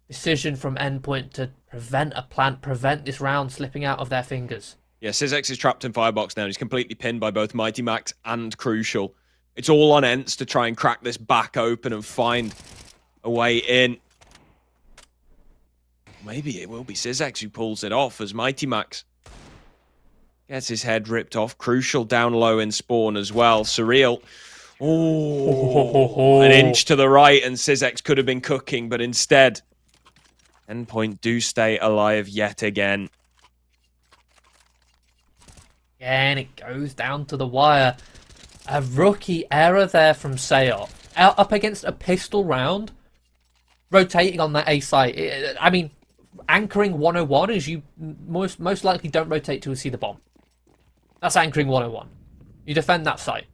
decision from Endpoint to prevent a plant, prevent this round slipping out of their fingers.
Yeah, Syzex is trapped in Firebox now. He's completely pinned by both Mighty Max and Crucial. It's all on Ents to try and crack this back open and find a way in. Maybe it will be Syzex who pulls it off as Mighty Max gets his head ripped off. Crucial down low in spawn as well. Surreal. Oh, an inch to the right, and Syzex could have been cooking, but instead Endpoint do stay alive yet again.
And it goes down to the wire. A rookie error there from Sayot. Up against a pistol round, rotating on that A site. I mean, anchoring 101 is you most likely don't rotate to see the bomb. That's anchoring 101. You defend that site.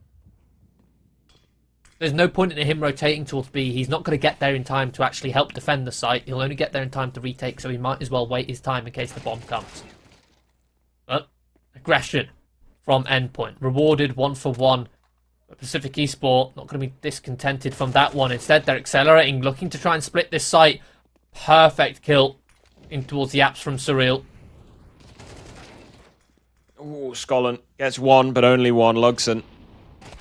There's no point in him rotating towards B. He's not going to get there in time to actually help defend the site. He'll only get there in time to retake, so he might as well wait his time in case the bomb comes. But aggression from Endpoint. Rewarded 1 for 1. But Pacific Esport not going to be discontented from that one. Instead, they're accelerating, looking to try and split this site. Perfect kill in towards the apps from Surreal.
Ooh, Skollen gets 1, but only 1. Lugson,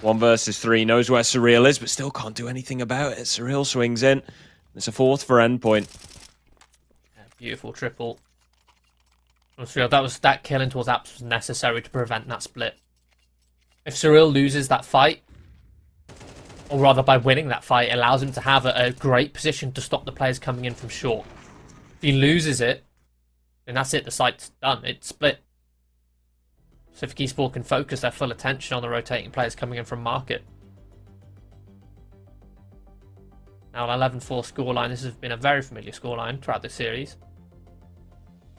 1 versus 3, knows where Surreal is, but still can't do anything about it. Surreal swings in. It's a 4th for Endpoint.
Yeah, beautiful triple. That killing towards apps was necessary to prevent that split. If Surreal loses that fight, or rather by winning that fight, it allows him to have a great position to stop the players coming in from short. If he loses it, then that's it. The site's done. It's split. Pacific Esport can focus their full attention on the rotating players coming in from market. Now an 11-4 scoreline. This has been a very familiar scoreline throughout this series.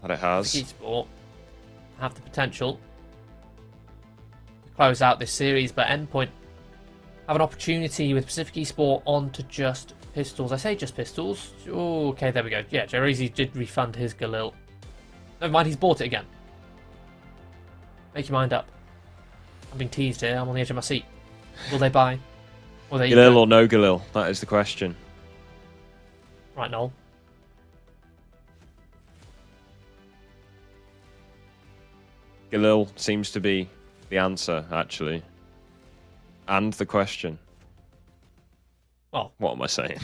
That it has.
Pacific Esport have the potential to close out this series, but Endpoint have an opportunity with Pacific Esport on to just pistols. I say just pistols. Oh, okay, there we go. Yeah, Jerizi did refund his Galil. Never mind, he's bought it again. Make your mind up. I'm being teased here. I'm on the edge of my seat. Will they buy? Will they
Galil or no Galil? That is the question.
Right, Noel.
Galil seems to be the answer, actually. And the question.
Well,
what am I saying?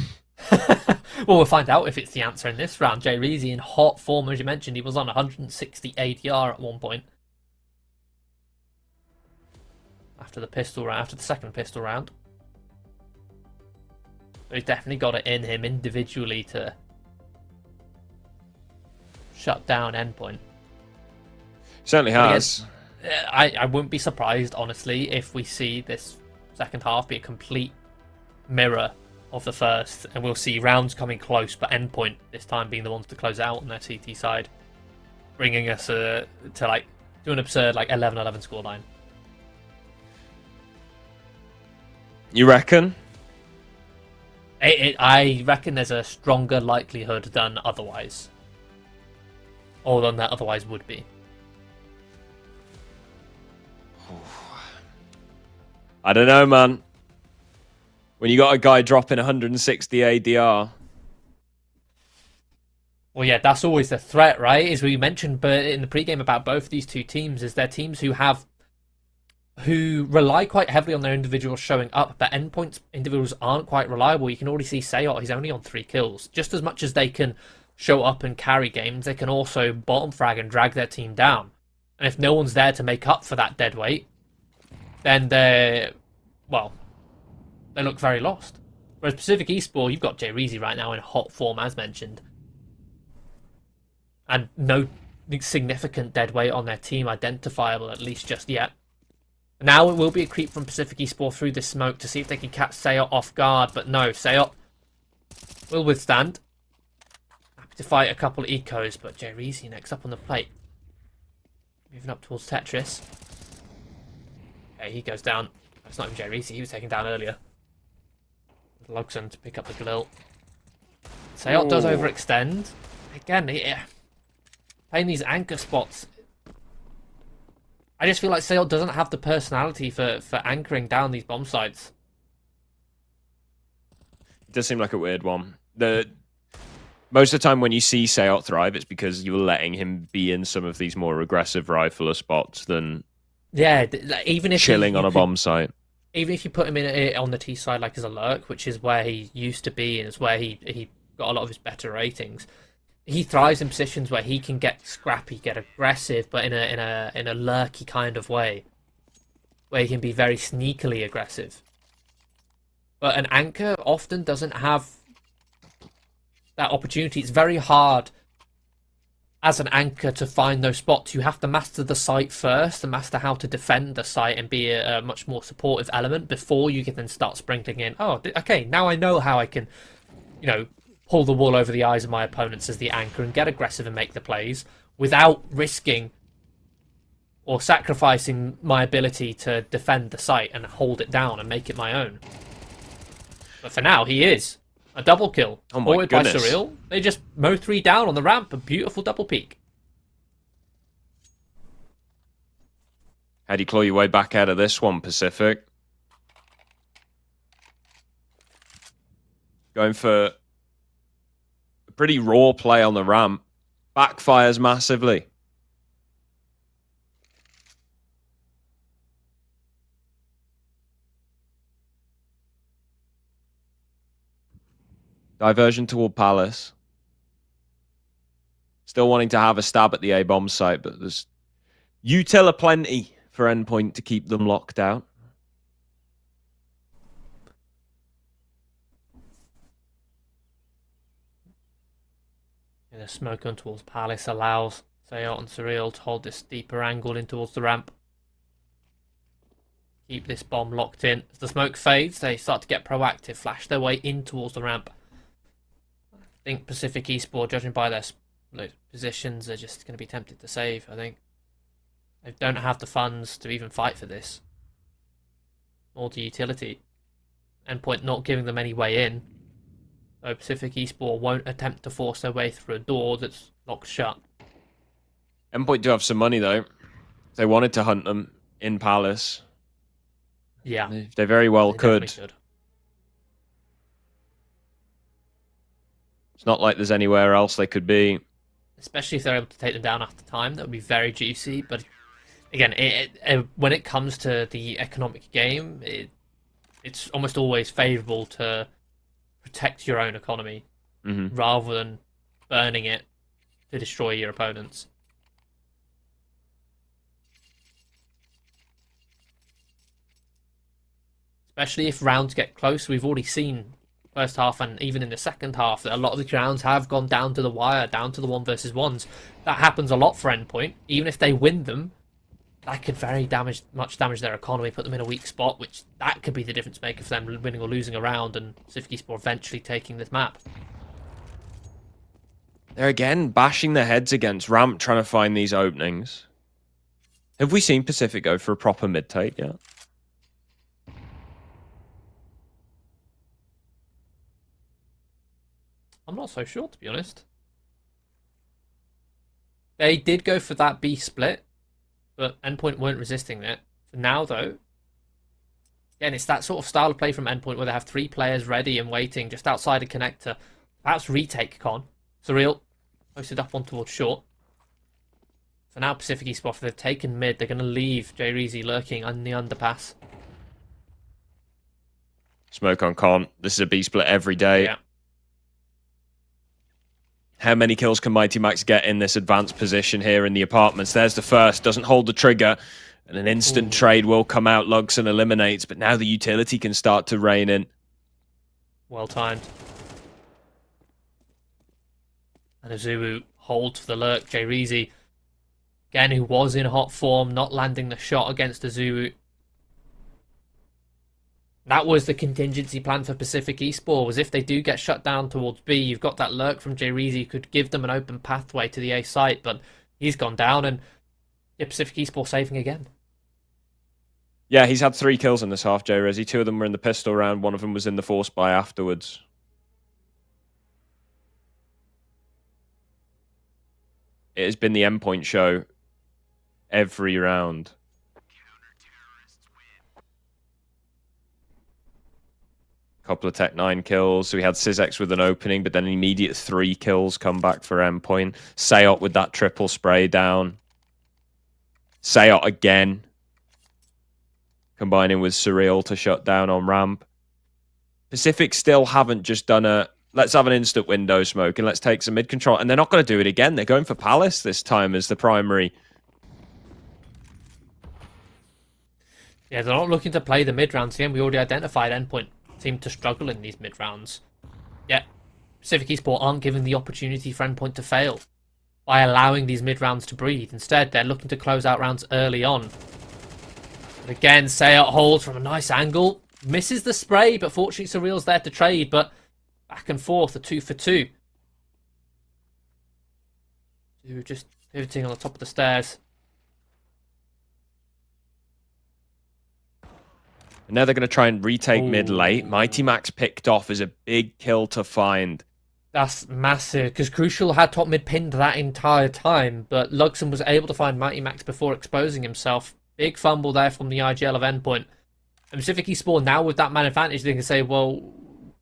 Well, we'll find out if it's the answer in this round. Jerizi in hot form, as you mentioned. He was on 160 ADR at one point. After the second pistol round. So he's definitely got it in him individually to shut down Endpoint.
Certainly has.
I wouldn't be surprised, honestly, if we see this second half be a complete mirror of the first, and we'll see rounds coming close, but Endpoint this time being the ones to close out on their CT side, bringing us to an absurd 11-11 scoreline.
You reckon?
I reckon there's a stronger likelihood than otherwise, or than that otherwise would be.
I don't know, man. When you got a guy dropping 160 ADR.
Well, yeah, that's always the threat, right? As we mentioned but in the pregame about both of these two teams, is they're teams who rely quite heavily on their individuals showing up, but Endpoint's individuals aren't quite reliable. You can already see Sayot, he's only on 3 kills. Just as much as they can show up and carry games, they can also bottom frag and drag their team down. And if no one's there to make up for that dead weight, then they look very lost. Whereas Pacific Esport, you've got Jerizi right now in hot form, as mentioned. And no significant dead weight on their team identifiable, at least just yet. Now it will be a creep from Pacific Esport through this smoke to see if they can catch Sayot off guard. But no, Sayot will withstand. Happy to fight a couple of ecos, but Jerizi next up on the plate. Moving up towards Tetris. Okay, he goes down. It's not even Jerizi, he was taken down earlier. Lugson to pick up the Galil. Sayot does overextend. Again, playing these anchor spots. I just feel like Sayot doesn't have the personality for anchoring down these bomb sites.
It does seem like a weird one. Most of the time when you see Sayot thrive, it's because you're letting him be in some of these more aggressive rifler spots than
even if
chilling on a bomb site.
Even if you put him in on the T side as a lurk, which is where he used to be and it's where he got a lot of his better ratings. He thrives in positions where he can get scrappy, get aggressive, but in a lurky kind of way, where he can be very sneakily aggressive. But an anchor often doesn't have that opportunity. It's very hard as an anchor to find those spots, you have to master the site first and master how to defend the site and be a much more supportive element before you can then start sprinkling in, oh, okay, now I know how I can, pull the wool over the eyes of my opponents as the anchor and get aggressive and make the plays without risking or sacrificing my ability to defend the site and hold it down and make it my own. But for now, he is. A double kill.
Oh my goodness.
By Surreal. They just mow 3 down on the ramp. A beautiful double peak.
How do you claw your way back out of this one, Pacific? Going for a pretty raw play on the ramp. Backfires massively. Diversion toward Palace. Still wanting to have a stab at the A-bomb site, but there's util aplenty for Endpoint to keep them locked out.
The smoke on towards Palace allows Sayot and Surreal to hold this deeper angle in towards the ramp. Keep this bomb locked in. As the smoke fades, they start to get proactive, flash their way in towards the ramp. I think Pacific Esports, judging by their positions, are just going to be tempted to save, I think. They don't have the funds to even fight for this. Or the utility. Endpoint not giving them any way in. So Pacific Esports won't attempt to force their way through a door that's locked shut.
Endpoint do have some money, though. They wanted to hunt them in Palace.
Yeah.
They very well could. It's not like there's anywhere else they could be.
Especially if they're able to take them down after time, that would be very juicy. But again, when it comes to the economic game, it's almost always favourable to protect your own economy rather than burning it to destroy your opponents. Especially if rounds get close. We've already seen first half and even in the second half that a lot of the rounds have gone down to the wire, down to the 1 versus 1s. That happens a lot for Endpoint. Even if they win them, that could very much damage their economy, put them in a weak spot, which that could be the difference maker for them winning or losing a round and Pacific Esports eventually taking this map.
They're again bashing their heads against ramp, trying to find these openings. Have we seen Pacific go for a proper mid-take yet?
I'm not so sure, to be honest. They did go for that B split, but Endpoint weren't resisting it. For now, though, again, it's that sort of style of play from Endpoint where they have 3 players ready and waiting just outside a connector. Perhaps retake con. Surreal posted up on towards short. For now, Pacific Esports, if they've taken mid, they're going to leave Jay Reezy lurking on the underpass.
Smoke on con. This is a B split every day.
Yeah.
How many kills can Mighty Max get in this advanced position here in the apartments? There's the first. Doesn't hold the trigger. And an instant trade will come out. Lugs and eliminates. But now the utility can start to rein in.
Well timed. And Azubu holds for the lurk. Jay Reezy, again, who was in hot form, not landing the shot against Azubu. That was the contingency plan for Pacific Esports, was if they do get shut down towards B, you've got that lurk from Jay Reezy who could give them an open pathway to the A site, but he's gone down and Pacific Esports saving again.
Yeah, he's had 3 kills in this half, Jay Reezy. 2 of them were in the pistol round, 1 of them was in the force buy afterwards. It has been the Endpoint show every round. Couple of Tech 9 kills. So we had Syzex with an opening, but then an immediate 3 kills come back for Endpoint. Sayot with that triple spray down. Sayot again. Combining with Surreal to shut down on ramp. Pacific still haven't just done a, let's have an instant window smoke and let's take some mid control. And they're not going to do it again. They're going for Palace this time as the primary.
Yeah, they're not looking to play the mid rounds again. We already identified Endpoint seem to struggle in these mid rounds. Yeah, Pacific Esports aren't given the opportunity for Endpoint to fail by allowing these mid-rounds to breathe. Instead, they're looking to close out rounds early on. But again, Sayot holds from a nice angle. Misses the spray, but fortunately Surreal's there to trade. But back and forth, a 2 for 2. We're just pivoting on the top of the stairs.
And now they're going to try and retake mid late. Mighty Max picked off is a big kill to find.
That's massive, because Crucial had top mid pinned that entire time, but Luxon was able to find Mighty Max before exposing himself. Big fumble there from the IGL of Endpoint. And Pacific Esports now with that man advantage, they can say, well,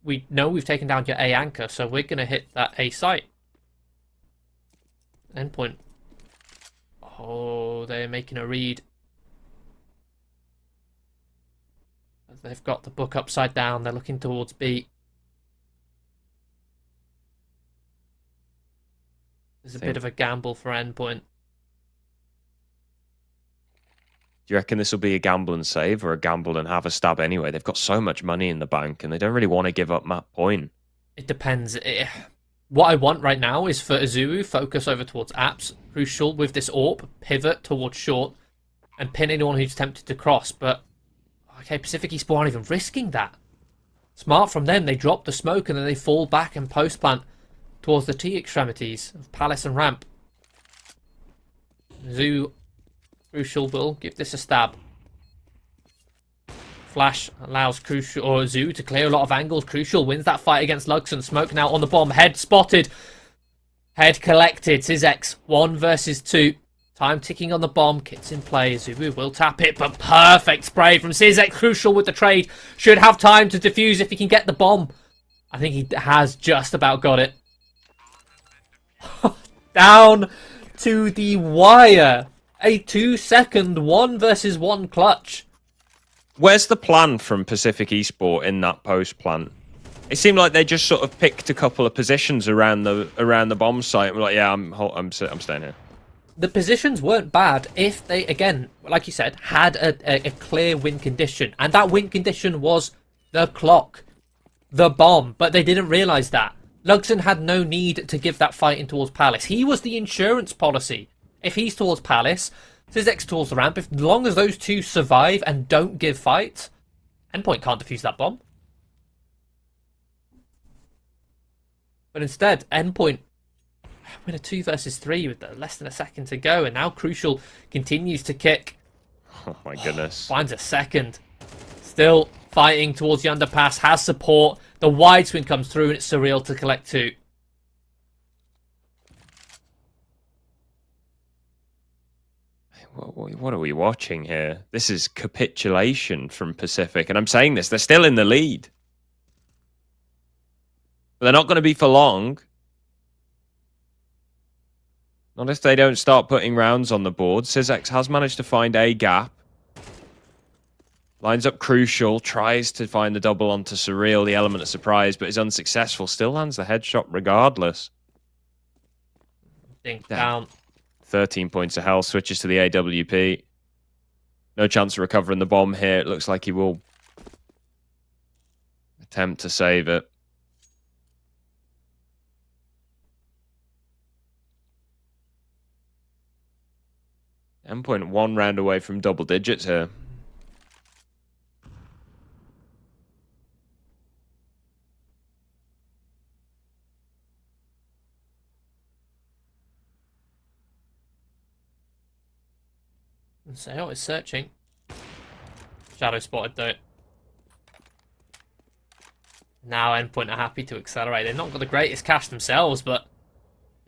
we know we've taken down your A anchor, so we're going to hit that A site. Endpoint. Oh, they're making a read. They've got the book upside down. They're looking towards B. There's a bit of a gamble for Endpoint.
Do you reckon this will be a gamble and save or a gamble and have a stab anyway? They've got so much money in the bank and they don't really want to give up map point.
It depends. What I want right now is for Azuru focus over towards apps. Crucial with this AWP, pivot towards short and pin anyone who's tempted to cross. But, okay, Pacific Esports aren't even risking that. Smart from them. They drop the smoke and then they fall back and post-plant towards the T extremities of Palace and Ramp. Zoo Crucial will give this a stab. Flash allows Crucial or Zoo to clear a lot of angles. Crucial wins that fight against Luxon. Smoke now on the bomb. Head spotted. Head collected. Sizx 1 versus 2. Time ticking on the bomb. Kit's in play. Zubu will tap it, but perfect spray from Sizx. Crucial with the trade. Should have time to defuse if he can get the bomb. I think he has just about got it. Down to the wire. A 2-second 1 versus 1 clutch.
Where's the plan from Pacific Esports in that post plan? It seemed like they just sort of picked a couple of positions around the bomb site. And were like, yeah, I'm staying here.
The positions weren't bad if they, again, like you said, had a clear win condition, and that win condition was the clock, the bomb. But they didn't realise that. Luxon had no need to give that fight in towards Palace. He was the insurance policy. If he's towards Palace, Sizx towards the ramp, as long as those two survive and don't give fight, Endpoint can't defuse that bomb. But instead, Endpoint win a 2 versus 3 with less than a second to go, and now Crucial continues to kick.
Oh my goodness.
Finds a second. Still fighting towards the underpass, has support. The wide swing comes through, and it's Surreal to collect 2.
What are we watching here? This is capitulation from Pacific. And I'm saying this, they're still in the lead. But they're not going to be for long. Not if they don't start putting rounds on the board. Sizx has managed to find a gap. Lines up Crucial, tries to find the double onto Surreal, the element of surprise, but is unsuccessful. Still lands the headshot regardless.
Dink down.
13 points of health, switches to the AWP. No chance of recovering the bomb here. It looks like he will attempt to save it. Endpoint 1 round away from double digits here.
Sayot is searching. Shadow spotted though. Now Endpoint are happy to accelerate. They've not got the greatest cash themselves, but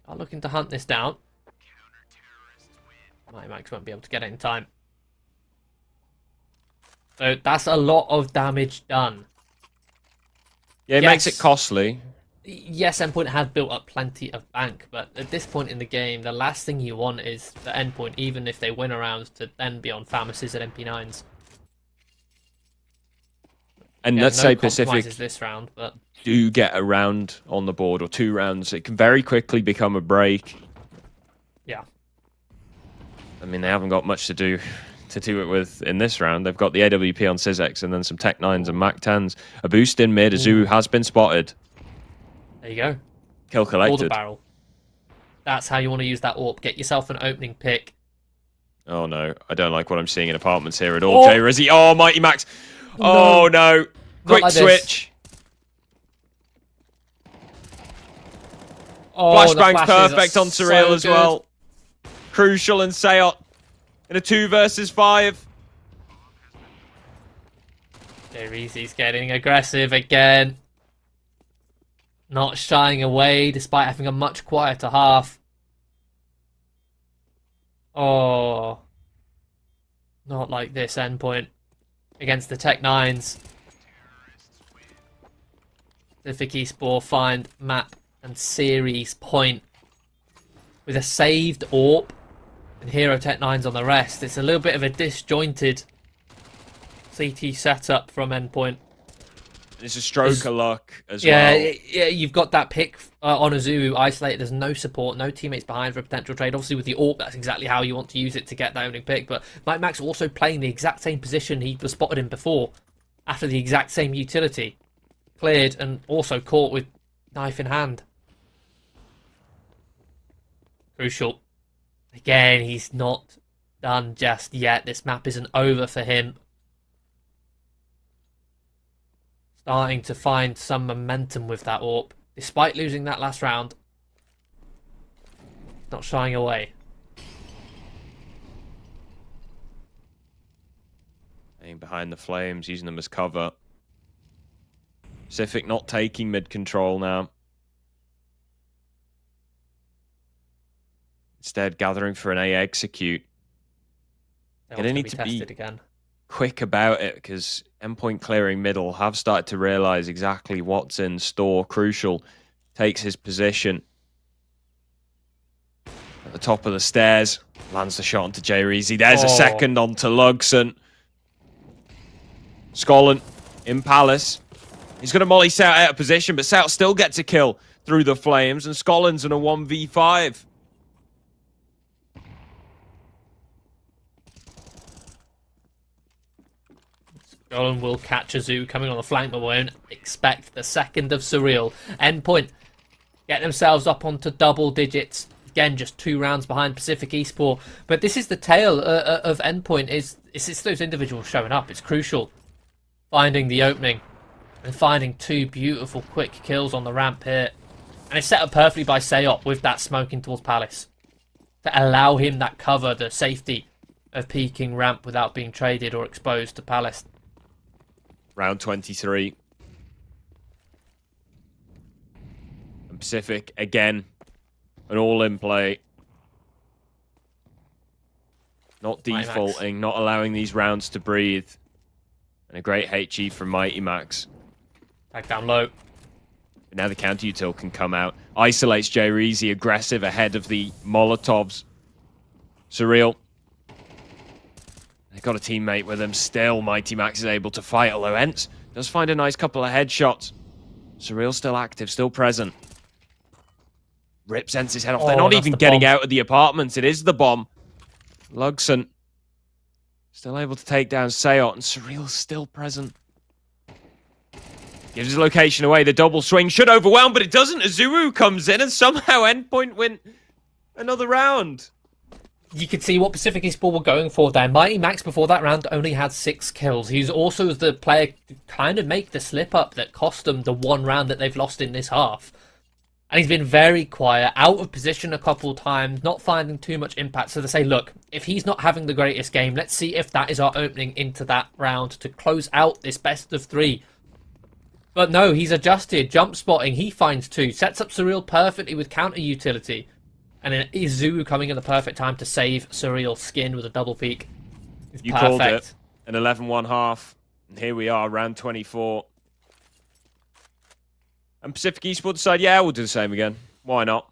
are looking to hunt this down. Mighty Max won't be able to get it in time. So that's a lot of damage done.
Yeah, it makes it costly.
Yes, Endpoint has built up plenty of bank, but at this point in the game, the last thing you want is the Endpoint, even if they win a round, to then be on Famises at MP9s.
And let's say Pacific
this round, but
do get a round on the board or 2 rounds, it can very quickly become a break.
Yeah.
I mean, they haven't got much to do it with in this round. They've got the AWP on Sizx and then some Tech 9s and Mac 10s. A boost in mid. Azuu has been spotted.
There you go.
Kill collected.
Or the barrel. That's how you want to use that AWP. Get yourself an opening pick.
Oh no, I don't like what I'm seeing in apartments here at all. Jay Rizzy. Oh, Mighty Max. Oh no. Quick
like
switch.
Oh,
Flashbang's perfect on Surreal
so
as well. Crucial and Sayot in a 2 versus 5.
Rizzy's getting aggressive again. Not shying away despite having a much quieter half. Oh. Not like this endpoint against the Tech 9s. Pacific Esports find map and series point with a saved AWP and Hero Tech 9s on the rest. It's a little bit of a disjointed CT setup from endpoint.
It's a stroke of luck as well.
Yeah, you've got that pick on Azu isolated. There's no support, no teammates behind for a potential trade. Obviously, with the AWP, that's exactly how you want to use it to get that opening pick. But Mike Max also playing the exact same position he was spotted in before, after the exact same utility. Cleared and also caught with knife in hand. Crucial. Again, he's not done just yet. This map isn't over for him. Starting to find some momentum with that AWP, despite losing that last round. Not shying away.
Staying behind the flames, using them as cover. Pacific not taking mid control now. Instead, gathering for an A execute. They need to be
again.
Quick about it, because endpoint clearing middle have started to realize exactly what's in store. Crucial takes his position at the top of the stairs, lands the shot onto Jay Reezy. There's a second onto Lugson. Skolin in Palace. He's going to molly Sout out of position, but Sout still gets a kill through the flames, and Skolin's in a 1v5.
Skolin will catch Azu coming on the flank, but won't expect the second of Surreal. Endpoint get themselves up onto double digits. Again, just 2 rounds behind Pacific Esports. But this is the tale of Endpoint. It's those individuals showing up. It's crucial. Finding the opening and finding 2 beautiful quick kills on the ramp here. And it's set up perfectly by Sayop with that smoking towards Palace. To allow him that cover, the safety of peeking ramp without being traded or exposed to Palace.
Round 23. And Pacific, again, an all-in play. Not defaulting, not allowing these rounds to breathe. And a great HE from Mighty Max.
Back down low.
But now the counter-util can come out. Isolates Jay Reezy, aggressive ahead of the Molotovs. Surreal. They've got a teammate with them still. Mighty Max is able to fight, although Ents does find a nice couple of headshots. Surreal still active, still present. Rips Ents his head off. They're not even getting out of the apartments. It is the bomb. Lugson still able to take down Sayot, and Surreal's still present. Gives his location away. The double swing should overwhelm, but it doesn't. Azuru comes in, and somehow Endpoint win another round.
You could see what Pacific Esports were going for there. Mighty Max before that round only had 6 kills. He's also the player to kind of make the slip up that cost them the 1 round that they've lost in this half. And he's been very quiet, out of position a couple times, not finding too much impact. So they say, look, if he's not having the greatest game, let's see if that is our opening into that round to close out this best of 3. But no, he's adjusted, jump spotting, he finds 2, sets up Surreal perfectly with counter utility. And then Izu coming at the perfect time to save Surreal's skin with a double peek. It's
you
perfect.
Called it. An 11-1 half. And here we are, round 24. And Pacific Esports decide, yeah, we'll do the same again. Why not?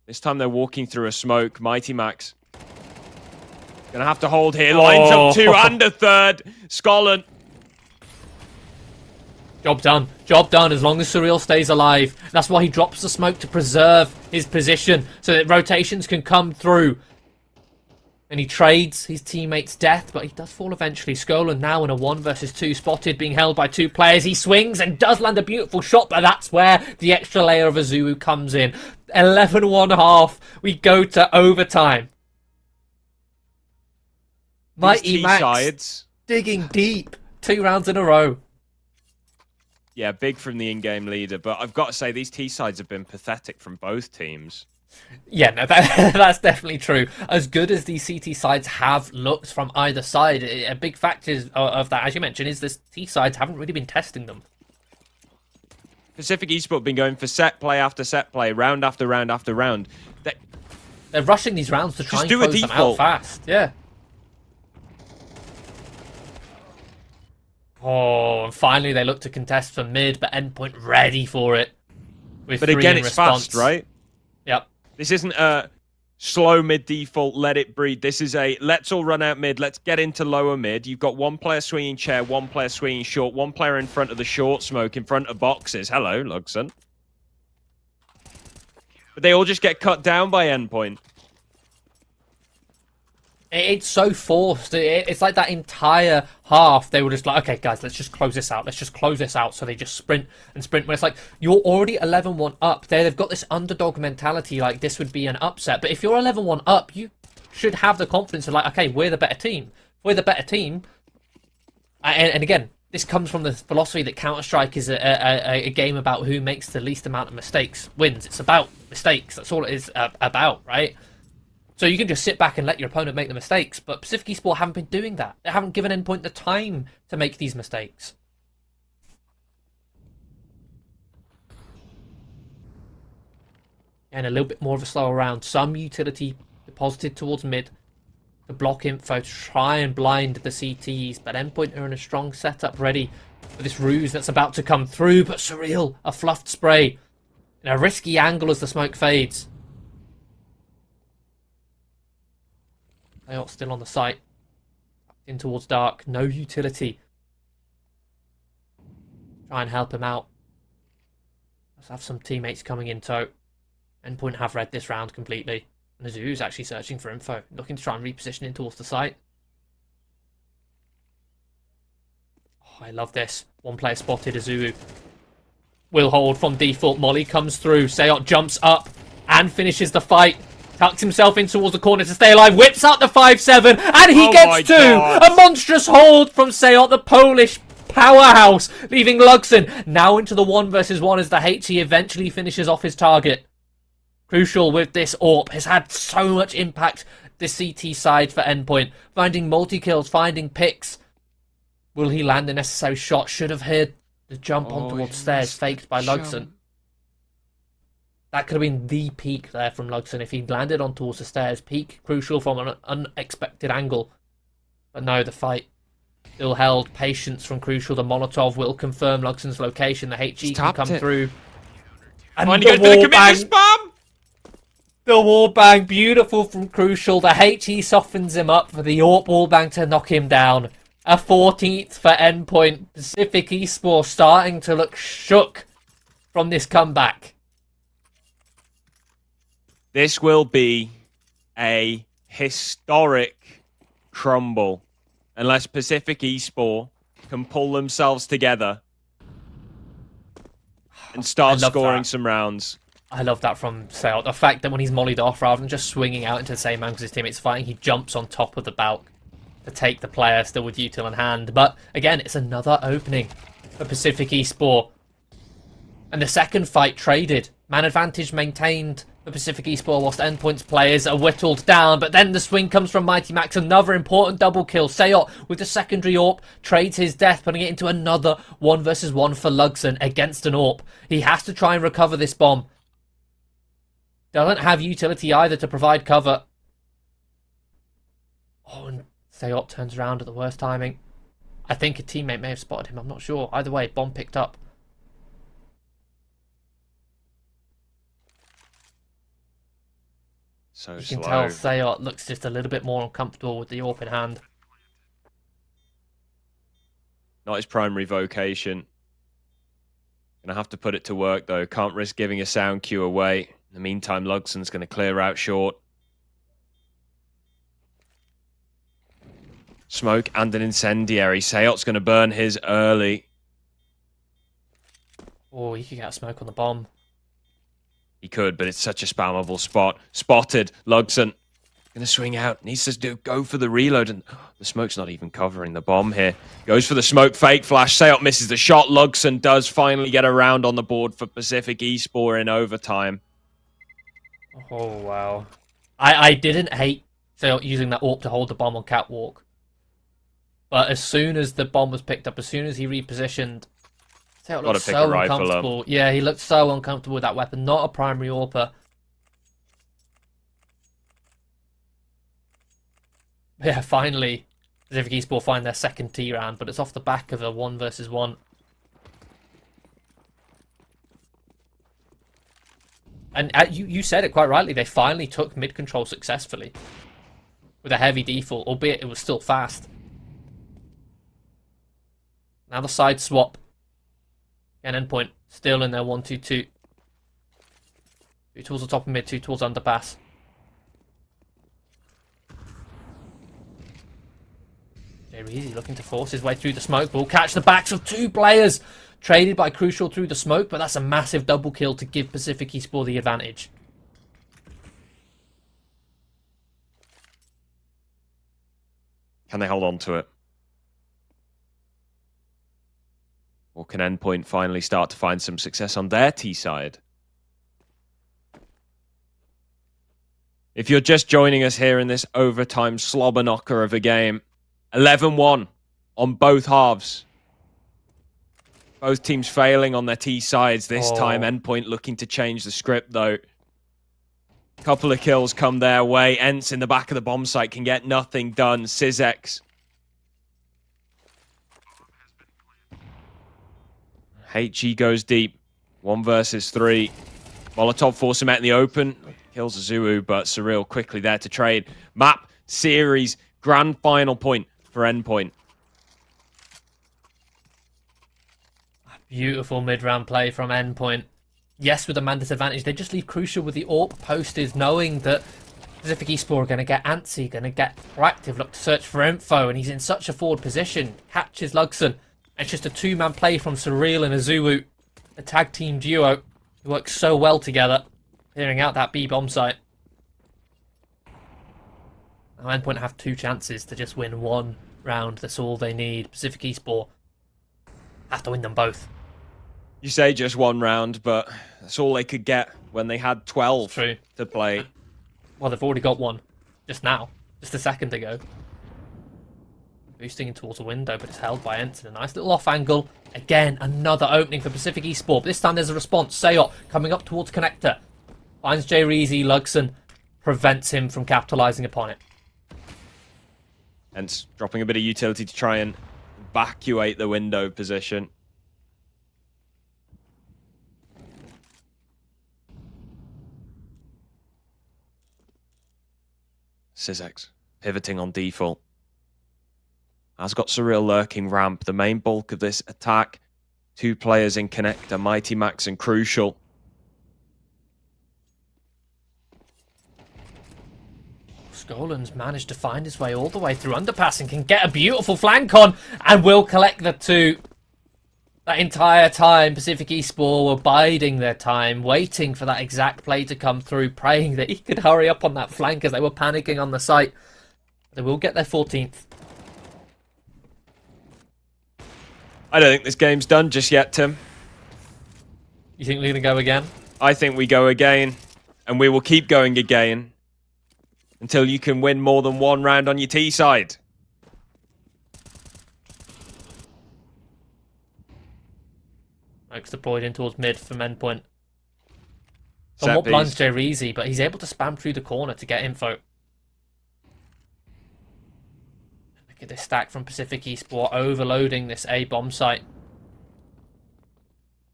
This time they're walking through a smoke. Mighty Max. Gonna have to hold here. Lines up 2 and a 3rd. Skolin.
Job done. Job done as long as Surreal stays alive. That's why he drops the smoke to preserve his position so that rotations can come through. And he trades his teammate's death, but he does fall eventually. Skolan now in a 1 versus 2, spotted, being held by 2 players. He swings and does land a beautiful shot, but that's where the extra layer of Azuu comes in. 11-1 half. We go to overtime. Mighty Max
sides
digging deep. 2 rounds in a row.
Yeah, big from the in-game leader, but I've got to say these T-sides have been pathetic from both teams.
Yeah, no, that's definitely true. As good as these CT sides have looked from either side, a big factor of that, as you mentioned, is this T sides haven't really been testing them.
Pacific Esports have been going for set play after set play, round after round after round.
They're rushing these rounds to try and
do a
close them out
default.
fast. Yeah. Oh, and finally they look to contest for mid, but Endpoint ready for it. With
But
3
again,
in
it's
response.
fast, right?
Yep.
This isn't a slow mid default, let it breed. This is a let's all run out mid, let's get into lower mid. You've got one player swinging chair, one player swinging short, one player in front of the short smoke, in front of boxes. Hello, Luxon. But they all just get cut down by Endpoint.
It's so forced. It's like that entire half, they were just like, okay, guys, let's just close this out. Let's just close this out. So they just sprint and sprint. When it's like, you're already 11-1 up. They've got this underdog mentality, like this would be an upset. But if you're 11-1 up, you should have the confidence of like, okay, we're the better team. We're the better team. And again, this comes from the philosophy that Counter-Strike is a game about who makes the least amount of mistakes wins. It's about mistakes. That's all it is about, right? So you can just sit back and let your opponent make the mistakes, but Pacific Esports haven't been doing that. They haven't given Endpoint the time to make these mistakes. And a little bit more of a slower round. Some utility deposited towards mid to block info, to try and blind the CTs, but Endpoint are in a strong setup ready for this ruse that's about to come through, but Surreal, a fluffed spray, in a risky angle as the smoke fades. They are still on the site. In towards dark. No utility. Try and help him out. Let's have some teammates coming in tow. Endpoint have read this round completely. And Azu's actually searching for info. Looking to try and reposition in towards the site. Oh, I love this. One player spotted. Azu will hold from default. Molly comes through. Sayot jumps up and finishes the fight. Tucks himself in towards the corner to stay alive. Whips out the 5-7. And he gets 2. A monstrous hold from Sayot, the Polish powerhouse. Leaving Luxon now into the 1 versus 1 as the HE eventually finishes off his target. Crucial with this AWP. Has had so much impact this CT side for Endpoint. Finding multi-kills. Finding picks. Will he land the necessary shot? Should have heard the jump on towards stairs. Faked by Luxon. That could have been the peak there from Luxon if he'd landed on towards the stairs. Peak crucial from an unexpected angle. But no, the fight still held. Patience from Crucial. The Molotov will confirm Luxon's location. The HE can come through. And the wallbang. The wallbang, beautiful from Crucial. The HE softens him up for the AWP wallbang to knock him down. A 14th for Endpoint. Pacific Esports starting to look shook from this comeback.
This will be a historic crumble unless Pacific Esports can pull themselves together and start scoring some rounds.
I love that from Sayot. The fact that when he's mollied off, rather than just swinging out into the same man because his teammate's fighting, he jumps on top of the balk to take the player still with util in hand. But again, it's another opening for Pacific Esports. And the second fight traded. Man advantage maintained for Pacific Esports whilst Endpoint's players are whittled down. But then the swing comes from Mighty Max. Another important double kill. Sayot with the secondary AWP trades his death, putting it into another 1 versus 1 for Luxon against an AWP. He has to try and recover this bomb. Doesn't have utility either to provide cover. Oh, and Sayot turns around at the worst timing. I think a teammate may have spotted him. I'm not sure. Either way, bomb picked up.
So
you
slow.
can tell Sayot looks just a little bit more uncomfortable with the AWP in hand.
Not his primary vocation. Gonna have to put it to work though. Can't risk giving a sound cue away. In the meantime, Lugson's gonna clear out short. Smoke and an incendiary. Sayot's gonna burn his early.
Oh, he could get a smoke on the bomb.
He could, but it's such a spammable spot. Spotted. Lugson going to swing out. Needs to go for the reload. And the smoke's not even covering the bomb here. Goes for the smoke. Fake flash. Sayot misses the shot. Lugson does finally get a round on the board for Pacific Esports in overtime.
Oh, wow. I didn't hate Sayot using that AWP to hold the bomb on catwalk. But as soon as the bomb was picked up, as soon as he repositioned, Sayot looked so uncomfortable. Yeah, he looked so uncomfortable with that weapon. Not a primary AWPer. Yeah, finally, Pacific Esports find their second T round, but it's off the back of a 1 versus 1. And you said it quite rightly, they finally took mid-control successfully. With a heavy default, albeit it was still fast. Now the side swap. And endpoint still in their 1-2-2. 2 towards the top of mid, 2 towards underpass. Easy looking to force his way through the smoke. Will catch the backs of 2 players. Traded by Crucial through the smoke, but that's a massive double kill to give Pacific Esports the advantage.
Can they hold on to it? Or can Endpoint finally start to find some success on their T side? If you're just joining us here in this overtime slobber knocker of a game, 11-1 on both halves. Both teams failing on their T sides this time. Endpoint looking to change the script, though. Couple of kills come their way. Ents in the back of the bomb site can get nothing done. Syzex. HG goes deep. 1 versus 3. Molotov force him out in the open. Kills Zuu, but Surreal quickly there to trade. Map, series, grand final point for Endpoint.
Beautiful mid-round play from Endpoint. Yes, with a man disadvantage, they just leave Crucial with the AWP posted, knowing that Pacific Esports are going to get antsy, going to get proactive, look to search for info, and he's in such a forward position. Catches Lugson. It's just a 2-man play from Surreal and Azuu, a tag team duo who work so well together, clearing out that B bomb site. Now Endpoint have 2 chances to just win 1 round. That's all they need. Pacific Esports have to win them both.
You say just 1 round, but that's all they could get when they had 12 to play.
Well, they've already got 1 just now, just a second ago. Boosting towards a window, but it's held by Ents in a nice little off angle. Again, another opening for Pacific Esports. This time there's a response. Sayot coming up towards Connector. Finds Jreezy. Lugson prevents him from capitalizing upon it.
Ents dropping a bit of utility to try and evacuate the window position. Syzex pivoting on default. Has got Surreal lurking ramp. The main bulk of this attack. 2 players in connector, Mighty Max and Crucial.
Skolan's managed to find his way all the way through underpass and can get a beautiful flank on and will collect the 2. That entire time, Pacific Esports were biding their time, waiting for that exact play to come through, praying that he could hurry up on that flank as they were panicking on the site. They will get their 14th.
I don't think this game's done just yet, Tim.
You think we're going to go again?
I think we go again, and we will keep going again until you can win more than 1 round on your T side.
Oaks deployed in towards mid from Endpoint. Somewhat blunt Jreezy, but he's able to spam through the corner to get info. Look at this stack from Pacific Esports overloading this A bomb site.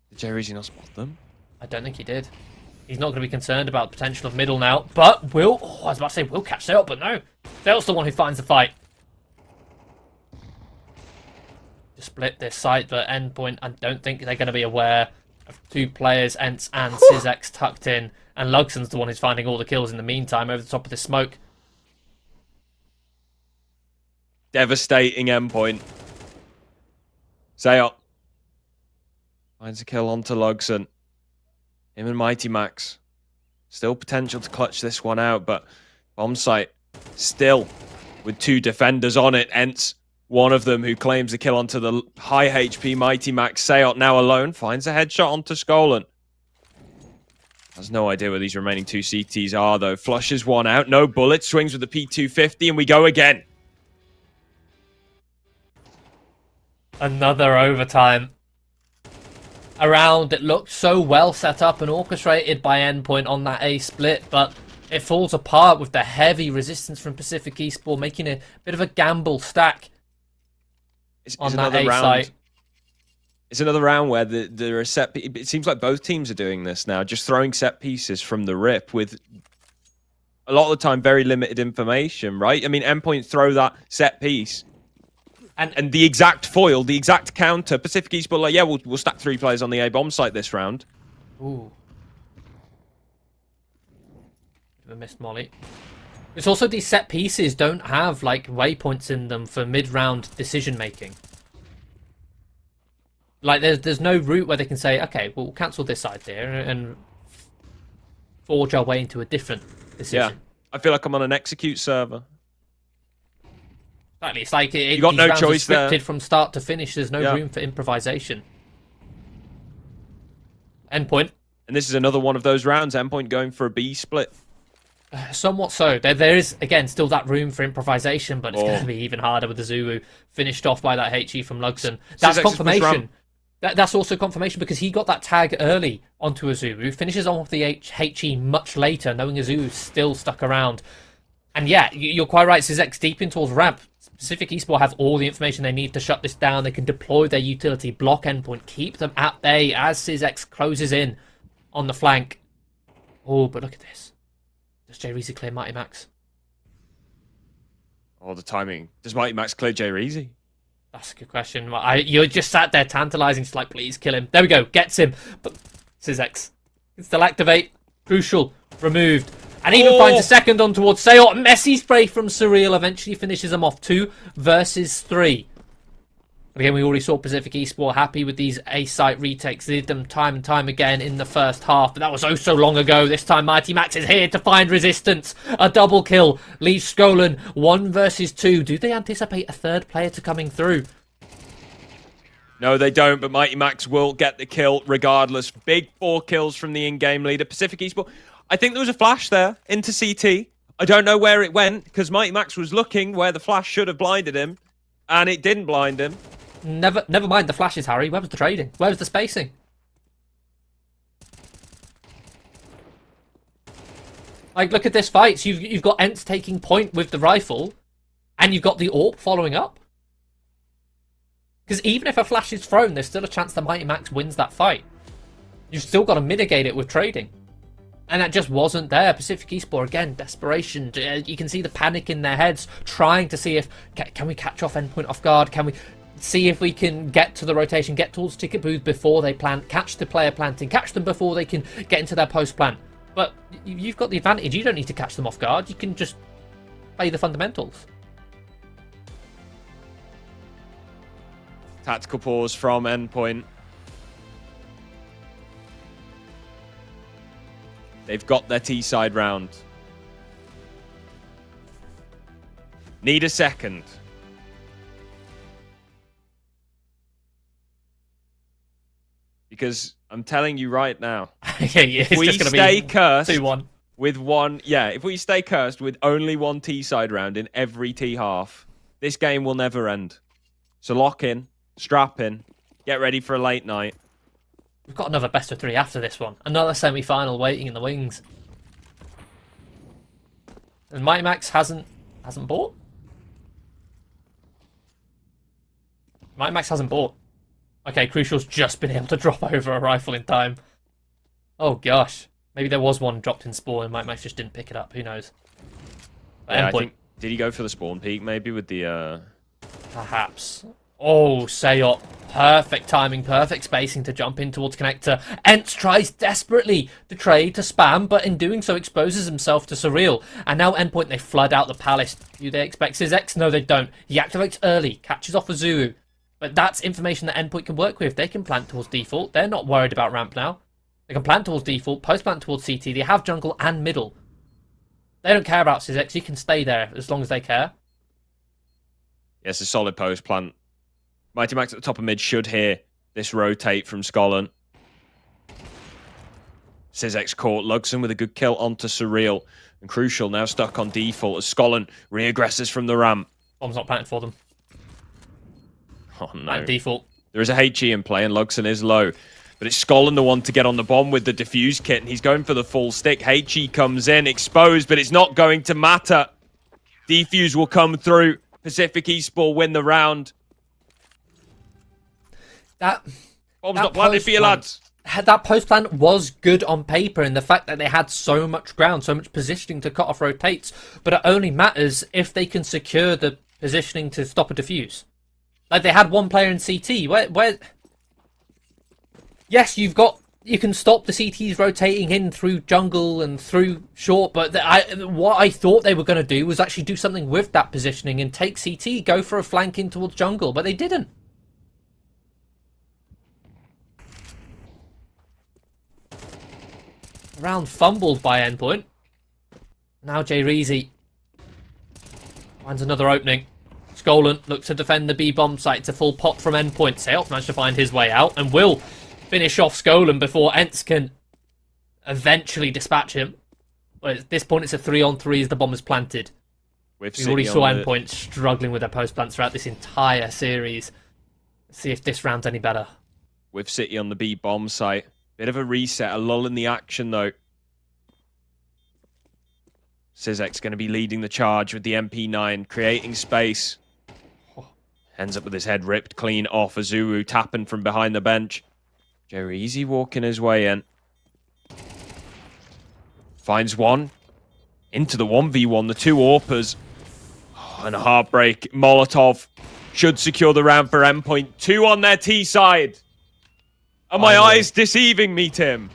Did Jreezy not spot them?
I don't think he did. He's not going to be concerned about the potential of middle now, but will... Oh, I was about to say will catch Sayot, but no. Sayot's the one who finds the fight. To split this site, but Endpoint, I don't think they're going to be aware of 2 players, Ents and Syzex tucked in, and Lugson's the one who's finding all the kills in the meantime over the top of this smoke.
Devastating Endpoint. Sayot finds a kill onto Lugson. Him and Mighty Max Still potential to clutch this one out, but bomb site still with 2 defenders on it. Hence, one of them who claims the kill onto the high HP Mighty Max. Sayot now alone finds a headshot onto Skolan. Has no idea where these remaining 2 CTs are, though. Flushes one out. No bullet. Swings with the P250, and we go again.
Another overtime. A round that looked so well set up and orchestrated by Endpoint on that A split, but it falls apart with the heavy resistance from Pacific Esports, making a bit of a gamble stack on that A site.
It's another round where there are set. It seems like both teams are doing this now, just throwing set pieces from the rip with a lot of the time very limited information, right? I mean, Endpoint throw that set piece. And the exact foil, the exact counter. Pacific Esports like, yeah, we'll stack 3 players on the A bomb site this round.
Ooh. A missed molly. It's also these set pieces don't have like waypoints in them for mid-round decision making. Like there's no route where they can say, okay, we'll cancel this idea and forge our way into a different decision. Yeah,
I feel like I'm on an execute server.
Exactly. It's like
you got no choice
scripted
there.
From start to finish. There's no room for improvisation. Endpoint.
And this is another one of those rounds. Endpoint going for a B split.
Somewhat so. There is, again, still that room for improvisation, but it's going to be even harder with the Zulu finished off by that HE from Luxon. That's confirmation. That's also confirmation because he got that tag early onto a Zulu, finishes on with the HE much later, knowing a Zulu's still stuck around. And yeah, you're quite right. CyzX deep in towards ramp. Pacific Esports have all the information they need to shut this down. They can deploy their utility, block Endpoint, keep them at bay as CyzX closes in on the flank. Oh, but look at this. Does J-Reezy clear Mighty Max?
Oh, the timing. Does Mighty Max clear J-Reezy?
That's a good question. You just sat there tantalizing, just like, please kill him. There we go, gets him. But CyzX can still activate. Crucial, removed. And even finds a second on towards Sayot. Messy spray from Surreal eventually finishes them off 2 versus 3. But again, we already saw Pacific Esports happy with these A-site retakes. They did them time and time again in the first half, but that was oh so long ago. This time Mighty Max is here to find resistance. A double kill leaves Skolan 1 versus 2. Do they anticipate a third player to coming through?
No, they don't, but Mighty Max will get the kill regardless. Big 4 kills from the in-game leader. Pacific Esports, I think there was a flash there into CT. I don't know where it went, because Mighty Max was looking where the flash should have blinded him, and it didn't blind him.
Never mind the flashes, Harry. Where was the trading? Where was the spacing? Like, look at this fight. So you've got Ents taking point with the rifle, and you've got the AWP following up. Because even if a flash is thrown, there's still a chance that Mighty Max wins that fight. You've still got to mitigate it with trading. And that just wasn't there. Pacific Esports, again, desperation. You can see the panic in their heads, trying to see if, can we catch off Endpoint off guard? Can we see if we can get to the rotation, get towards ticket booth before they plant, catch the player planting, catch them before they can get into their post plant. But you've got the advantage. You don't need to catch them off guard. You can just play the fundamentals.
Tactical pause from Endpoint. They've got their T-side round. Need a second. Because I'm telling you right now, if we stay cursed
2-1
with one, if we stay cursed with only one T-side round in every T half, this game will never end. So lock in, strap in, get ready for a late night.
We've got another best of 3 after this one. Another semi-final waiting in the wings. And Mighty Max hasn't bought. Mighty Max hasn't bought. Okay, Crucial's just been able to drop over a rifle in time. Oh gosh. Maybe there was one dropped in spawn and Mighty Max just didn't pick it up. Who knows?
Yeah, I think, did he go for the spawn peak maybe with the...
Perhaps. Oh, Sayot. Perfect timing, perfect spacing to jump in towards connector. Ents tries desperately to trade, to spam, but in doing so exposes himself to Surreal. And now Endpoint, they flood out the palace. Do they expect CyzX? No, they don't. He activates early, catches off a Zulu. But that's information that Endpoint can work with. They can plant towards default. They're not worried about ramp now. They can plant towards default, post-plant towards CT. They have jungle and middle. They don't care about CZ. You can stay there as long as they care.
Yes, a solid post plant. Mighty Max at the top of mid should hear this rotate from Skolin. Sizek's caught. Lugson with a good kill onto Surreal. And Crucial now stuck on default as Skolin re-aggresses from the ramp.
Bomb's not planted for them.
Oh no.
Plant default.
There is a HE in play and Lugson is low. But it's Skolin the one to get on the bomb with the defuse kit, and he's going for the full stick. HE comes in, exposed, but it's not going to matter. Defuse will come through. Pacific Esport win the round.
That
Bomb's not planted for you, lads.
That post plant was good on paper in the fact that they had so much ground, so much positioning to cut off rotates, but it only matters if they can secure the positioning to stop a defuse. Like, they had one player in CT. Where yes, you can stop the CTs rotating in through jungle and through short, but what I thought they were going to do was actually do something with that positioning and take CT, go for a flank in towards jungle, but they didn't. Round fumbled by Endpoint. Now Jay Reezy finds another opening. Skolin looks to defend the B bomb site. It's a full pot from Endpoint. Seoff managed to find his way out and will finish off Skolin before Ents can eventually dispatch him. But at this point, it's a 3-on-3 as the bomb is planted. We already saw Endpoint struggling with their post plants throughout this entire series. Let's see if this round's any better.
With City on the B bomb site. Bit of a reset, a lull in the action though. Sizek's going to be leading the charge with the MP9, creating space. Ends up with his head ripped clean off. Azuru tapping from behind the bench. Jerry Easy walking his way in. Finds one. Into the 1v1, the two AWPers. Oh, and a heartbreak. Molotov should secure the round for Endpoint. 2 on their T side. Are my eyes deceiving me, Tim?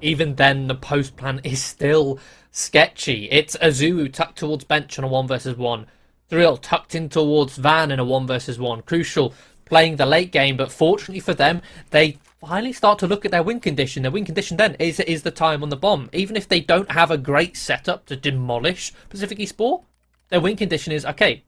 Even then, the post plan is still sketchy. It's Azuru tucked towards bench on a 1v1. Thrill tucked in towards Van in a 1v1. Crucial playing the late game, but fortunately for them, they finally start to look at their win condition. Their win condition then is the time on the bomb. Even if they don't have a great setup to demolish Pacific Esport, their win condition is, okay,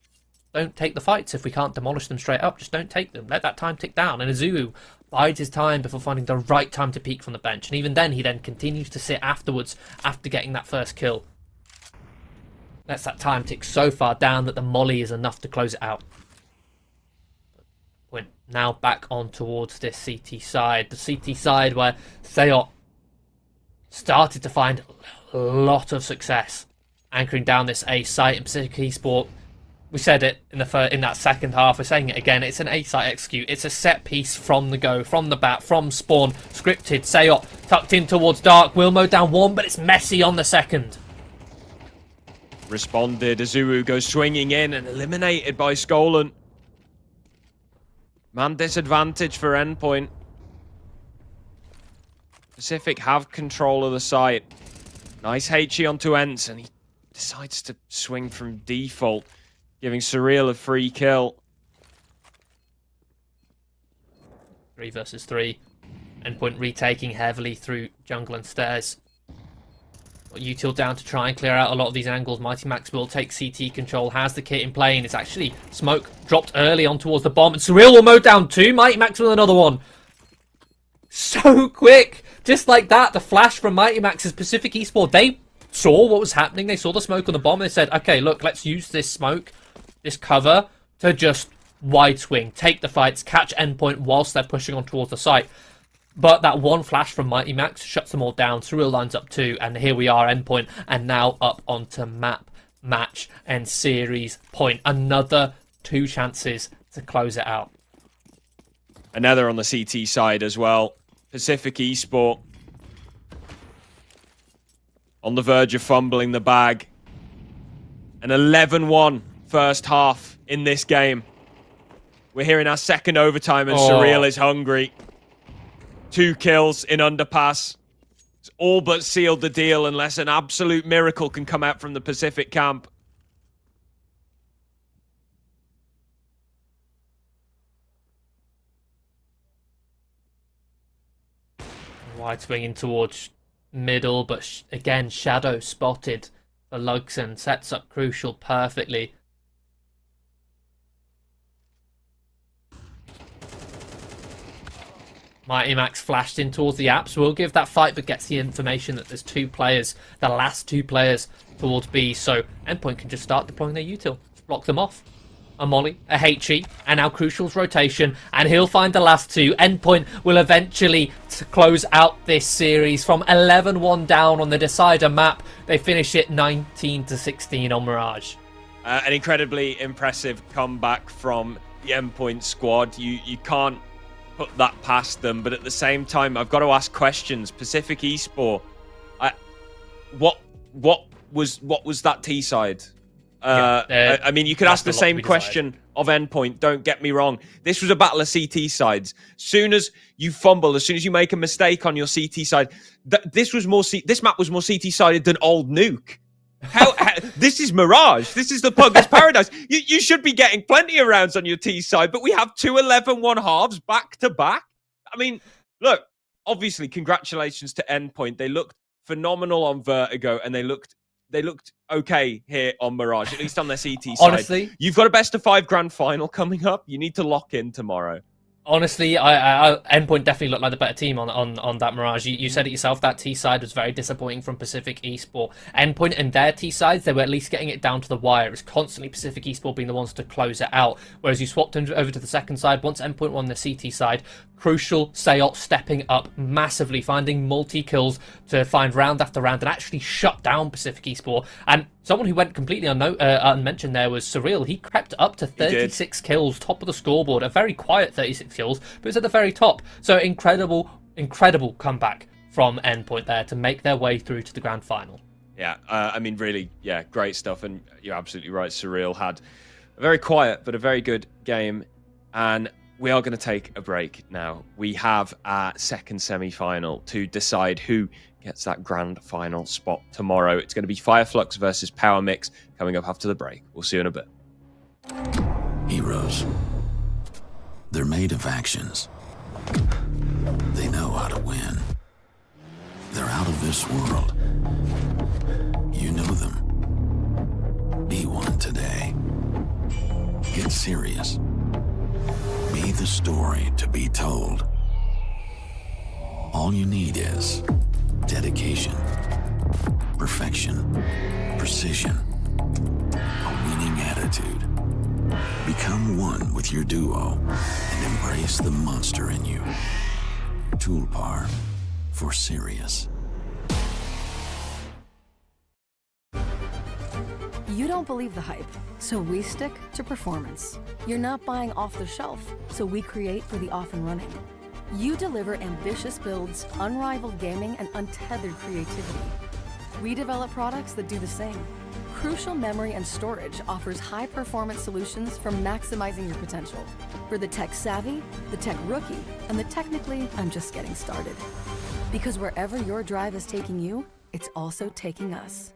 don't take the fights if we can't demolish them straight up. Just don't take them. Let that time tick down. And Azuru bides his time before finding the right time to peek from the bench. And even then, he then continues to sit afterwards after getting that first kill. Lets that time tick so far down that the molly is enough to close it out. We're now back on towards this CT side. The CT side where Seot started to find a lot of success anchoring down this A site in Pacific Esport. We said it in that second half. We're saying it again. It's an A-site execute. It's a set piece from the go, from the bat, from spawn. Scripted. Seot tucked in towards Dark. Will mow down one, but it's messy on the second.
Responded. Azuru goes swinging in and eliminated by Skolin. Man disadvantage for Endpoint. Pacific have control of the site. Nice HE onto Ents, and he decides to swing from default, giving Surreal a free kill.
3 versus 3. Endpoint retaking heavily through jungle and stairs. Got Util down to try and clear out a lot of these angles. Mighty Max will take CT control, has the kit in play, and it's actually smoke dropped early on towards the bomb. And Surreal will mow down 2. Mighty Max with another one. So quick. Just like that, the flash from Mighty Max's Pacific Esport. They saw what was happening. They saw the smoke on the bomb. And they said, okay, look, let's use this smoke, this cover, to just wide swing, take the fights, catch Endpoint whilst they're pushing on towards the site. But that one flash from Mighty Max shuts them all down. Surreal lines up 2, and here we are, Endpoint, and now up onto map, match, and series point. Another 2 chances to close it out.
Another on the CT side as well. Pacific Esport on the verge of fumbling the bag. An 11-1 first half in this game. We're here in our second overtime and Surreal is hungry. 2 kills in underpass. It's all but sealed the deal unless an absolute miracle can come out from the Pacific camp.
Wide swinging towards middle, but again, Shadow spotted for Luxon. Sets up Crucial perfectly. Mighty Max flashed in towards the apps. Will give that fight, but gets the information that there's 2 players, the last 2 players towards B. So Endpoint can just start deploying their util. Just block them off. A Molly, a HE, and now Crucial's rotation, and he'll find the last 2. Endpoint will eventually close out this series from 11-1 down on the decider map. They finish it 19-16 on Mirage.
An incredibly impressive comeback from the Endpoint squad. You can't put that past them, but at the same time, I've got to ask questions. Pacific Esport, what was that T side? I mean, you could ask the same question of Endpoint. Don't get me wrong. This was a battle of CT sides. Soon as you fumble, as soon as you make a mistake on your CT side, this map was more CT sided than Old Nuke. How this is Mirage. This is the Puggers Paradise. You should be getting plenty of rounds on your T side, but we have 2 11-1 halves back to back. I mean, look, obviously, congratulations to Endpoint. They looked phenomenal on Vertigo, and they looked okay here on Mirage, at least on their CT side.
Honestly,
you've got a best of 5 grand final coming up. You need to lock in tomorrow.
Honestly, Endpoint definitely looked like the better team on that Mirage. You said it yourself, that T side was very disappointing from Pacific Esport. Endpoint and their T sides, they were at least getting it down to the wire. It was constantly Pacific Esport being the ones to close it out. Whereas you swapped over to the second side, once Endpoint won the CT side, Crucial, Sayot stepping up massively, finding multi-kills to find round after round and actually shut down Pacific Esport. And someone who went completely unmentioned there was Surreal. He crept up to 36 kills, top of the scoreboard. A very quiet 36 kills, but it's at the very top. So incredible comeback from Endpoint there to make their way through to the grand final.
Yeah, I mean, really, yeah, great stuff. And you're absolutely right. Surreal had a very quiet but a very good game. And we are going to take a break now. We have our second semi-final to decide who gets that grand final spot tomorrow. It's going to be Fireflux versus Power Mix coming up after the break. We'll see you in a bit.
Heroes. They're made of actions. They know how to win. They're out of this world. You know them. Be one today. Get serious. Be the story to be told. All you need is dedication, perfection, precision, a winning attitude. Become one with your duo and embrace the monster in you. Tulpar for serious.
You don't believe the hype, so we stick to performance. You're not buying off the shelf, so we create for the off and running. You deliver ambitious builds, unrivaled gaming, and untethered creativity. We develop products that do the same. Crucial Memory and Storage offers high-performance solutions for maximizing your potential. For the tech-savvy, the tech-rookie, and the technically, I'm just getting started. Because wherever your drive is taking you, it's also taking us.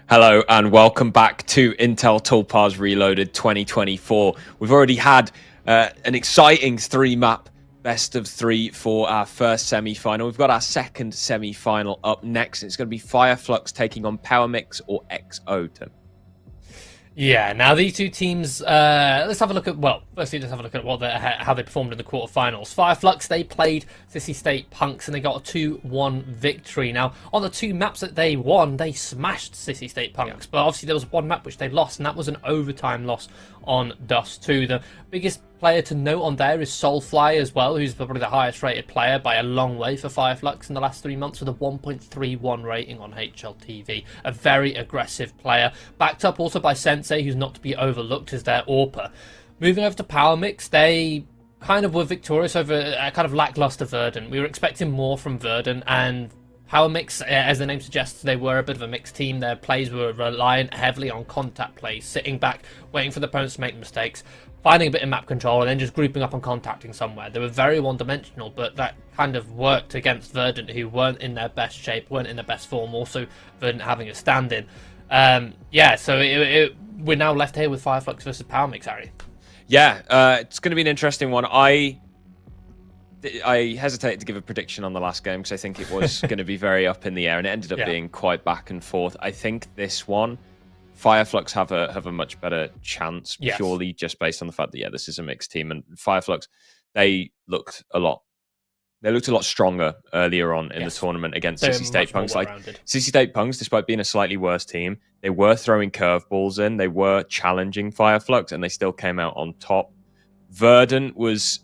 Hello and welcome back to Intel Tulpars Reloaded 2024. We've already had an exciting 3-map best of 3 for our first semi-final. We've got our second semi-final up next. It's going to be Fireflux taking on PowerMix or XO.
Yeah, now these two teams, let's have a look at, well, firstly let's have a look at how they performed in the quarterfinals. Fireflux, they played Sissy State Punks and they got a 2-1 victory. Now, on the 2 maps that they won, they smashed Sissy State Punks, but obviously there was one map which they lost, and that was an overtime loss on Dust 2. The biggest player to note on there is Soulfly as well, who's probably the highest rated player by a long way for Fireflux in the last 3 months with a 1.31 rating on HLTV. A very aggressive player, backed up also by Sensei, who's not to be overlooked as their AWPer. Moving over to PowerMix, they kind of were victorious over a kind of lackluster Verdant. We were expecting more from Verdant, and PowerMix, as the name suggests, they were a bit of a mixed team. Their plays were reliant heavily on contact plays, sitting back, waiting for the opponents to make mistakes, finding a bit of map control, and then just grouping up and contacting somewhere. They were very one-dimensional, but that kind of worked against Verdant, who weren't in their best shape, weren't in their best form, also Verdant having a stand-in. Yeah, so we're now left here with Fireflux versus PowerMix, Harry.
Yeah, it's going to be an interesting one. I hesitated to give a prediction on the last game because I think it was going to be very up in the air, and it ended up being quite back and forth. I think this one, Fireflux have a much better chance, purely just based on the fact that this is a mixed team, and Fireflux, they looked a lot stronger earlier on in the tournament against Sissy State Punks. Like Sissy State Punks, despite being a slightly worse team, they were throwing curveballs in, they were challenging Fireflux, and they still came out on top. Verdant was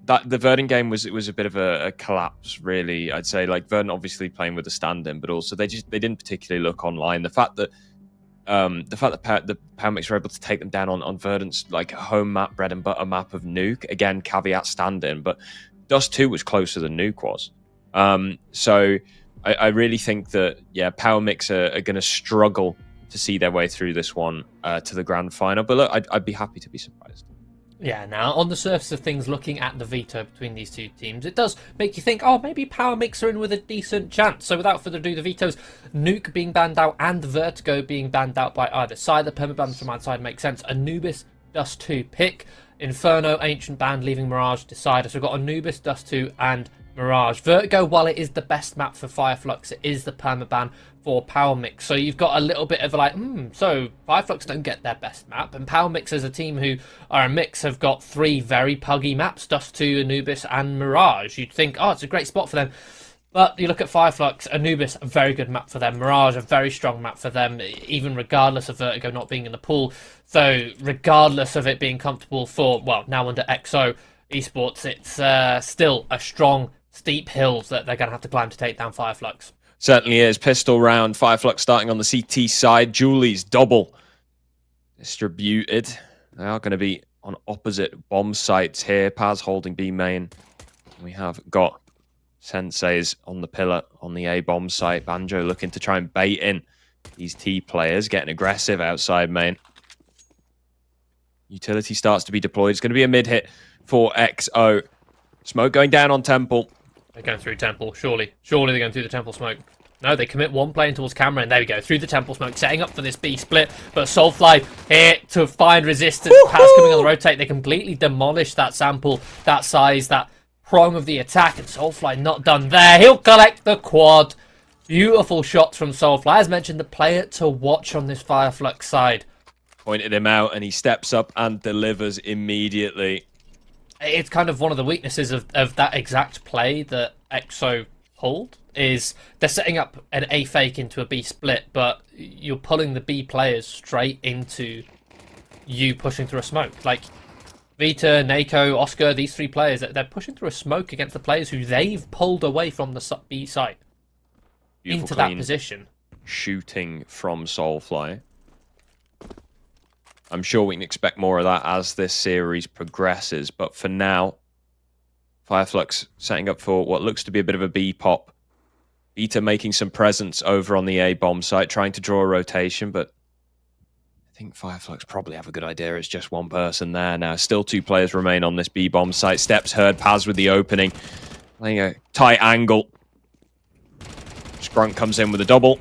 the Verdant game was a bit of a collapse, really. I'd say, like, Verdant obviously playing with a stand-in, but also they didn't particularly look online. The fact that the PowerMix were able to take them down on Verdant's like home map, bread and butter map of Nuke, again caveat stand-in, but Dust 2 was closer than Nuke was. So I really think that PowerMix are going to struggle to see their way through this one to the grand final. But look, I'd be happy to be surprised.
Yeah, now, on the surface of things, looking at the veto between these two teams, it does make you think, oh, maybe PowerMix are in with a decent chance. So without further ado, the vetoes, Nuke being banned out and Vertigo being banned out by either side. The permaban from outside makes sense. Anubis, Dust 2 pick. Inferno, Ancient Band, leaving Mirage, Decider. So we've got Anubis, Dust 2 and Mirage. Vertigo, while it is the best map for Fireflux, it is the permaban for PowerMix. So you've got a little bit of like, so Fireflux don't get their best map, and PowerMix as a team who are a mix have got 3 very puggy maps, Dust 2, Anubis and Mirage. You'd think, oh, it's a great spot for them. But you look at Fireflux, Anubis, a very good map for them. Mirage, a very strong map for them, even regardless of Vertigo not being in the pool. So regardless of it being comfortable for, well, now under XO Esports, it's still a strong, steep hills that they're going to have to climb to take down Fireflux.
Certainly is. Pistol round, Fireflux starting on the CT side. Julie's double distributed. They are going to be on opposite bomb sites here. Paz holding B main. We have got Sensei's on the pillar on the A bomb site. Banjo looking to try and bait in these T players, getting aggressive outside main. Utility starts to be deployed. It's going to be a mid hit for XO. Smoke going down on Temple.
They're going through Temple, surely. Surely they're going through the Temple smoke. No, they commit one plane towards camera, and there we go, through the Temple smoke, setting up for this B split. But Soulfly here to find resistance. Pass coming on the rotate. They completely demolish that sample, that size, that prong of the attack, and Soulfly not done there. He'll collect the quad. Beautiful shots from Soulfly. As mentioned, the player to watch on this Fireflux side.
Pointed him out, and he steps up and delivers immediately.
It's kind of one of the weaknesses of that exact play that XO pulled, is they're setting up an A fake into a B split, but you're pulling the B players straight into you pushing through a smoke. Like Vita, Nako, Oscar, these 3 players, they're pushing through a smoke against the players who they've pulled away from the B site into that position.
Shooting from Soulfly. I'm sure we can expect more of that as this series progresses, but for now, Fireflux setting up for what looks to be a bit of a B pop. Vita making some presence over on the A bomb site, trying to draw a rotation, but I think Fireflux probably have a good idea. It's just one person there now. Still 2 players remain on this B bomb site. Steps heard, Paz with the opening, playing a tight angle. Scrunk comes in with a double.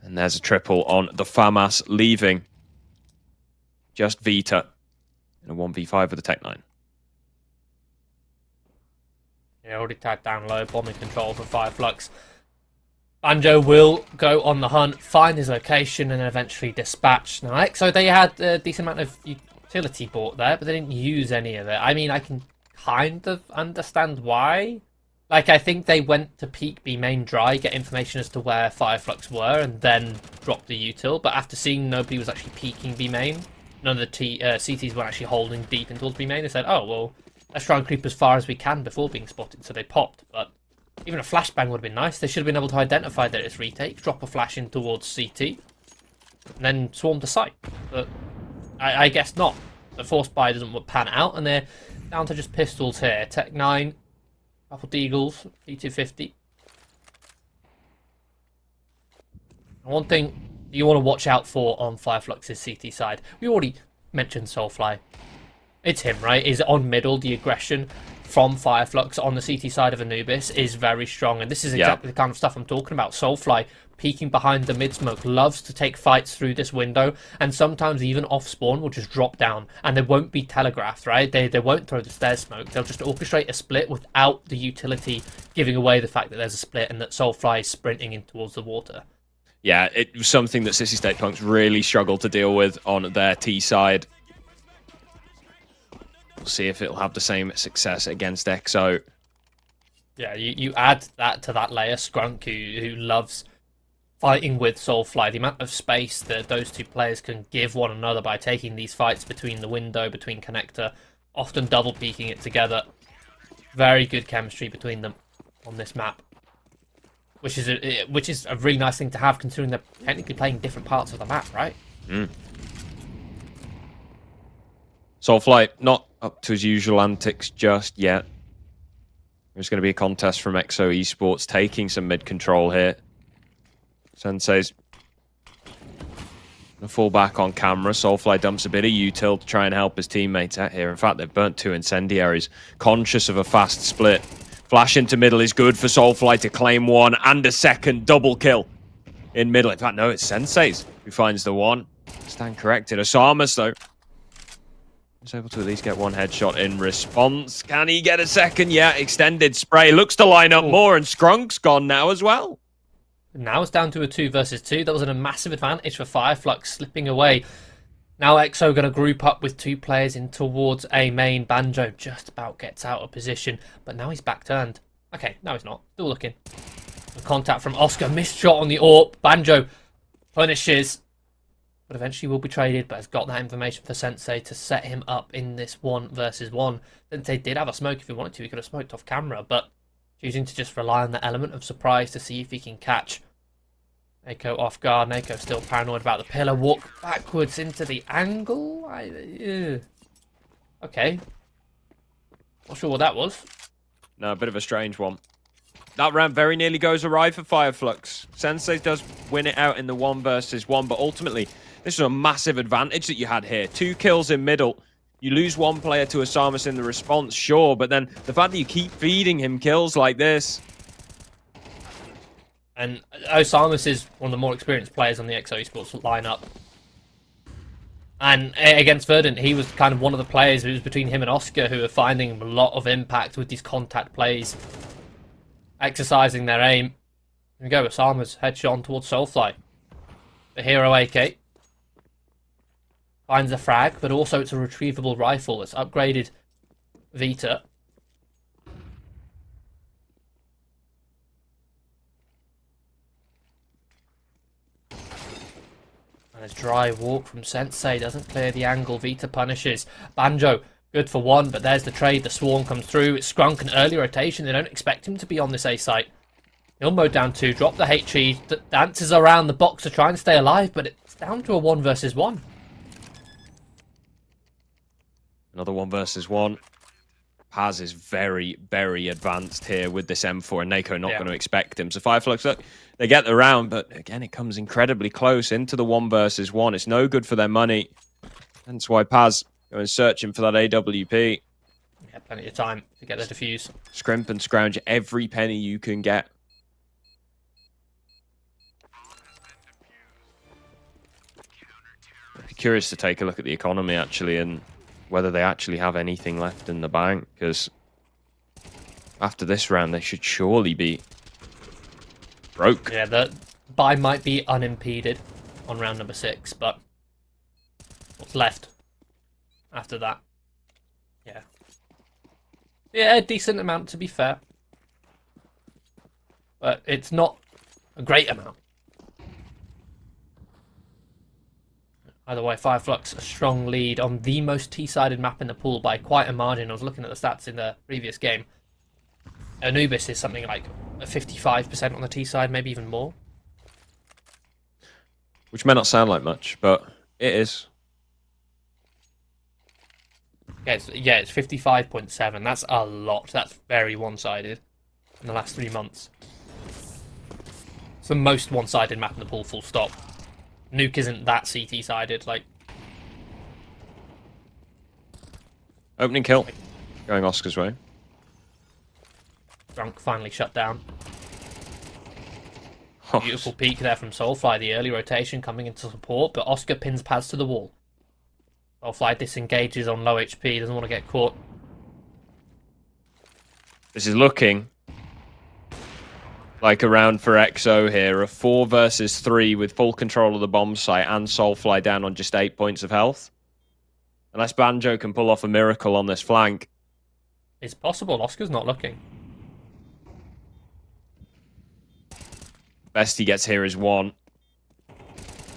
And there's a triple on the FAMAS, leaving just Vita in a 1v5 with the Tech 9.
Yeah, already tagged down low, bombing control for Fireflux. Banjo will go on the hunt, find his location, and eventually dispatch. Now, EXO, they had a decent amount of utility bought there, but they didn't use any of it. I mean, I can kind of understand why. Like, I think they went to peek B main dry, get information as to where Fireflux were, and then drop the util. But after seeing nobody was actually peeking B main, none of the CTs were actually holding deep in towards B main, they said, oh, well, let's try and creep as far as we can before being spotted. So they popped, but even a flashbang would have been nice. They should have been able to identify that it's retake, drop a flash in towards CT, and then swarm the site. But I guess not. The force buy doesn't pan out, and they're down to just pistols here. Tech 9, couple Deagles, P250. One thing you want to watch out for on Fireflux's CT side, we already mentioned Soulfly. It's him, right? Is on middle, the aggression from Fireflux on the CT side of Anubis is very strong, and this is exactly the kind of stuff I'm talking about. Soulfly peeking behind the mid smoke, loves to take fights through this window, and sometimes even off spawn will just drop down, and they won't be telegraphed, right? They won't throw the stairs smoke. They'll just orchestrate a split without the utility giving away the fact that there's a split and that Soulfly is sprinting in towards the water.
Yeah, it was something that Sissy State Punks really struggled to deal with on their T side. We'll see if it'll have the same success against EXO.
Yeah, you add that to that layer, Skrunk, who loves fighting with Soulfly. The amount of space that those two players can give one another by taking these fights between the window, between connector, often double peeking it together. Very good chemistry between them on this map, which is a really nice thing to have, considering they're technically playing different parts of the map, right?
Soulfly not up to his usual antics just yet. There's going to be a contest from EXO Esports taking some mid control here. Sensei's going to fall back on camera. Soulfly dumps a bit of util to try and help his teammates out here. In fact, they've burnt 2 incendiaries. Conscious of a fast split. Flash into middle is good for Soulfly to claim 1 and a second double kill in middle. In fact, no, it's Sensei's who finds the 1. Stand corrected. Osamas, though, is able to at least get 1 headshot in response. Can he get a second? Yeah, extended spray. Looks to line up more, and Skrunk's gone now as well.
Now it's down to a 2 versus 2. That was a massive advantage for Fireflux, slipping away. Now EXO going to group up with 2 players in towards A main. Banjo just about gets out of position, but now he's back turned. Okay, no he's not. Still looking. A contact from Oscar. Missed shot on the AWP. Banjo punishes, but eventually will be traded, but has got that information for Sensei to set him up in this 1 versus 1. Sensei did have a smoke if he wanted to. He could have smoked off camera, but choosing to just rely on the element of surprise to see if he can catch Nako off guard. Nako still paranoid about the pillar. Walk backwards into the angle. Okay. Not sure what that was.
No, a bit of a strange one. That round very nearly goes awry for Fireflux. Sensei does win it out in the 1 versus 1, but ultimately, this was a massive advantage that you had here. 2 kills in middle. You lose 1 player to Osamas in the response, sure, but then the fact that you keep feeding him kills like this.
And Osamas is one of the more experienced players on the EXO Esports lineup. And against Verdant, he was kind of one of the players who was between him and Oscar who are finding a lot of impact with these contact plays, exercising their aim. Here we go, Osamas headshot on towards Soulfly. The hero AK finds a frag, but also it's a retrievable rifle. It's upgraded Vita. And a dry walk from Sensei doesn't clear the angle. Vita punishes. Banjo, good for 1, but there's the trade. The swarm comes through. It's Skrunk, an early rotation. They don't expect him to be on this A site. He'll mow down 2, drop the HE, dances around the box to try and stay alive, but it's down to a 1 versus 1.
Another 1 versus 1. Paz is very, very advanced here with this M4, and Nako not going to expect him. So Fireflux, look, they get the round, but again, it comes incredibly close into the 1 versus 1. It's no good for their money. Hence why Paz going searching for that AWP.
Yeah, plenty of time to get the defuse.
Scrimp and scrounge every penny you can get. curious to take a look at the economy, actually, and whether they actually have anything left in the bank, because after this round, they should surely be broke.
Yeah, the buy might be unimpeded on round number 6, but what's left after that? Yeah. Yeah, a decent amount, to be fair. But it's not a great amount. Either way, Fireflux a strong lead on the most T-sided map in the pool by quite a margin. I was looking at the stats in the previous game. Anubis is something like 55% on the T side, maybe even more.
Which may not sound like much, but it is.
Yeah, it's 55.7. That's a lot. That's very one-sided in the last 3 months. It's the most one-sided map in the pool, full stop. Nuke isn't that CT-sided, like...
Opening kill. Going Oscar's way.
Drunk finally shut down.
Oh.
Beautiful peek there from Soulfly, the early rotation coming into support, but Oscar pins pads to the wall. Soulfly disengages on low HP, doesn't want to get caught.
This is looking like a round for EXO here. A 4 versus 3 with full control of the bomb site and Soulfly down on just 8 points of health. Unless Banjo can pull off a miracle on this flank.
It's possible. Oscar's not looking.
Best he gets here is 1.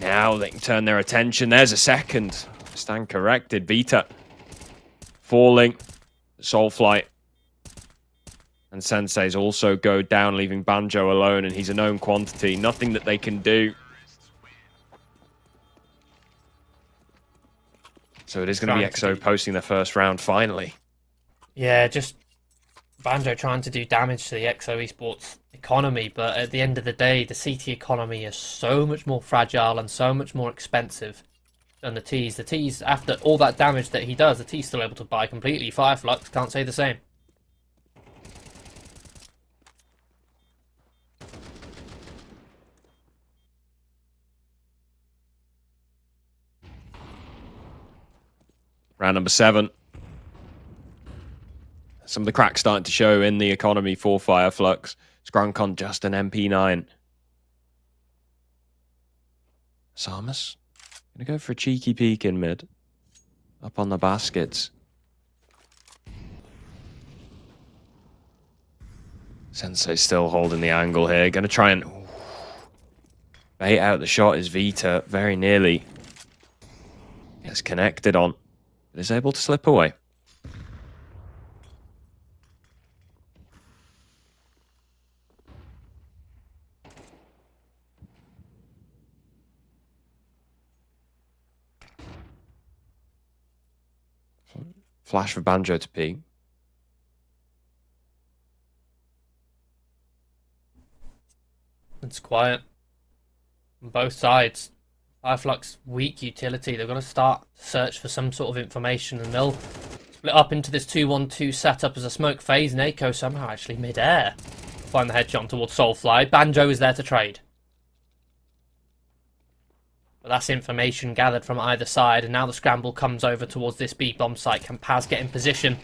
Now they can turn their attention. There's a second. Stand corrected. Vita falling. Soulfly and Sensei's also go down, leaving Banjo alone, and he's a known quantity. Nothing that they can do. So it is going to be EXO posting their first round finally.
Yeah, just Banjo trying to do damage to the EXO esports economy, but at the end of the day, the CT economy is so much more fragile and so much more expensive than the T's. The T's, after all that damage that he does, the T's still able to buy completely. Fireflux can't say the same.
Round number 7. Some of the cracks starting to show in the economy for Fireflux. Scrunk on just an MP9. Samus gonna go for a cheeky peek in mid. Up on the baskets. Sensei still holding the angle here. Gonna try and bait out the shot is Vita. Very nearly gets connected on. But is able to slip away. Flash for Banjo to peek.
It's quiet on both sides. Fireflux weak utility. They're going to start to search for some sort of information, and they'll split up into this 2-1-2 setup as a smoke phase. Nako somehow actually mid-air find the headshot towards Soulfly. Banjo is there to trade. But that's information gathered from either side, and now the scramble comes over towards this B bomb site. Can Paz get in position?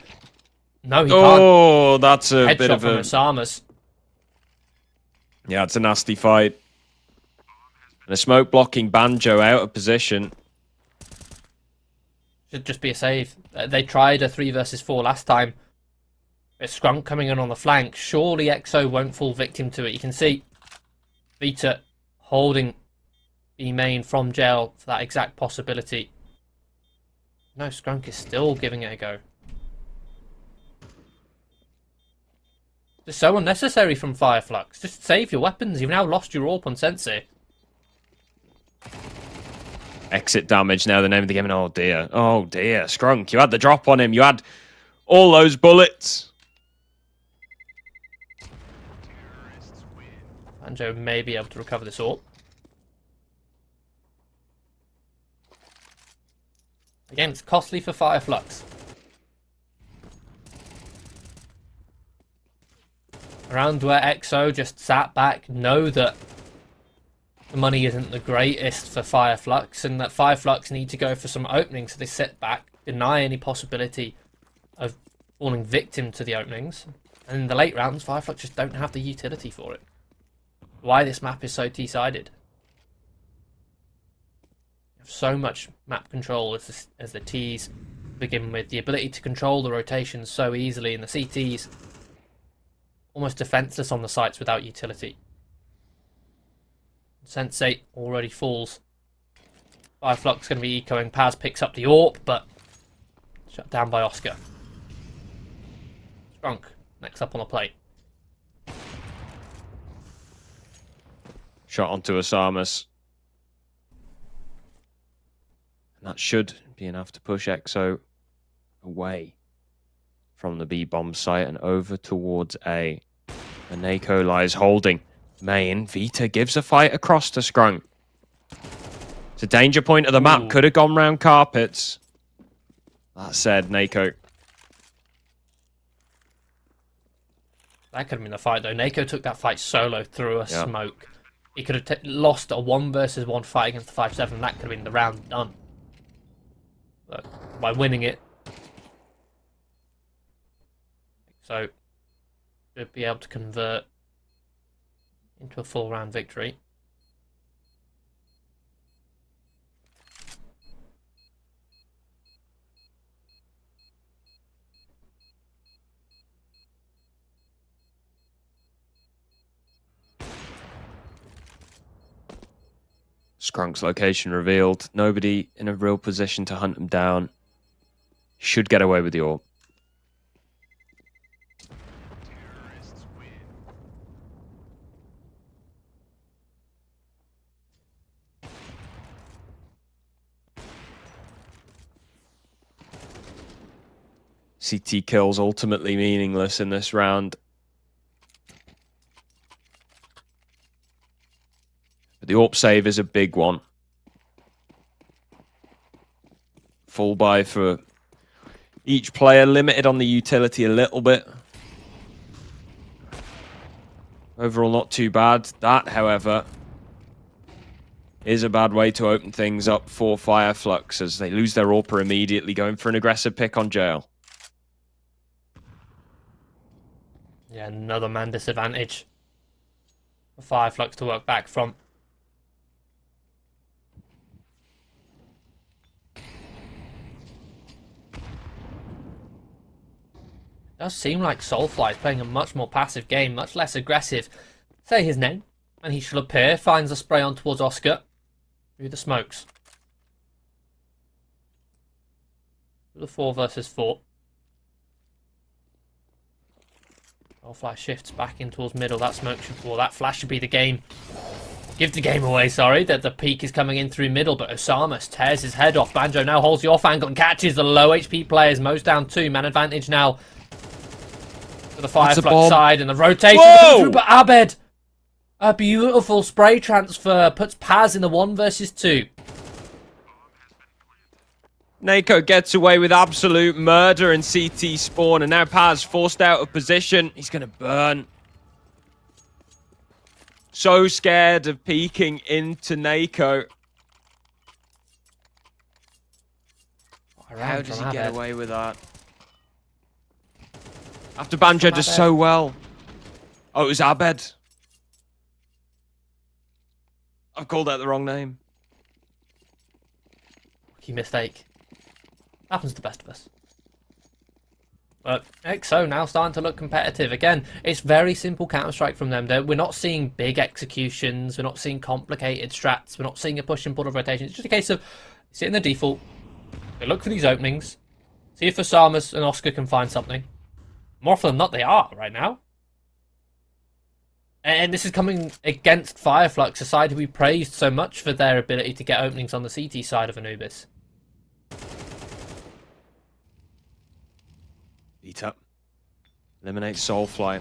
No, he can't.
Oh, that's a
Headshot
bit of
from
a...
Osamas.
Yeah, it's a nasty fight. And a smoke blocking Banjo out of position.
Should just be a save. They tried a 3 versus 4 last time. It's Scrunk coming in on the flank. Surely EXO won't fall victim to it. You can see Vita holding B main from jail for that exact possibility. No, Scrunk is still giving it a go. It's so unnecessary from Fireflux. Just save your weapons. You've now lost your AWP on Sensei.
Exit damage now, the name of the game. And oh dear. Oh dear. Scrunk, you had the drop on him. You had all those bullets.
Banjo may be able to recover this AWP. Again, it's costly for Fireflux. Around where EXO just sat back, know that the money isn't the greatest for Fireflux, and that Fireflux need to go for some openings, so they sit back, deny any possibility of falling victim to the openings. And in the late rounds, Fireflux just don't have the utility for it. Why this map is so T-sided. You have so much map control as the Ts begin with, the ability to control the rotations so easily, and the CTs almost defenseless on the sites without utility. Sensate already falls. Fireflux going to be ecoing. Paz picks up the AWP, but shut down by Oscar. Sprunk next up on the plate.
Shot onto Osamas. And that should be enough to push EXO away from the B-bomb site and over towards A. And Nako lies holding main. Vita gives a fight across to Scrunk. It's a danger point of the map. Could have gone round carpets. That said, Nako.
That could have been the fight, though. Nako took that fight solo through a smoke. He could have lost a 1 versus 1 fight against the 5-7, and that could have been the round done. But by winning it, so should be able to convert into a full round victory.
Skrunk's location revealed. Nobody in a real position to hunt him down. Should get away with the AWP. CT kills ultimately meaningless in this round. But the AWP save is a big one. Full buy for each player, limited on the utility a little bit. Overall, not too bad. That, however, is a bad way to open things up for Fireflux as they lose their AWPer immediately, going for an aggressive pick on Jail.
Yeah, another man disadvantage for Fireflux to work back from. It does seem like Soulfly is playing a much more passive game, much less aggressive. Say his name, and he shall appear. Finds a spray on towards Oscar through the smokes. The 4 versus 4. Soulfly shifts back in towards middle. That smoke should fall. That flash should be the game. Give the game away, sorry. That the peak is coming in through middle, but Osamas tears his head off. Banjo now holds the off angle and catches the low HP players. Most down 2. Man advantage now for the Fireflux side, and the rotation comes through, but Abed, a beautiful spray transfer, puts Paz in the 1 versus 2.
Nako gets away with absolute murder in CT spawn, and now Paz forced out of position. He's going to burn. So scared of peeking into Nako. How does he get away with that? After Banjo does so well. Oh, it was Abed. I've called out the wrong name.
Key mistake. Happens to the best of us. But EXO now starting to look competitive. Again, it's very simple Counter-Strike from them. We're not seeing big executions. We're not seeing complicated strats. We're not seeing a push and pull of rotation. It's just a case of sit in the default. They look for these openings. See if Osamas and Oscar can find something. More often than not, they are right now. And this is coming against Fireflux, a side who we praised so much for their ability to get openings on the CT side of Anubis.
Beat up. Eliminate Soulfly.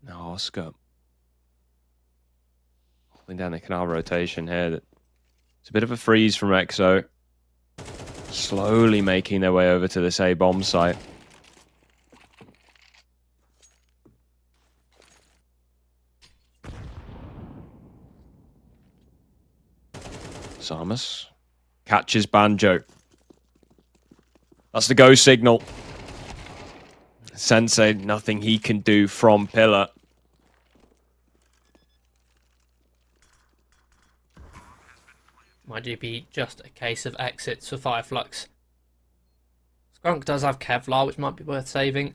Now Oscar. Holding down the canal rotation here. That It's a bit of a freeze from Exo. Slowly making their way over to this A-bomb site. Samus catches Banjo. That's the go signal. Sensei, nothing he can do from Pillar.
Might it be just a case of exits for Fireflux? Skunk does have Kevlar, which might be worth saving.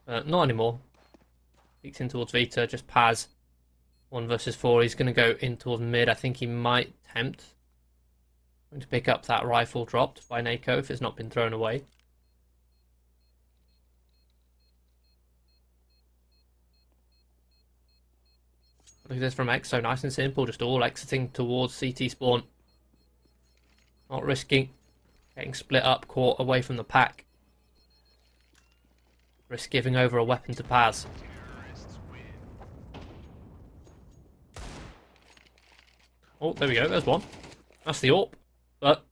Not anymore. Peeks in towards Vita, just Paz. 1 versus 4. He's going to go in towards mid. I think he might tempt. Going to pick up that rifle dropped by Nako if it's not been thrown away. Look at this from X, so nice and simple, just all exiting towards CT spawn. Not risking getting split up, caught away from the pack. Risk giving over a weapon to Paz. Oh, there we go, there's one. That's the AWP. But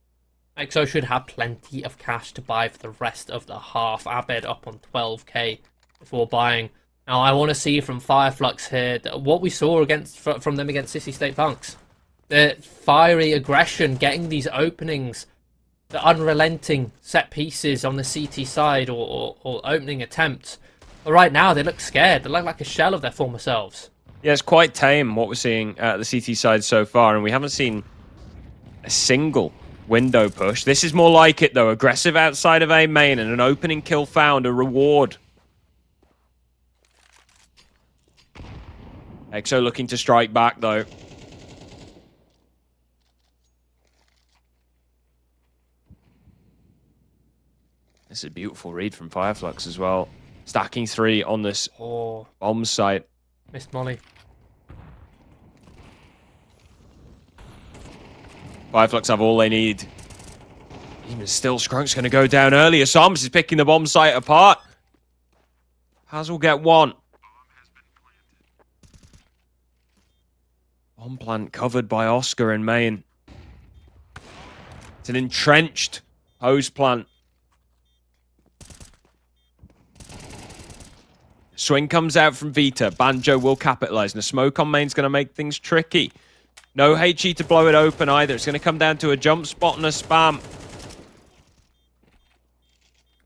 EXO should have plenty of cash to buy for the rest of the half. Abed up on 12k before buying. Now, I want to see from Fireflux here what we saw from them against Sissy State Punks. The fiery aggression, getting these openings, the unrelenting set pieces on the CT side or opening attempts. But right now, they look scared. They look like a shell of their former selves.
Yeah, it's quite tame what we're seeing at the CT side so far, and we haven't seen a single window push. This is more like it, though. Aggressive outside of A main and an opening kill found, a reward. EXO looking to strike back, though. This is a beautiful read from Fireflux as well. Stacking 3 on this bomb site.
Missed Molly.
Fireflux have all they need. Even still, Skrunk's going to go down earlier. Samus is picking the bomb site apart. Paz will get one. Bomb plant covered by Oscar in main. It's an entrenched hose plant. Swing comes out from Vita. Banjo will capitalize. And the smoke on main's going to make things tricky. No HE to blow it open either. It's going to come down to a jump spot and a spam.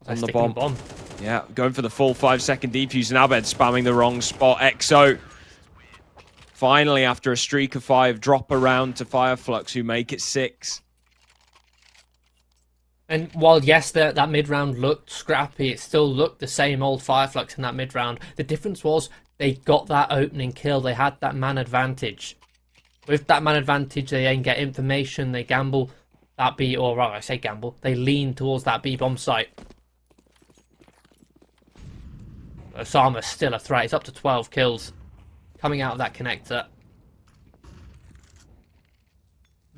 On the bomb. Yeah, going for the full 5-second defuse. And Abed spamming the wrong spot. EXO. Finally, after a streak of 5, drop around to Fireflux, who make it 6.
And while, yes, that mid-round looked scrappy, it still looked the same old Fireflux in that mid-round. The difference was they got that opening kill. They had that man advantage. With that man advantage, they then get information. They gamble that B, or rather, I say gamble. They lean towards that B bomb site. Osama's still a threat. It's up to 12 kills. Coming out of that connector.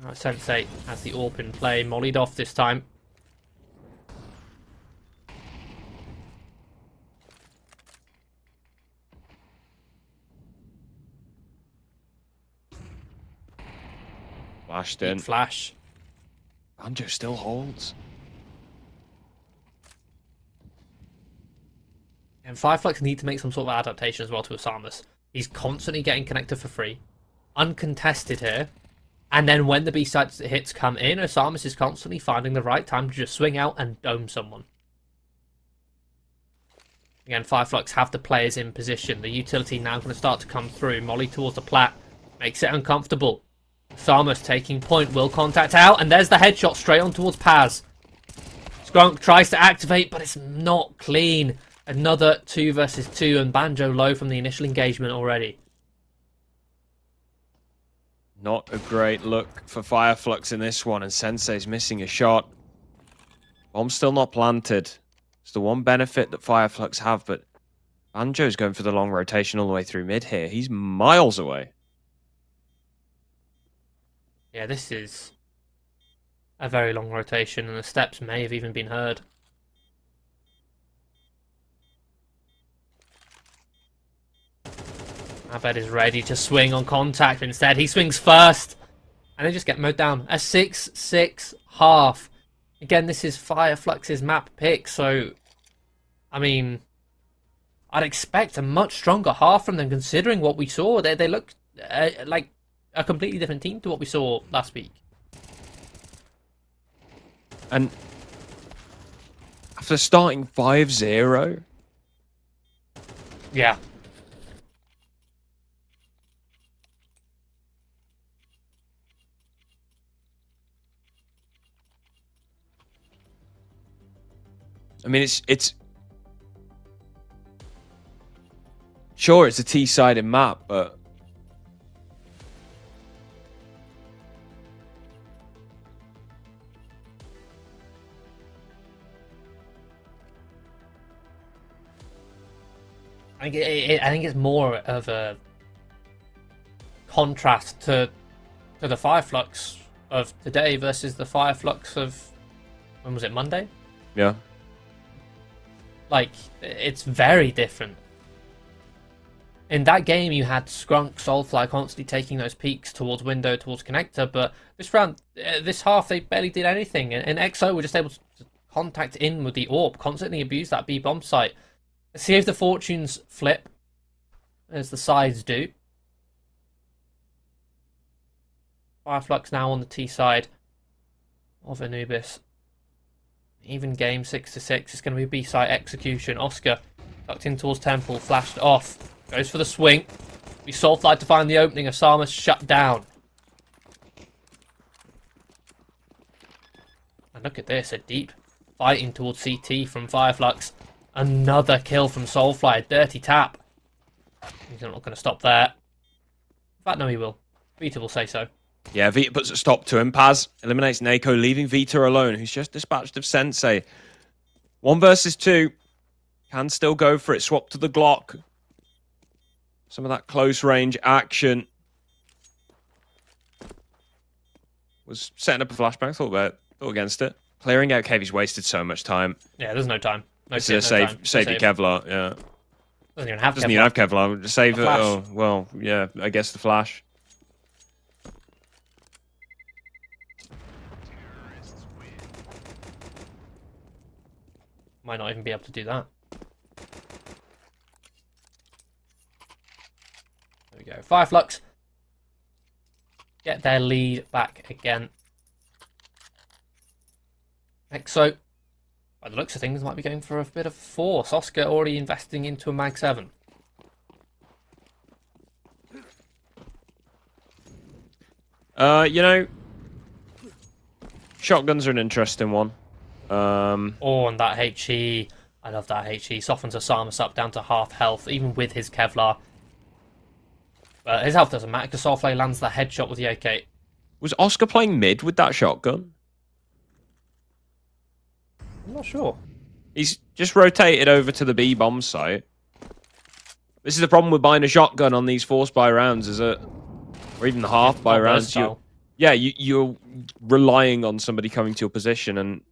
Right, Sensei has the AWP in play. Mollied off this time.
Flashed in.
Flash.
Banjo still holds.
And Fireflux need to make some sort of adaptation as well to Osamus. He's constantly getting connected for free. Uncontested here. And then when the B-side hits come in, Osamus is constantly finding the right time to just swing out and dome someone. Again, Fireflux have the players in position. The utility now going to start to come through. Molly towards the plat. Makes it uncomfortable. Osamus taking point. Will contact out. And there's the headshot straight on towards Paz. Skrunk tries to activate, but it's not clean. Another 2 versus 2 and Banjo low from the initial engagement already.
Not a great look for Fireflux in this one, and Sensei's missing a shot. Bomb's still not planted. It's the one benefit that Fireflux have, but Banjo's going for the long rotation all the way through mid here. He's miles away.
Yeah, this is a very long rotation, and the steps may have even been heard. Abed is ready to swing on contact. Instead, he swings first. And they just get mowed down. A 6-6 half. Again, this is Fireflux's map pick, so... I mean... I'd expect a much stronger half from them, considering what we saw. They look like a completely different team to what we saw last week.
And... after starting 5-0...
Yeah.
I mean, it's sure it's a T-sided map, but
I think it's more of a contrast to the Fireflux of today versus the Fireflux of, when was it, Monday?
yeah.
Like, it's very different. In that game, you had Skrunk, Soulfly constantly taking those peaks towards window, towards connector, but this round, this half, they barely did anything. And XO were just able to contact in with the AWP, constantly abuse that B bomb site. Let's see if the fortunes flip, as the sides do. Fireflux now on the T side of Anubis. Even game 6-6. It's going to be B-side execution. Oscar tucked in towards Temple, flashed off. Goes for the swing. We Soulfly to find the opening. Osama's shut down. And look at this. A deep fighting towards CT from Fireflux. Another kill from Soulfly. A dirty tap. He's not going to stop there. In fact, no, he will. Vita will say so.
Yeah, Vita puts a stop to him. Paz eliminates Nako, leaving Vita alone, who's just dispatched of Sensei. 1 versus 2. Can still go for it. Swap to the Glock. Some of that close range action. Was setting up a flashbang. Thought against it. Clearing out Cave. He's wasted so much time.
Yeah, there's no time. No
This is a save your Kevlar. Yeah.
Doesn't even have
Doesn't
Kevlar.
even have Kevlar. Save it.
Flash.
Oh, well, yeah, I guess the flash.
Might not even be able to do that. There we go. Fireflux get their lead back again. XO, by the looks of things, might be going for a bit of force. Oscar already investing into a Mag 7.
You know, shotguns are an interesting one.
Oh, and that HE. I love that HE. Softens Osamus up down to half health, even with his Kevlar. But his health doesn't matter because Soulfly lands that headshot with the AK.
Was Oscar playing mid with that shotgun?
I'm not sure.
He's just rotated over to the B bomb site. This is the problem with buying a shotgun on these force buy rounds, is it? Or even the half buy rounds. You're relying on somebody coming to your position, and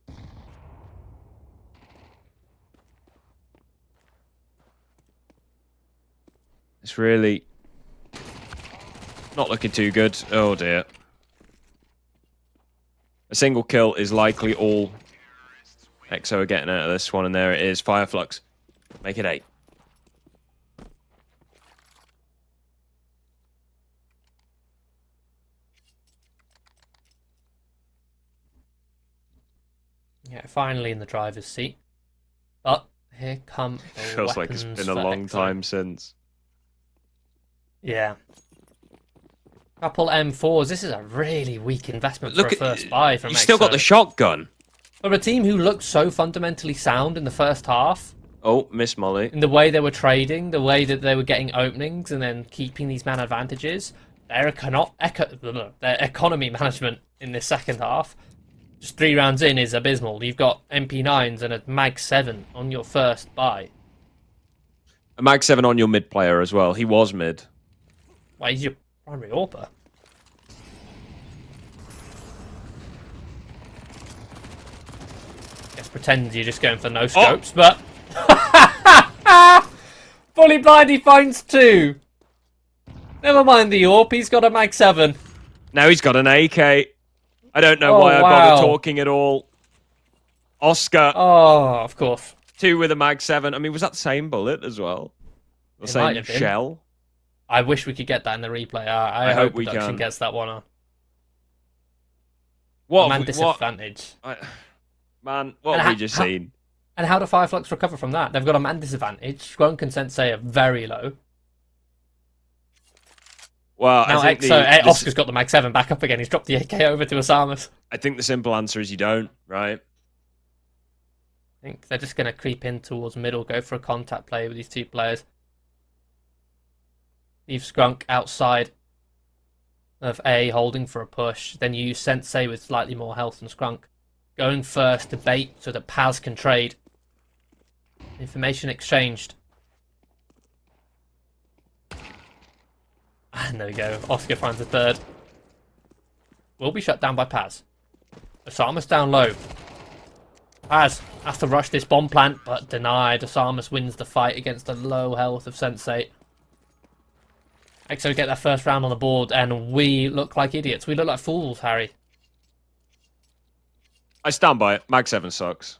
it's really not looking too good. Oh dear. A single kill is likely all XO are getting out of this one, and there it is. Fireflux. Make it 8.
Yeah, finally in the driver's seat. But here come the
Feels like it's
weapons
been a
for
long
XO.
time since.
Yeah. Couple M4s. This is a really weak investment
Look
for a first buy from
You
XO.
still got the shotgun.
For a team who looked so fundamentally sound in the first half,
Oh, Miss Molly.
in the way they were trading, the way that they were getting openings and then keeping these man advantages, their economy management in this second half, just 3 rounds in, is abysmal. You've got MP9s and a Mag 7 on your first buy.
A Mag 7 on your mid player as well. He was mid.
Why, he's your primary AWPer. Guess pretend you're just going for no scopes, but fully blind, he finds 2. Never mind the AWP, he's got a Mag 7.
Now he's got an AK. I don't know
Oh,
why I
wow.
bother talking at all. Oscar,
Oh, of course.
2 with a Mag 7. I mean, was that the same bullet as well? The
It might
same
have been.
shell?
I wish we could get that in the replay. I
hope
hope
we
production
can.
gets that one on.
What
Man
have we,
disadvantage.
man, what
And
have we just seen?
And how do Fireflux recover from that? They've got a man disadvantage. Skrunk and Sensei are very low.
Well,
Now
I think
Oscar's got the Mag 7 back up again. He's dropped the AK over to Osamas.
I think the simple answer is you don't, right?
I think they're just going to creep in towards middle, go for a contact play with these two players. Leave Skrunk outside of A, holding for a push. Then you use Sensei with slightly more health than Skrunk. Going first to bait so that Paz can trade. Information exchanged. And there we go. Oscar finds a third. Will be shut down by Paz. Osamas down low. Paz has to rush this bomb plant, but denied. Osamas wins the fight against the low health of Sensei. EXO get their first round on the board, and we look like idiots. We look like fools, Harry.
I stand by it. Mag 7 sucks.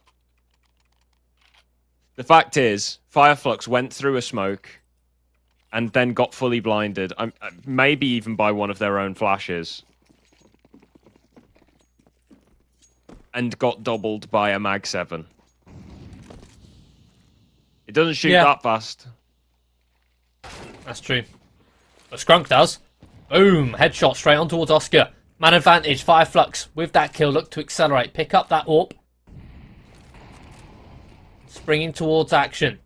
The fact is, Fireflux went through a smoke and then got fully blinded, maybe even by one of their own flashes, and got doubled by a Mag 7. It doesn't shoot that fast.
That's true. But Skrunk does. Boom! Headshot straight on towards Oscar. Man advantage, Fireflux with that kill, look to accelerate, pick up that AWP. Springing towards action.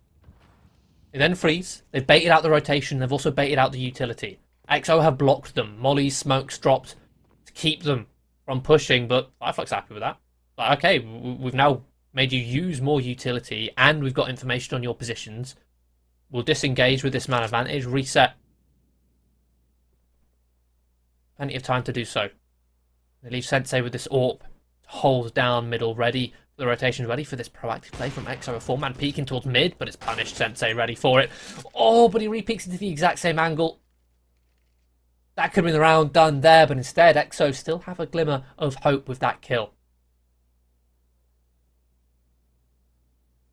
They then freeze. They've baited out the rotation. They've also baited out the utility. EXO have blocked them. Molly's smokes dropped to keep them from pushing, but Fireflux happy with that. Like, okay, we've now made you use more utility, and we've got information on your positions. We'll disengage with this man advantage, reset. Plenty of time to do so. They leave Sensei with this AWP to hold down middle, ready. The rotation ready for this proactive play from EXO. A 4-man peeking towards mid, but it's punished. Sensei ready for it. Oh, but he re-peeks into the exact same angle. That could have been the round done there, but instead EXO still have a glimmer of hope with that kill.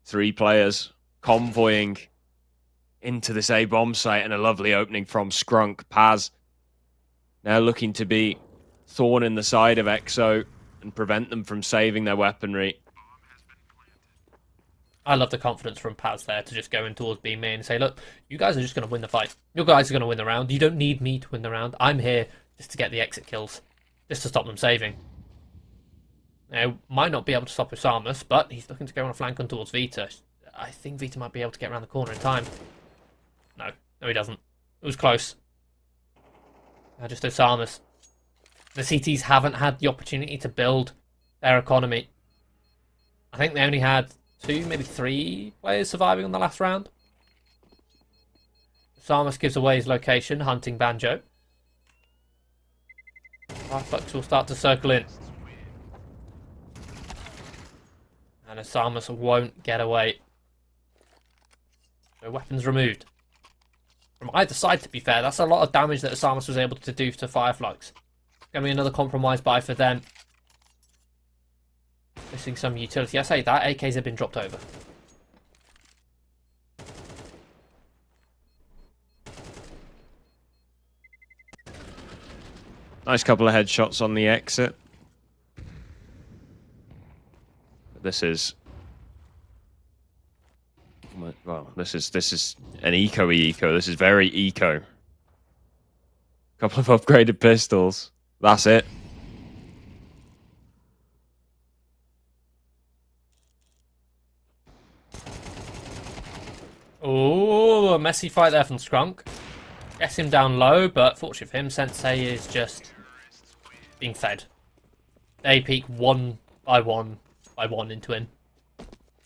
3 players convoying into this A-bomb site, and a lovely opening from Skrunk. Paz now looking to be thorn in the side of EXO and prevent them from saving their weaponry.
I love the confidence from Paz there to just go in towards B main and say, look, you guys are just going to win the fight. You guys are going to win the round. You don't need me to win the round. I'm here just to get the exit kills, just to stop them saving. Now, might not be able to stop Osamas, but he's looking to go on a flank on towards Vita. I think Vita might be able to get around the corner in time. No, he doesn't. It was close. Now just Osamas. The CTs haven't had the opportunity to build their economy. I think they only had 2, maybe 3 players surviving on the last round. Osamas gives away his location, hunting Banjo. Fireflux will start to circle in. And Osamas won't get away. So weapons removed. From either side, to be fair, that's a lot of damage that Osamas was able to do to Fireflux. Going to be another compromise buy for them. Missing some utility. I say that, AKs have been dropped over.
Nice couple of headshots on the exit. This is... well, this is an eco-eco. This is very eco. Couple of upgraded pistols. That's it.
Oh, a messy fight there from Skrunk. Gets him down low, but fortunately for him, Sensei is just being fed. They peek one by one into him.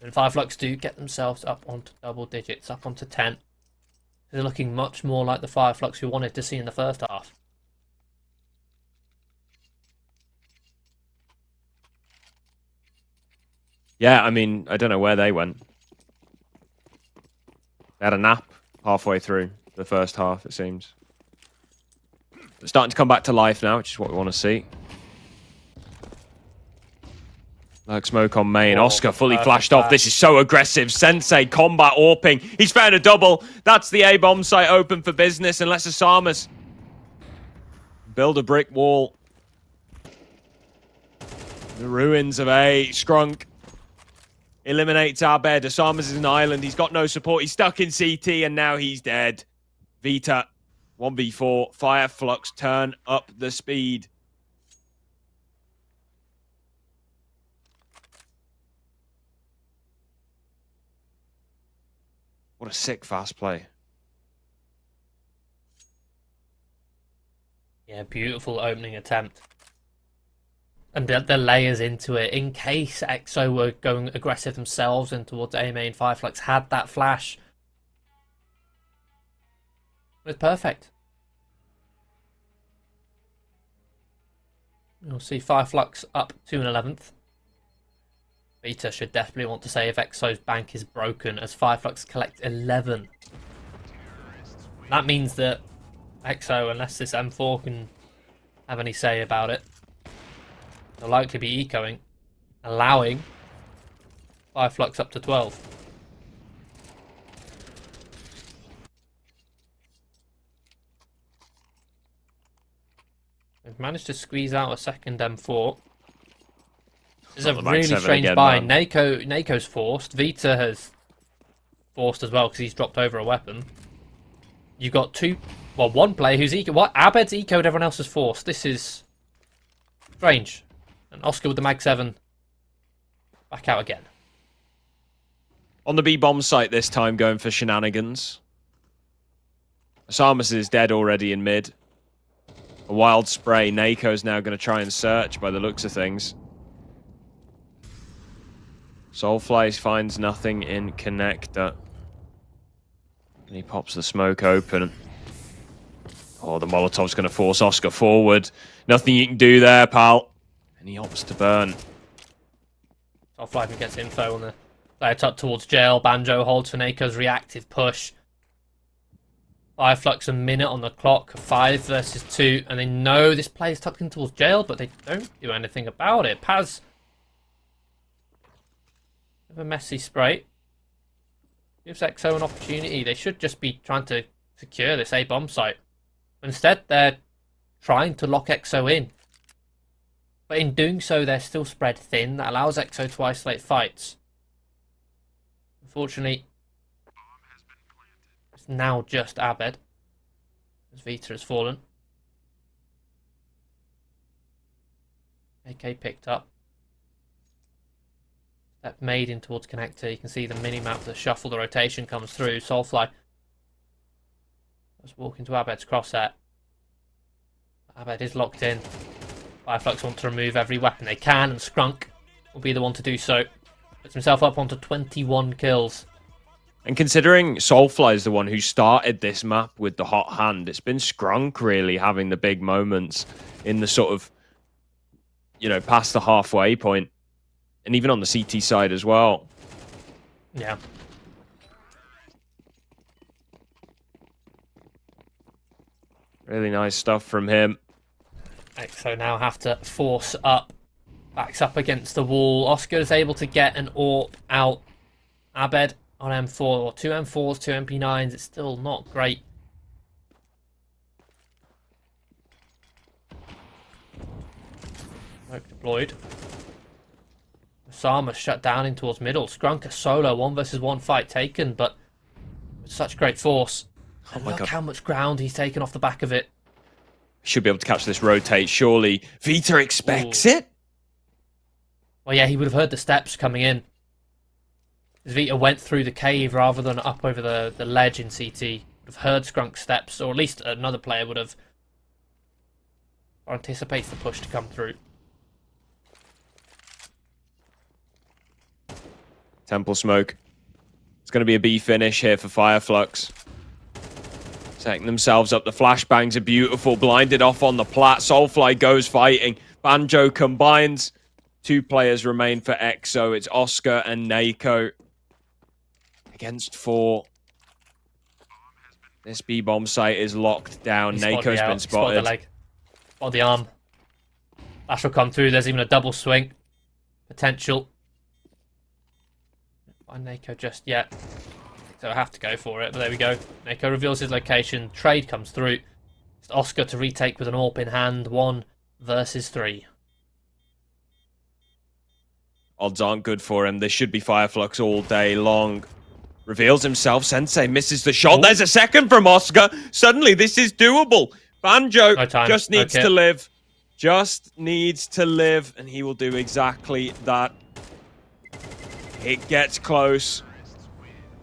And Fireflux do get themselves up onto double digits, up onto 10. They're looking much more like the Fireflux we wanted to see in the first half.
Yeah, I mean, I don't know where they went. They had a nap halfway through the first half, it seems. starting to come back to life now, which is what we want to see. Like smoke on main. Oscar fully flashed off. This is so aggressive. Sensei combat AWPing. He's found a double. That's the A-bomb site open for business, unless Asamas build a brick wall. The ruins of A. Scrunk eliminates Abed. Asamas is an island. He's got no support. He's stuck in CT, and now he's dead. Vita, 1v4. Fireflux turn up the speed. What a sick fast play.
Yeah, beautiful opening attempt. And the layers into it. In case EXO were going aggressive themselves and towards A main, Fireflux had that flash. It was perfect. You'll see Fireflux up 2 and 11th. Vita should definitely want to say if EXO's bank is broken, as Fireflux collect 11. That means that EXO, unless this M4 can have any say about it, they'll likely be ecoing, allowing Fireflux up to 12. They've managed to squeeze out a second M4. This is a really strange buy. Nako's forced. Vita has forced as well because he's dropped over a weapon. You got one player who's eco. What? Abed's ecoed, everyone else is forced. This is strange. And Oscar with the Mag 7 back out again.
On the B-bomb site this time, going for shenanigans. Asamas is dead already in mid. A wild spray. Nako's now going to try and search by the looks of things. Soulfly finds nothing in connector. And he pops the smoke open. Oh, the Molotov's going to force Oscar forward. Nothing you can do there, pal. And he opts to burn.
Soulfly gets info on the player tucked towards jail. Banjo holds for Nako's reactive push. Fireflux a minute on the clock. 5 versus 2. And they know this player's tucked in towards jail, but they don't do anything about it. Paz, a messy spray. Gives EXO an opportunity. They should just be trying to secure this A-bomb site. Instead, they're trying to lock EXO in. But in doing so, they're still spread thin. That allows EXO to isolate fights. Unfortunately, it's now just Abed, as Vita has fallen. AK picked up. Step made in towards connector. You can see the mini-map, the shuffle, the rotation comes through. Soulfly just walking to Abed's crosshair. Abed is locked in. Fireflux want to remove every weapon they can, and Scrunk will be the one to do so. Puts himself up onto 21 kills.
And considering Soulfly is the one who started this map with the hot hand, it's been Scrunk really having the big moments in the sort of, you know, past the halfway point. And even on the CT side as well.
Yeah.
Really nice stuff from him.
EXO now have to force up. Backs up against the wall. Oscar is able to get an AWP out. Abed on M4. Or 2 M4s, 2 MP9s. It's still not great. Smoke deployed. Sama shut down in towards middle. Scrunk a solo 1 versus 1 fight taken, but with such great force.
Oh my
look
God.
how much ground he's taken off the back of it.
Should be able to catch this rotate, surely. Vita expects it?
Well, yeah, he would have heard the steps coming in. As Vita went through the cave rather than up over the ledge in CT. Would have heard Skrunk's steps, or at least another player would have. Or anticipates the push to come through.
Temple smoke. It's going to be a B finish here for Fireflux. Setting themselves up. The flashbangs are beautiful. Blinded off on the plat. Soulfly goes fighting. Banjo combines. 2 players remain for EXO. It's Oscar and Nako. Against 4. This B-bomb site is locked down. Nako's been spotted.
Or the arm. That will come through. There's even a double swing. Potential. Not by Nako just yet. So I have to go for it, but there we go. Nako reveals his location. Trade comes through. It's Oscar to retake with an AWP in hand. 1 versus 3.
Odds aren't good for him. There should be Fireflux all day long. Reveals himself. Sensei misses the shot.
Ooh.
There's a second from Oscar. Suddenly, this is doable. Banjo just needs to live. Just needs to live, and he will do exactly that. It gets close.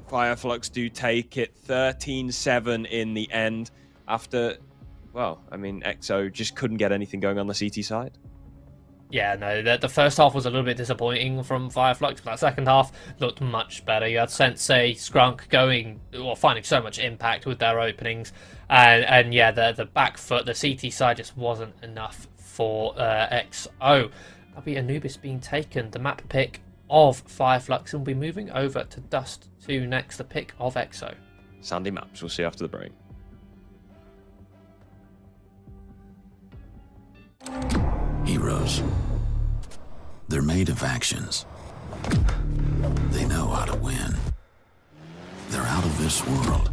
Fireflux do take it 13-7 in the end after, well, I mean, EXO just couldn't get anything going on the CT side.
Yeah, no, the first half was a little bit disappointing from Fireflux, but that second half looked much better. You had Sensei, Skrunk finding so much impact with their openings, and yeah, the back foot, the CT side just wasn't enough for EXO. That'll be Anubis being taken, the map pick of Fireflux, and we'll be moving over to Dust 2 next, the pick of EXO.
Sandy maps, we'll see after the break.
Heroes. They're made of actions. They know how to win. They're out of this world.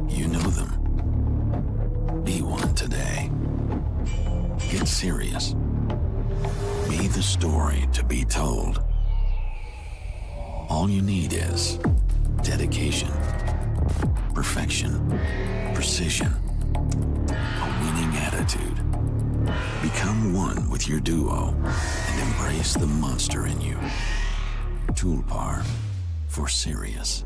You know them. Be one today. Get serious. Be the story to be told. All you need is dedication, perfection, precision, a winning attitude. Become one with your duo and embrace the monster in you. Tulpar for serious.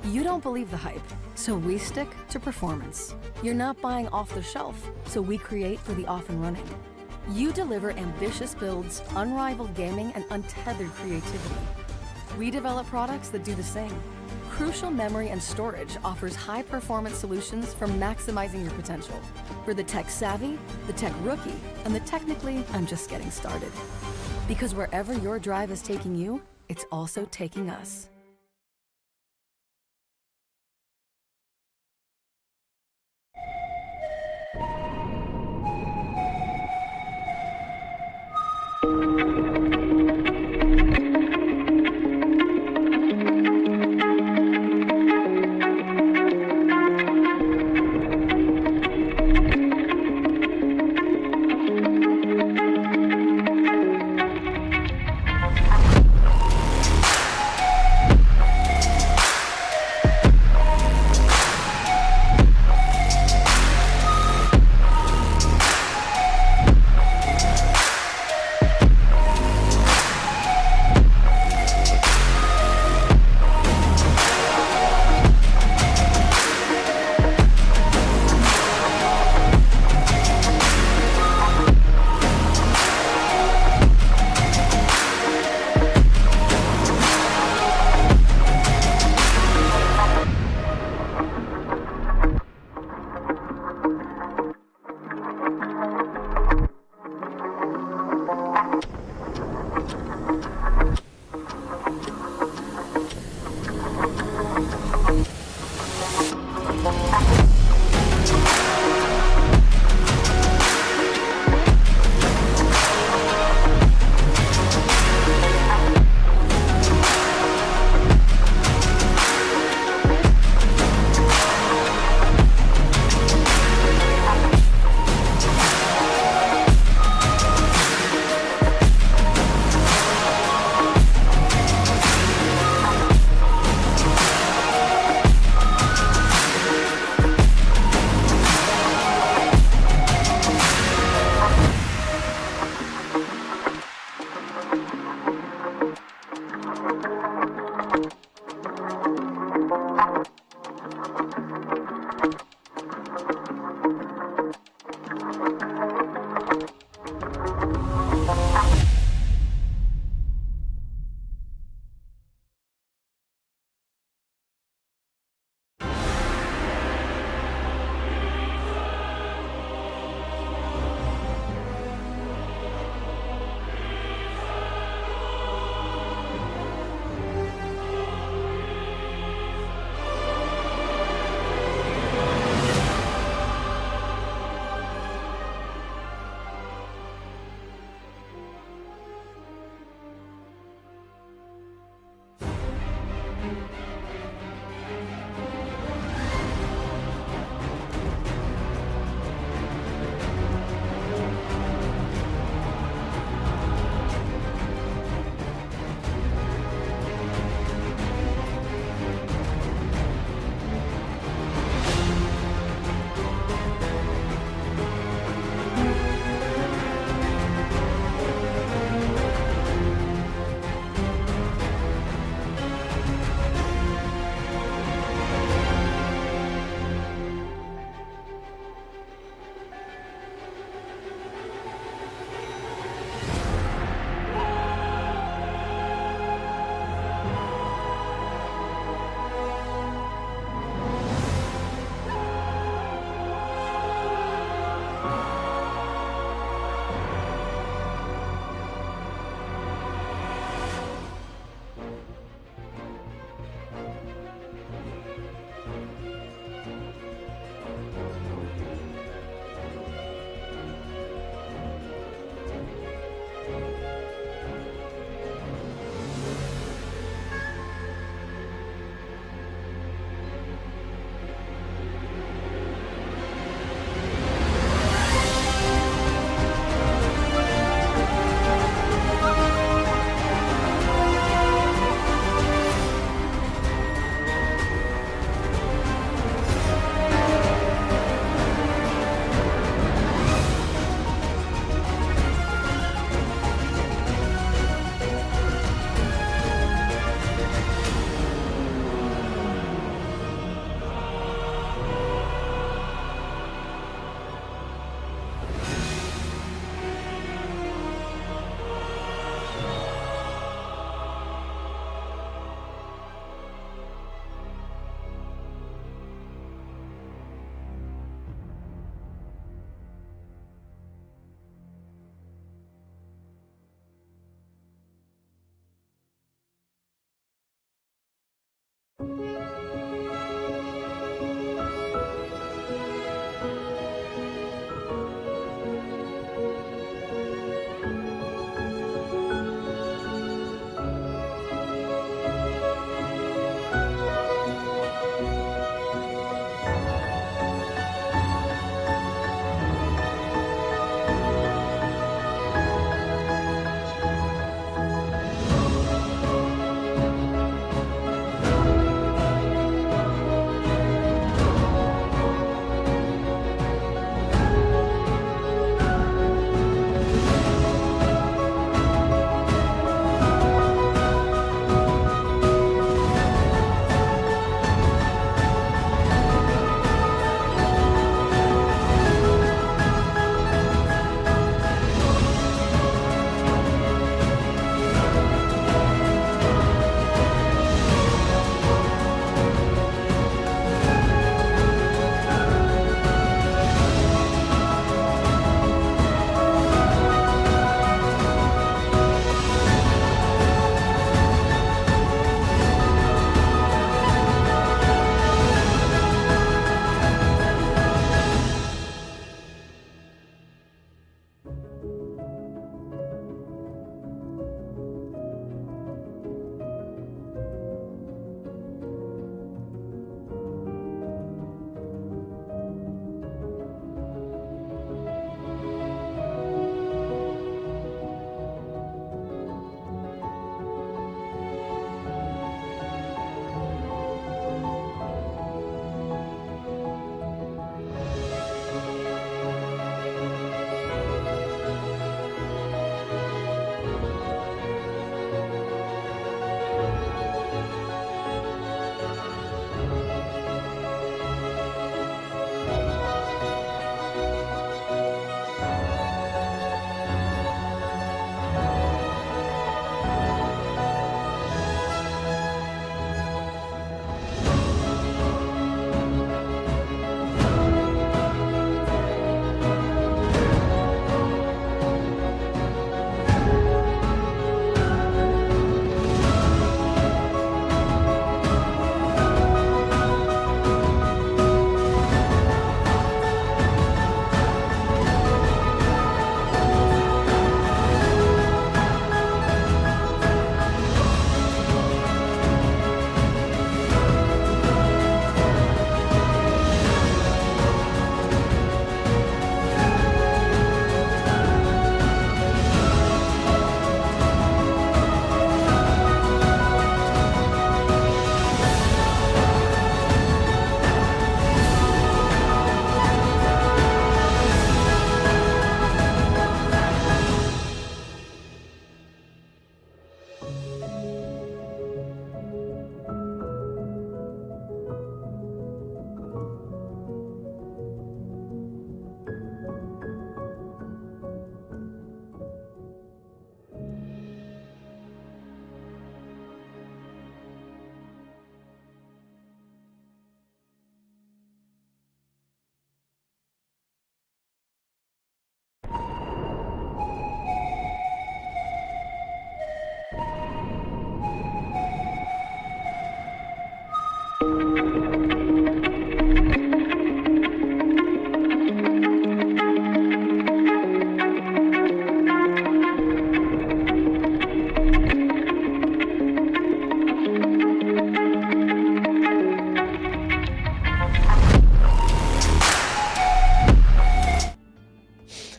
You don't believe the hype, so we stick to performance. You're not buying off the shelf, so we create for the off and running. You deliver ambitious builds, unrivaled gaming, and untethered creativity. We develop products that do the same. Crucial Memory and Storage offers high-performance solutions for maximizing your potential. For the tech-savvy, the tech-rookie, and the technically, I'm just getting started. Because wherever your drive is taking you, it's also taking us.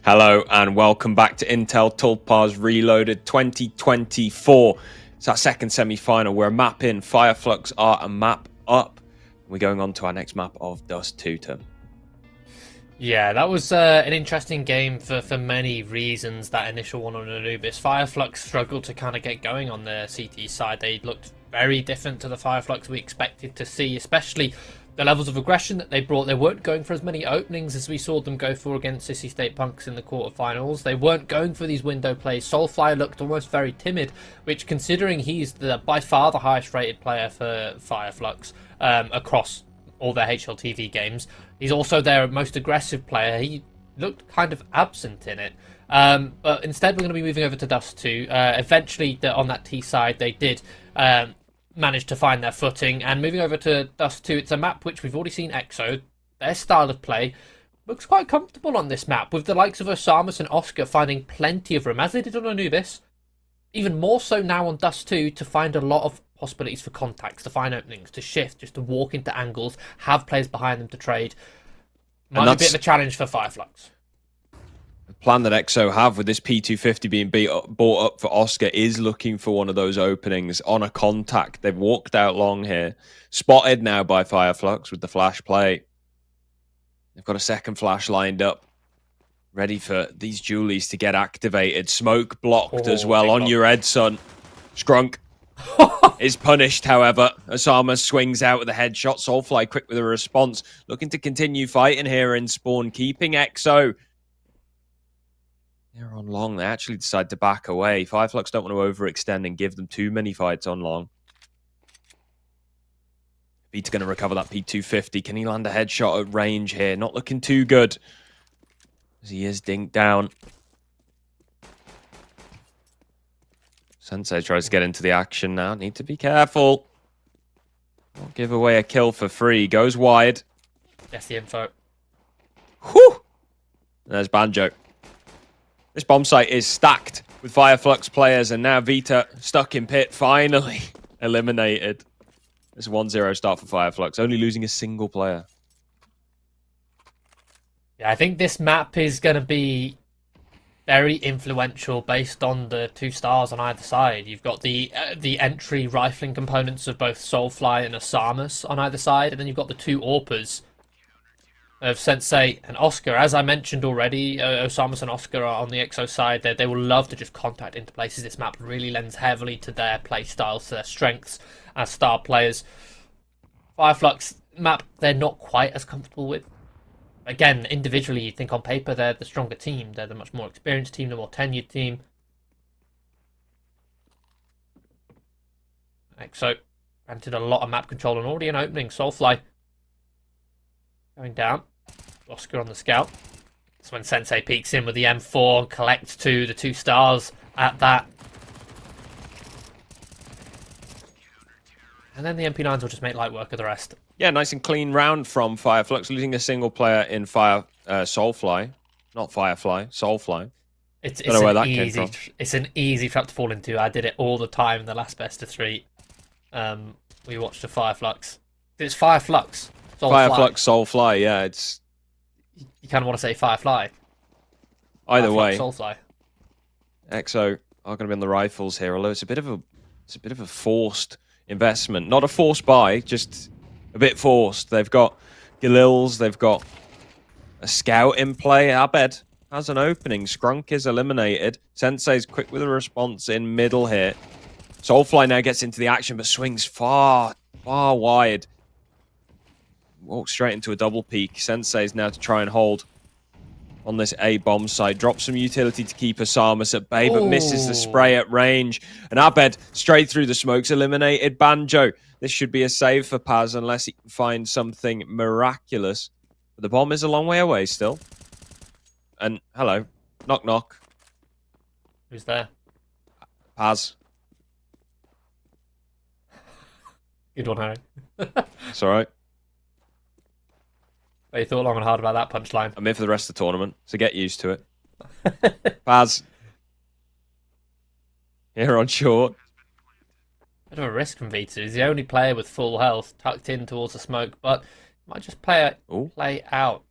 Hello and welcome back to Intel Tulpars Reloaded 2024. It's our second semi-final. We're a map in. Fireflux are a map up. We're going on to our next map of Dust 2 Term.
Yeah, that was an interesting game for many reasons, that initial one on Anubis. Fireflux struggled to kind of get going on the CT side. They looked very different to the Fireflux we expected to see, especially the levels of aggression that they brought. They weren't going for as many openings as we saw them go for against Sissy State Punks in the quarterfinals. They weren't going for these window plays. Soulfly looked almost very timid, which, considering he's by far the highest rated player for Fireflux across all their HLTV games, he's also their most aggressive player. He looked kind of absent in it. But instead, we're going to be moving over to Dust 2. Eventually, on that T side, they did managed to find their footing. And moving over to Dust 2, it's a map which we've already seen EXO. Their style of play looks quite comfortable on this map, with the likes of Osamus and Oscar finding plenty of room, as they did on Anubis. Even more so now on Dust 2, to find a lot of possibilities for contacts, to find openings, to shift, just to walk into angles, have players behind them to trade. Might be a bit of a challenge for Fireflux.
The plan that EXO have with this P250 being bought up for Oscar is looking for one of those openings on a contact. They've walked out long here. Spotted now by Fireflux with the flash play. They've got a second flash lined up, ready for these Julies to get activated. Smoke blocked as well on your head, son. Scrunk is punished, however. Osama swings out with a headshot. Soulfly quick with a response. Looking to continue fighting here in spawn, keeping EXO. They're on long. They actually decide to back away. Fireflux don't want to overextend and give them too many fights on long. Beat's going to recover that P250. Can he land a headshot at range here? Not looking too good, as he is dinked down. Sensei tries to get into the action now. Need to be careful. Don't give away a kill for free. Goes wide.
That's the info.
Whew! There's Banjo. This bomb site is stacked with Fireflux players, and now Vita stuck in pit, finally eliminated. It's a 1-0 start for Fireflux, only losing a single player.
Yeah, I think this map is going to be very influential based on the 2 stars on either side. You've got the entry rifling components of both Soulfly and Osamus on either side, and then you've got the 2 AWPers of Sensei and Oscar. As I mentioned already, Osamus and Oscar are on the EXO side. They will love to just contact into places. This map really lends heavily to their play styles, to their strengths as star players. Fireflux map, they're not quite as comfortable with. Again, individually, you think on paper they're the stronger team. They're the much more experienced team, the more tenured team. EXO granted a lot of map control and already an opening. Soulfly going down. Oscar on the scout. That's when Sensei peeks in with the M4, collects the 2 stars at that. And then the MP9s will just make light work of the rest.
Yeah, nice and clean round from Fireflux, losing a single player in Soulfly. Not Firefly, Soulfly.
It's an easy trap to fall into. I did it all the time in the last best of 3. We watched the Fireflux. It's Fireflux.
Fireflux, Soulfly, yeah, it's...
You kind of want to say Firefly.
Either
Fireflux,
way.
Soulfly.
EXO are going to be on the rifles here, although it's a bit of a forced investment. Not a forced buy, just a bit forced. They've got Galils, they've got a scout in play. Abed has an opening. Scrunk is eliminated. Sensei's quick with a response in middle here. Soulfly now gets into the action, but swings far wide. Walks straight into a double peek. Sensei's now to try and hold on this A bomb side. Drops some utility to keep Osamus at bay, but misses the spray at range. And Abed straight through the smokes, eliminated Banjo. This should be a save for Paz unless he can find something miraculous. But the bomb is a long way away still. And hello. Knock knock.
Who's there?
Paz.
Good one, Harry.
It's alright.
You thought long and hard about that punchline.
I'm in for the rest of the tournament, so get used to it. Paz. Here on short.
Bit of a risk from Vita. He's the only player with full health, tucked in towards the smoke, but might just play out.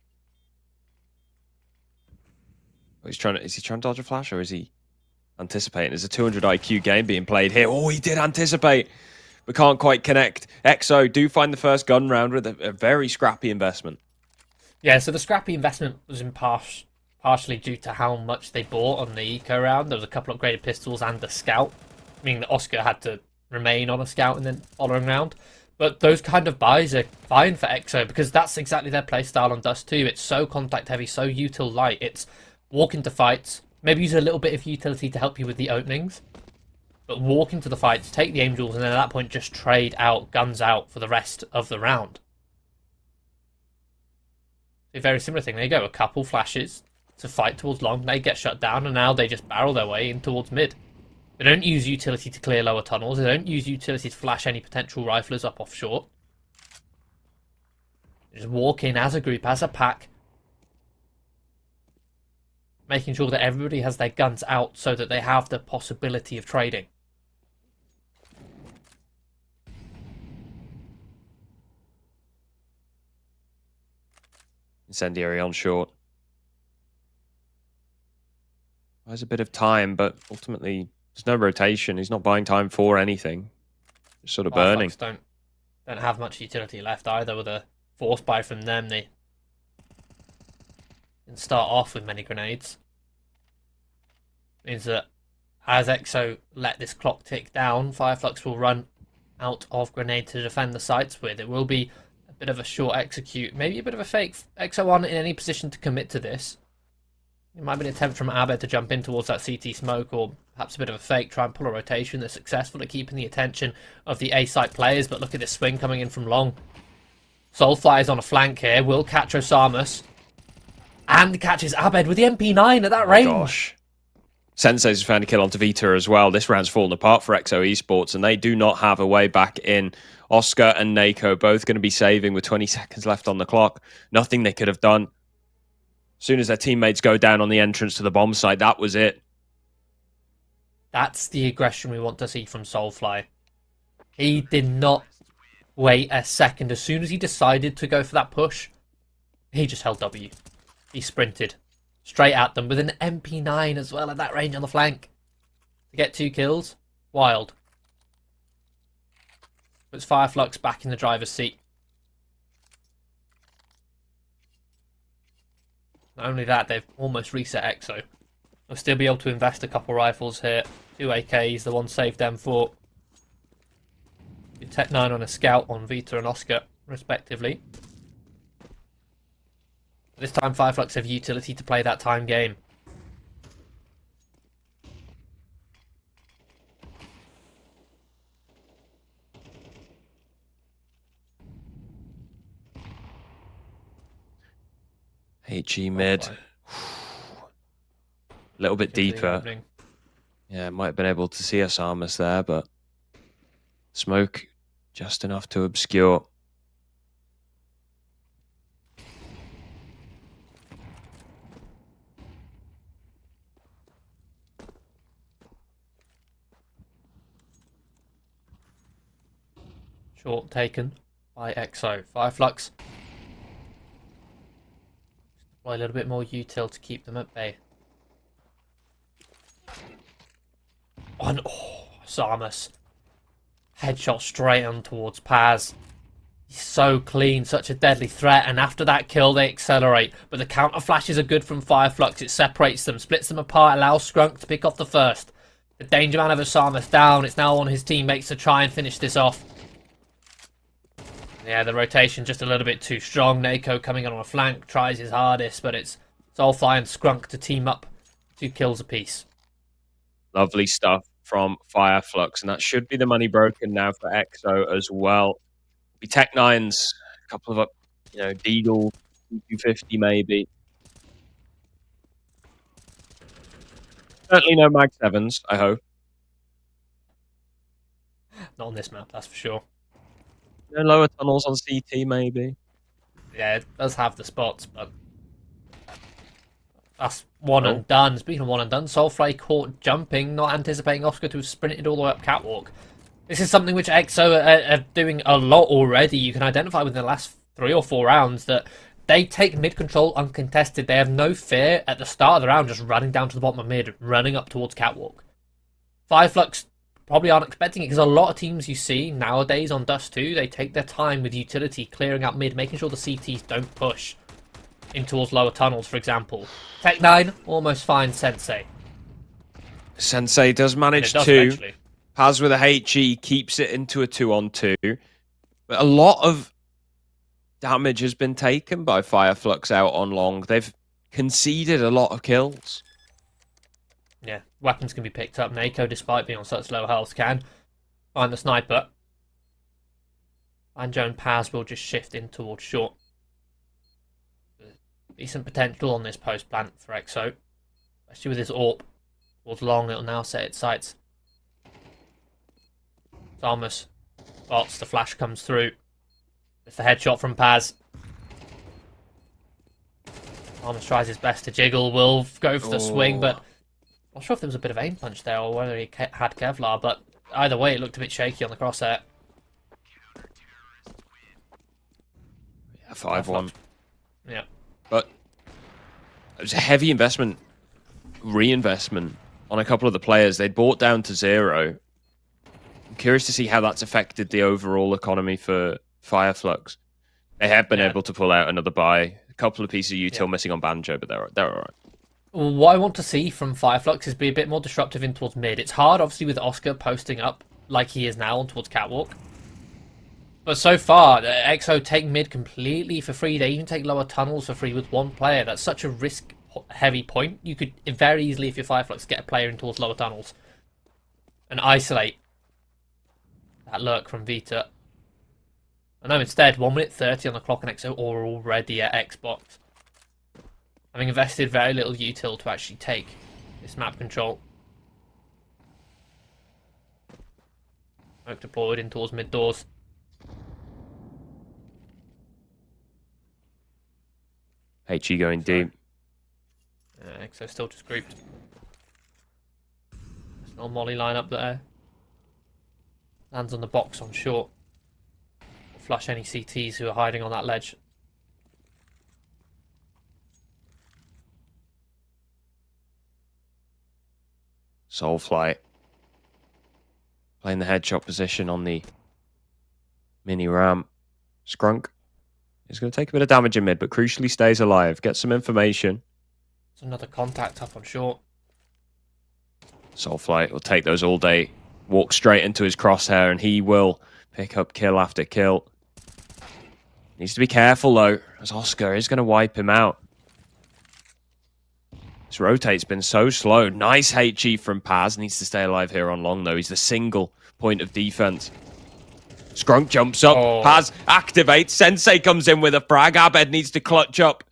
Is he trying to dodge a flash, or is he anticipating? There's a 200 IQ game being played here. Oh, he did anticipate, but can't quite connect. EXO do find the first gun round with a very scrappy investment.
Yeah, so the scrappy investment was in partially due to how much they bought on the eco round. There was a couple upgraded pistols and a scout, meaning that Oscar had to remain on a scout in the following round. But those kind of buys are fine for EXO because that's exactly their playstyle on Dust 2. It's so contact heavy, so util light. It's walk into fights, maybe use a little bit of utility to help you with the openings, but walk into the fights, take the angels, and then at that point just trade out, guns out for the rest of the round. A very similar thing. There you go, a couple flashes to fight towards long, they get shut down, and now they just barrel their way in towards mid. They don't use utility to clear lower tunnels. They don't use utility to flash any potential riflers up off short. They just walk in as a group, as a pack, making sure that everybody has their guns out so that they have the possibility of trading.
Incendiary on short. There's a bit of time, but ultimately there's no rotation. He's not buying time for anything. Just sort of burning.
Don't have much utility left either. With a force buy from them, they can start off with many grenades. Means that as EXO let this clock tick down, Fireflux will run out of grenade to defend the sites with. It will be a bit of a short execute, maybe a bit of a fake. EXO aren't in any position to commit to this. It might be an attempt from Abed to jump in towards that CT smoke, or perhaps a bit of a fake, try and pull a rotation. They're successful at keeping the attention of the A-site players, but look at this swing coming in from long. Soulfly is on a flank here, will catch Osamus, and catches Abed with the MP9 at that range.
Gosh. Sensei's found a kill onto Vita as well. This round's fallen apart for EXO Esports, and they do not have a way back in. Oscar and Nako both going to be saving with 20 seconds left on the clock. Nothing they could have done. As soon as their teammates go down on the entrance to the bomb site, that was it.
That's the aggression we want to see from Soulfly. He did not wait a second. As soon as he decided to go for that push, he just held W. He sprinted straight at them with an MP9 as well at that range on the flank. To get 2 kills, wild. Puts Fireflux back in the driver's seat. Not only that, they've almost reset EXO. They'll still be able to invest a couple rifles here. 2 AKs, the one saved M4. Tech 9 on a scout on Vita and Oscar, respectively. This time Fireflux have utility to play that time game.
HE mid. A little bit deeper. Yeah, might have been able to see Osamus there, but smoke just enough to obscure.
Short taken by EXO. Fireflux. Deploy a little bit more util to keep them at bay. Samus. Headshot straight on towards Paz. He's so clean, such a deadly threat, and after that kill they accelerate. But the counter flashes are good from Fireflux. It separates them, splits them apart, allows Scrunk to pick off the first. The danger man of Osamus down. It's now on his teammates to try and finish this off. Yeah, the rotation just a little bit too strong. Nako coming on a flank, tries his hardest, but it's Soulfly and Scrunk to team up. 2 kills apiece.
Lovely stuff from Fireflux, and that should be the money broken now for EXO as well. Be Tech 9s, a couple of up, Deagle, 250 maybe. Certainly no Mag 7s, I hope.
Not on this map, that's for sure.
No lower tunnels on CT maybe.
Yeah, it does have the spots, but that's one and done. Speaking of one and done, Soulfly caught jumping, not anticipating Oscar to have sprinted all the way up catwalk. This is something which EXO are doing a lot already. You can identify within the last 3 or 4 rounds that they take mid control uncontested. They have no fear at the start of the round, just running down to the bottom of mid, running up towards catwalk. Fireflux probably aren't expecting it, because a lot of teams you see nowadays on Dust 2, they take their time with utility, clearing out mid, making sure the CTs don't push in towards lower tunnels, for example. Tech 9 almost finds Sensei.
Sensei does manage to. Eventually. Paz with a HE keeps it into a 2-on-2. But a lot of damage has been taken by Fireflux out on long. They've conceded a lot of kills.
Yeah, weapons can be picked up. Nako, despite being on such low health, can find the sniper. And Joan Paz will just shift in towards short. Decent potential on this post plant for EXO. Especially with his AWP towards long, it'll now set its sights Thomas spots the flash comes through. It's the headshot from Paz. Thomas tries his best to jiggle. Will go for the swing, but I'm not sure if there was a bit of aim punch there or whether he had Kevlar. But either way, it looked a bit shaky on the crosshair.
Yeah, 5-1.
Yeah.
But it was a heavy reinvestment on a couple of the players. They'd bought down to 0. I'm curious to see how that's affected the overall economy for Fireflux. They have been able to pull out another buy. A couple of pieces of util missing on Banjo, but they're all right.
What I want to see from Fireflux is be a bit more disruptive in towards mid. It's hard, obviously, with Oscar posting up like he is now on towards Catwalk. But so far, EXO take mid completely for free. They even take lower tunnels for free with one player. That's such a risk-heavy point. You could very easily, if you're Fireflux, get a player in towards lower tunnels and isolate that lurk from Vita. I know instead, 1 minute 30 on the clock, and EXO are already at Xbox, having invested very little util to actually take this map control. Smoke deployed in towards mid doors.
HE going deep.
EXO still just grouped. There's no molly line up there. Lands on the box on short. Flush any CTs who are hiding on that ledge.
Soulflight playing the headshot position on the mini ramp. Skrunk is going to take a bit of damage in mid, but crucially stays alive. Get some information.
It's another contact up on short.
Soulflight will take those all day. Walk straight into his crosshair, and he will pick up kill after kill. Needs to be careful, though, as Oscar is going to wipe him out. This rotate's been so slow. Nice HE from Paz. Needs to stay alive here on long, though. He's the single point of defense. Skrunk jumps up. Paz activates. Sensei comes in with a frag. Abed needs to clutch up.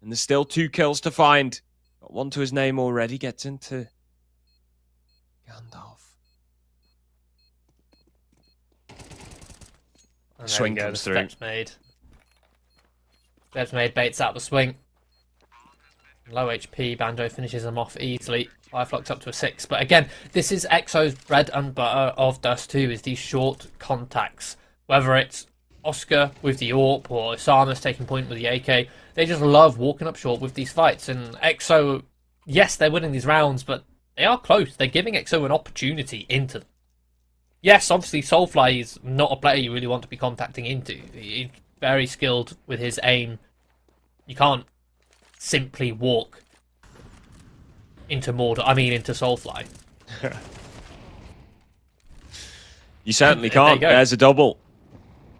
And there's still 2 kills to find. Got 1 to his name already. Gets into Gandalf.
And
Swing
there we go,
comes
the
through.
Steps made. Steps made, baits out the swing. Low HP, Banjo finishes them off easily. Fireflux up to a 6. But again, this is EXO's bread and butter of Dust 2, is these short contacts. Whether it's Oscar with the AWP or Osama's taking point with the AK, they just love walking up short with these fights. And EXO, yes, they're winning these rounds, but they are close. They're giving EXO an opportunity into them. Yes, obviously Soulfly is not a player you really want to be contacting into. He's very skilled with his aim. You can't simply walk into into Soulfly.
You certainly can't. There's a double.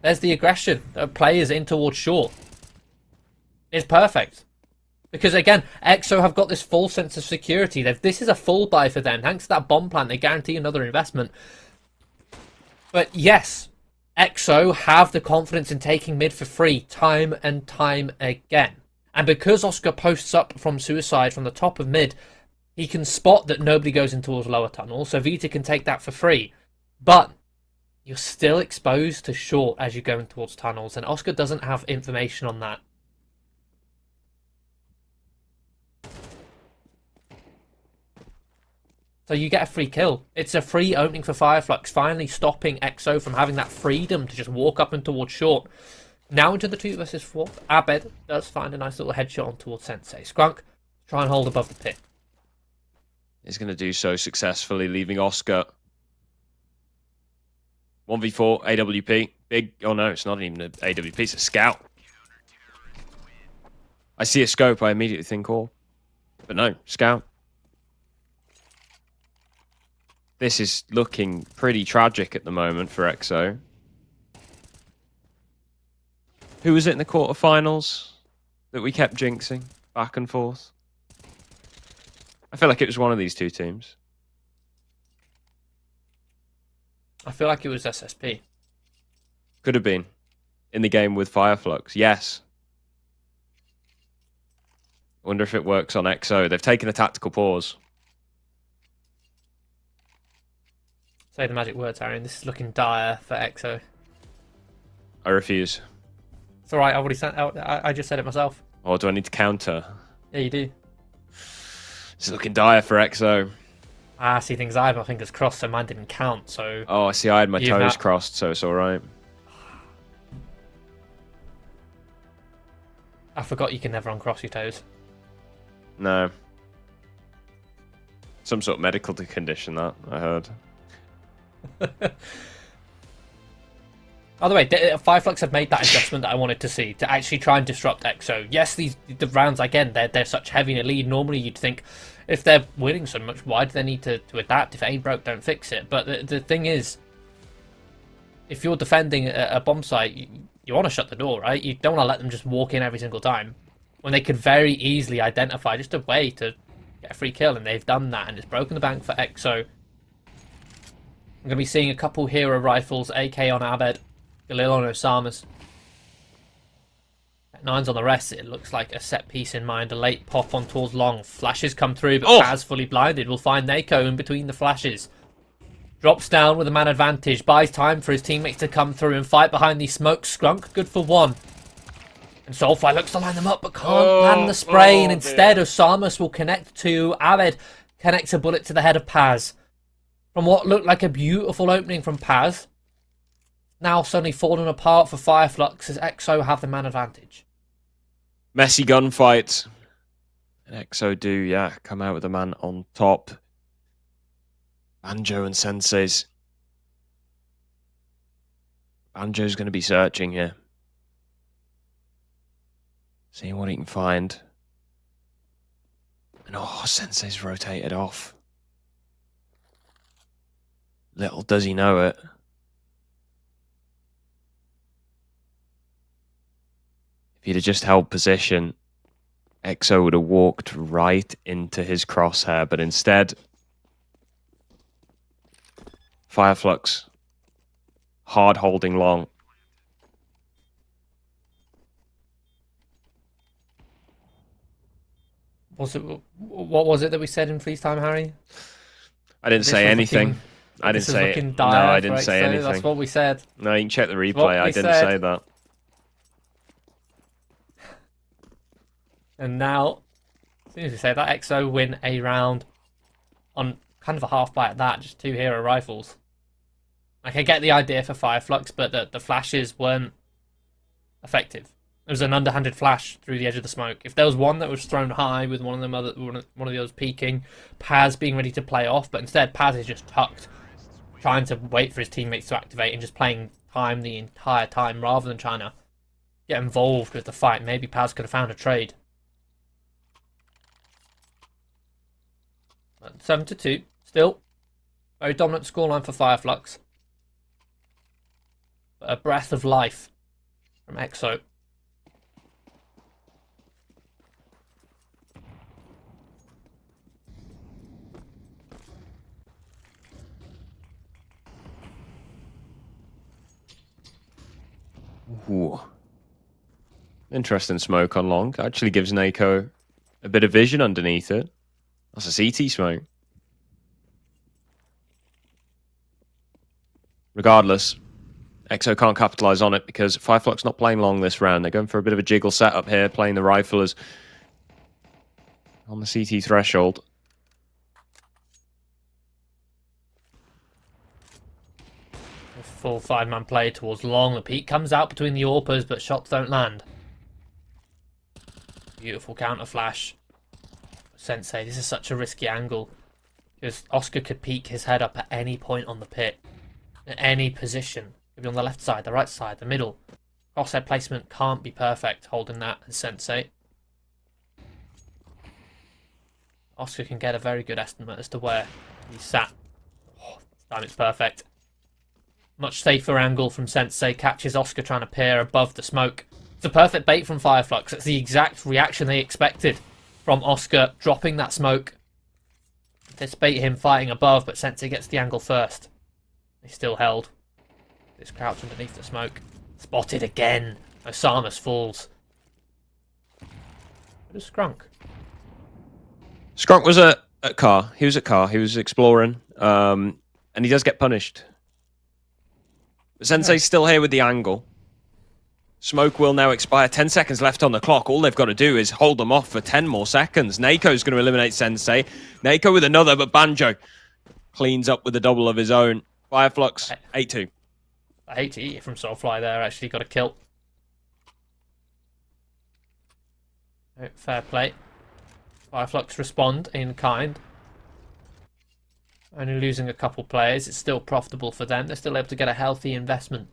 There's the aggression. Players in towards short. It's perfect. Because again, EXO have got this full sense of security. This is a full buy for them. Thanks to that bomb plant, they guarantee another investment. But yes, EXO have the confidence in taking mid for free time and time again. And because Oscar posts up from suicide from the top of mid, he can spot that nobody goes in towards lower tunnel, so Vita can take that for free. But you're still exposed to short as you're going towards tunnels, and Oscar doesn't have information on that. So you get a free kill. It's a free opening for Fireflux, finally stopping EXO from having that freedom to just walk up and towards short. Now into the 2 versus 4. Abed does find a nice little headshot on towards Sensei. Skrunk, try and hold above the pit.
He's going to do so successfully, leaving Oscar 1v4 AWP. Big. Oh no, it's not even an AWP, it's a scout. I see a scope, I immediately think all. But no, scout. This is looking pretty tragic at the moment for EXO. Who was it in the quarterfinals that we kept jinxing back and forth? I feel like it was one of these 2 teams.
I feel like it was SSP.
Could have been. In the game with Fireflux. Yes. I wonder if it works on EXO. They've taken a tactical pause.
Say the magic words, Harry. This is looking dire for EXO.
I refuse.
It's alright, I already said. I just said it myself.
Or do I need to counter?
Yeah, you do.
It's looking dire for EXO.
I see things. I had my fingers crossed, so mine didn't count. So.
Oh, I see. I had my toes crossed, so it's all right.
I forgot you can never uncross your toes.
No. Some sort of medical condition that I heard.
By the way, Fireflux have made that adjustment that I wanted to see to actually try and disrupt EXO. Yes, the rounds again, they're such heavy in a lead. Normally, you'd think if they're winning so much, why do they need to adapt? If it ain't broke, don't fix it. But the thing is, if you're defending a bomb site, you want to shut the door, right? You don't want to let them just walk in every single time when they could very easily identify just a way to get a free kill, and they've done that, and it's broken the bank for EXO. I'm going to be seeing a couple hero rifles, AK on Abed, Galil on Osamas. 9's on the rest. It looks like a set piece in mind. A late pop on towards long. Flashes come through, but Paz fully blinded. Will find Nako in between the flashes. Drops down with a man advantage. Buys time for his teammates to come through and fight behind the smoke. Skrunk, good for one. And Soulfly looks to line them up, but can't land the spray. And instead, Osamas will connect to Abed. Connects a bullet to the head of Paz. From what looked like a beautiful opening from Paz, now suddenly falling apart for Fireflux as EXO have the man advantage.
Messy gunfight. And EXO do, yeah, come out with a man on top. Banjo and Sensei's. Banjo's going to be searching here. Seeing what he can find. And Sensei's rotated off. Little does he know it. If he'd have just held position, EXO would have walked right into his crosshair, but instead, Fireflux, hard holding long.
What was it that we said in freeze time, Harry?
I didn't say anything. I didn't say it. No, I didn't say anything.
That's what we said.
No, you can check the replay. I didn't say that.
And now, as soon as we say that, EXO win a round on kind of a half bite at that, just 2 hero rifles. Like, I get the idea for Fireflux, but the flashes weren't effective. It was an underhanded flash through the edge of the smoke. If there was one that was thrown high with one of the others peeking, Paz being ready to play off, but instead Paz is just tucked, trying to wait for his teammates to activate and just playing time the entire time rather than trying to get involved with the fight. Maybe Paz could have found a trade. 7-2, still very dominant scoreline for Fireflux. But a breath of life from EXO.
Ooh. Interesting smoke on long. Actually gives Nako a bit of vision underneath it. That's a CT smoke. Regardless, EXO can't capitalize on it because Fireflux not playing long this round. They're going for a bit of a jiggle setup here, playing the riflers on the CT threshold.
Full 5-man play towards long. The peak comes out between the AWPers, but shots don't land. Beautiful counter flash. Sensei, this is such a risky angle because Oscar could peek his head up at any point on the pit, at any position. Could be on the left side, the right side, the middle. Crosshair placement can't be perfect holding that as Sensei. Oscar can get a very good estimate as to where he's sat. This time it's perfect. Much safer angle from Sensei, catches Oscar trying to peer above the smoke. It's a perfect bait from Fireflux. It's the exact reaction they expected from Oscar, dropping that smoke. Anticipate him fighting above, but Sensei gets the angle first. They still held. This crouch underneath the smoke. Spotted again. Osamas falls. What is Skrunk?
Skrunk was at car. He was at car. He was exploring. And he does get punished. But Sensei's still here with the angle. Smoke will now expire. 10 seconds left on the clock. All they've got to do is hold them off for 10 more seconds. Nako's going to eliminate Sensei. Nako with another, but Banjo cleans up with a double of his own. Fireflux, 8-2.
I hate to eat it from Soulfly there. Actually got a kill. Fair play. Fireflux respond in kind. Only losing a couple players. It's still profitable for them. They're still able to get a healthy investment.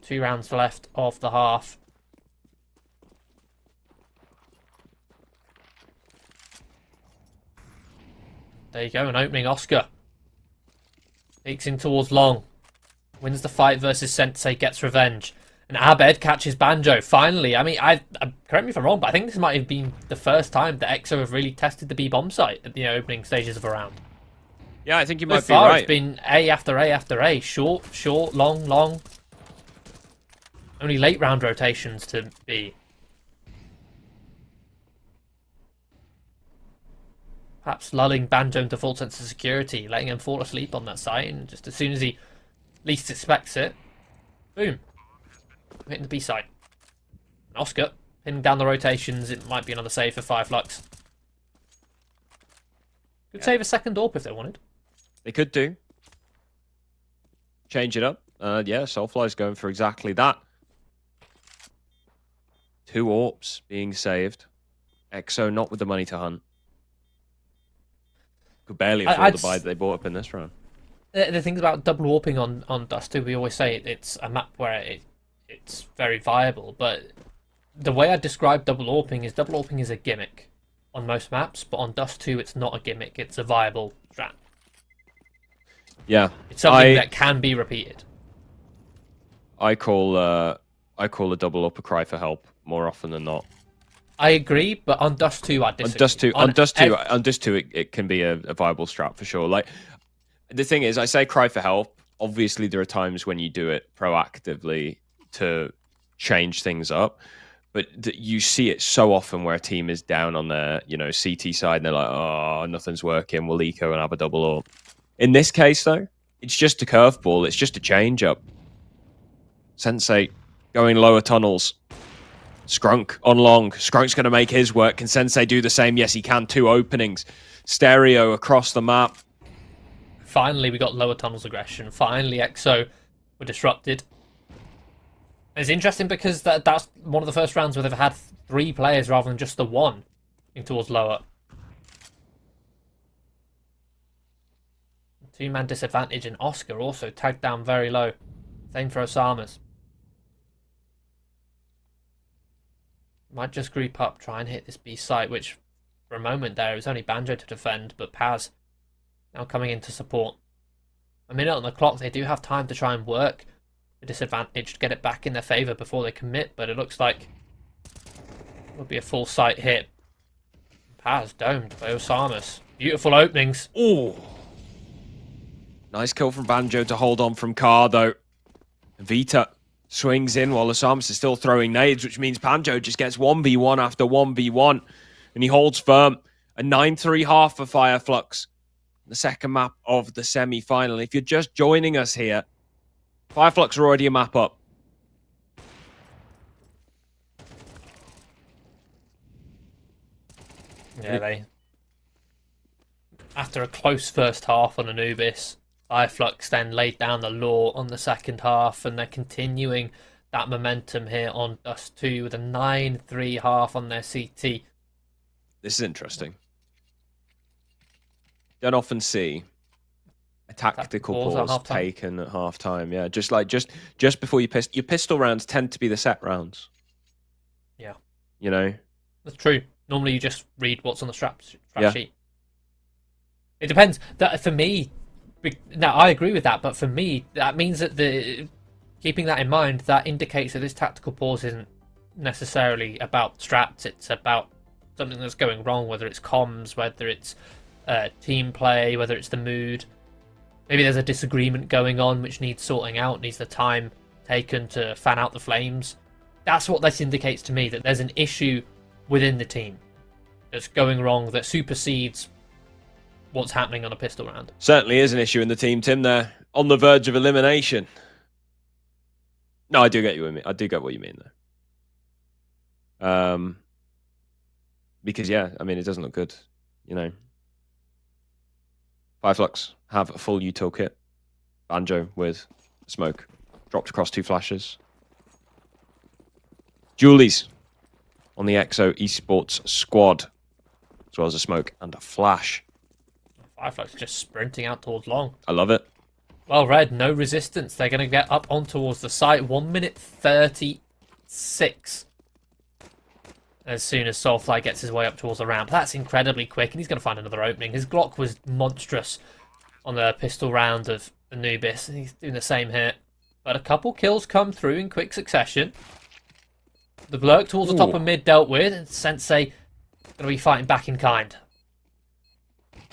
2 rounds left of the half. There you go, an opening Oscar. Peeks in towards long. Wins the fight versus Sensei, gets revenge. And Abed catches Banjo, finally. I mean, correct me if I'm wrong, but I think this might have been the first time that EXO have really tested the B-bomb site at the opening stages of a round.
Yeah, I think you
So
might be
far,
right.
it's been A after A after A. Short, short, long, long. Only late round rotations to B. Perhaps lulling Banjo into full sense of security, letting him fall asleep on that site, and just as soon as he least expects it, boom. Hitting the B site. Oscar, pinning down the rotations, it might be another save for Fireflux. Could save a second AWP if they wanted.
They could do. Change it up. Yeah, Soulfly's going for exactly that. 2 AWPs being saved. EXO not with the money to hunt. Could barely afford the buy that they bought up in this round.
The things about double warping on Dust 2, we always say it's a map where it's very viable, but the way I describe double warping is a gimmick on most maps, but on Dust 2 it's not a gimmick, it's a viable strat.
Yeah.
It's something that can be repeated.
I call a double up a cry for help more often than not.
I agree, but on Dust 2 I disagree.
On Dust 2 it can be a viable strat for sure. Like, the thing is, I say cry for help. Obviously there are times when you do it proactively to change things up, but you see it so often where a team is down on their, CT side and they're like, oh, nothing's working, we'll eco and have a double up. In this case though, it's just a curveball, it's just a change up. Sensei going lower tunnels. Scrunk on long. Skrunk's going to make his work. Can Sensei do the same? Yes, he can. 2 openings. Stereo across the map.
Finally, we got lower tunnels aggression. Finally, EXO were disrupted. It's interesting because that's one of the first rounds where they've had 3 players rather than just the 1 in towards lower. 2-man disadvantage, and Oscar also tagged down very low. Same for Osama's. Might just group up, try and hit this B site, which for a moment there it was only Banjo to defend, but Paz now coming in to support. A minute on the clock, they do have time to try and work the disadvantage to get it back in their favour before they commit, but it looks like it will be a full site hit. Paz domed by Osamas. Beautiful openings.
Ooh. Nice kill from Banjo to hold on from Carr though. Vita swings in while Osamas is still throwing nades, which means Banjo just gets 1v1 after 1v1. And he holds firm. A 9-3 half for Fireflux. The second map of the semi-final. If you're just joining us here, Fireflux are already a map up.
Yeah, after a close first half on Anubis, Fireflux then laid down the law on the second half, and they're continuing that momentum here on Dust 2 with a 9-3 half on their CT.
This is interesting. Don't often see a tactical pause taken at half time. Yeah, just before your pistol rounds tend to be the set rounds.
Yeah,
that's
true. Normally you just read what's on the strap sheet. It depends. That for me. Now, I agree with that, but for me, that means that keeping that in mind, that indicates that this tactical pause isn't necessarily about strats. It's about something that's going wrong, whether it's comms, whether it's team play, whether it's the mood. Maybe there's a disagreement going on which needs sorting out, needs the time taken to fan out the flames. That's what this indicates to me, that there's an issue within the team that's going wrong, that supersedes what's happening on a pistol round.
Certainly is an issue in the team, Tim. They're on the verge of elimination. No, I do get you. I do get what you mean, though. Because yeah, I mean, it doesn't look good. You know, Fireflux have a full util kit. Banjo with smoke dropped across 2 flashes. Julie's on the EXO Esports squad, as well as a smoke and a flash.
Fireflux just sprinting out towards long.
I love it.
Well read, no resistance. They're going to get up on towards the site. 1 minute 36. As soon as Soulfly gets his way up towards the ramp. That's incredibly quick, and he's going to find another opening. His Glock was monstrous on the pistol round of Anubis, and he's doing the same here. But a couple kills come through in quick succession. The lurk towards the top of mid dealt with, and Sensei going to be fighting back in kind.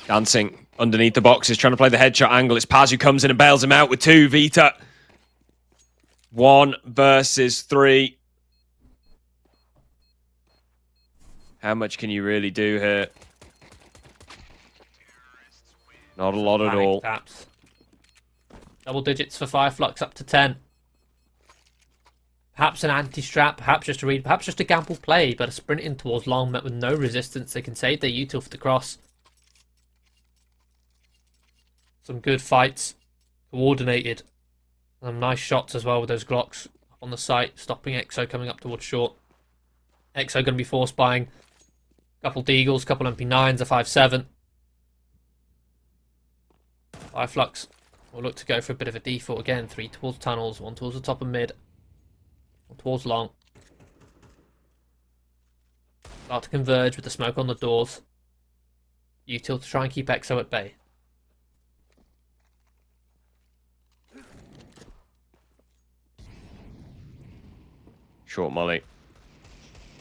Dancing underneath the boxes, trying to play the headshot angle. It's Paz who comes in and bails him out with 2. Vita. 1 versus 3. How much can you really do here? Not a lot at all.
Taps. Double digits for Fireflux, up to 10. Perhaps an anti-strap, perhaps just a read, perhaps just a gamble play, but a sprint in towards long met with no resistance. They can save their util for the cross. Some good fights, coordinated. Some nice shots as well with those Glocks on the site, stopping EXO coming up towards short. EXO going to be force buying. Couple Deagles, couple MP9s, a 5.7. Fireflux will look to go for a bit of a default again. 3 towards tunnels, 1 towards the top of mid, 1 towards long. Start to converge with the smoke on the doors. Util to try and keep EXO at bay.
Short molly.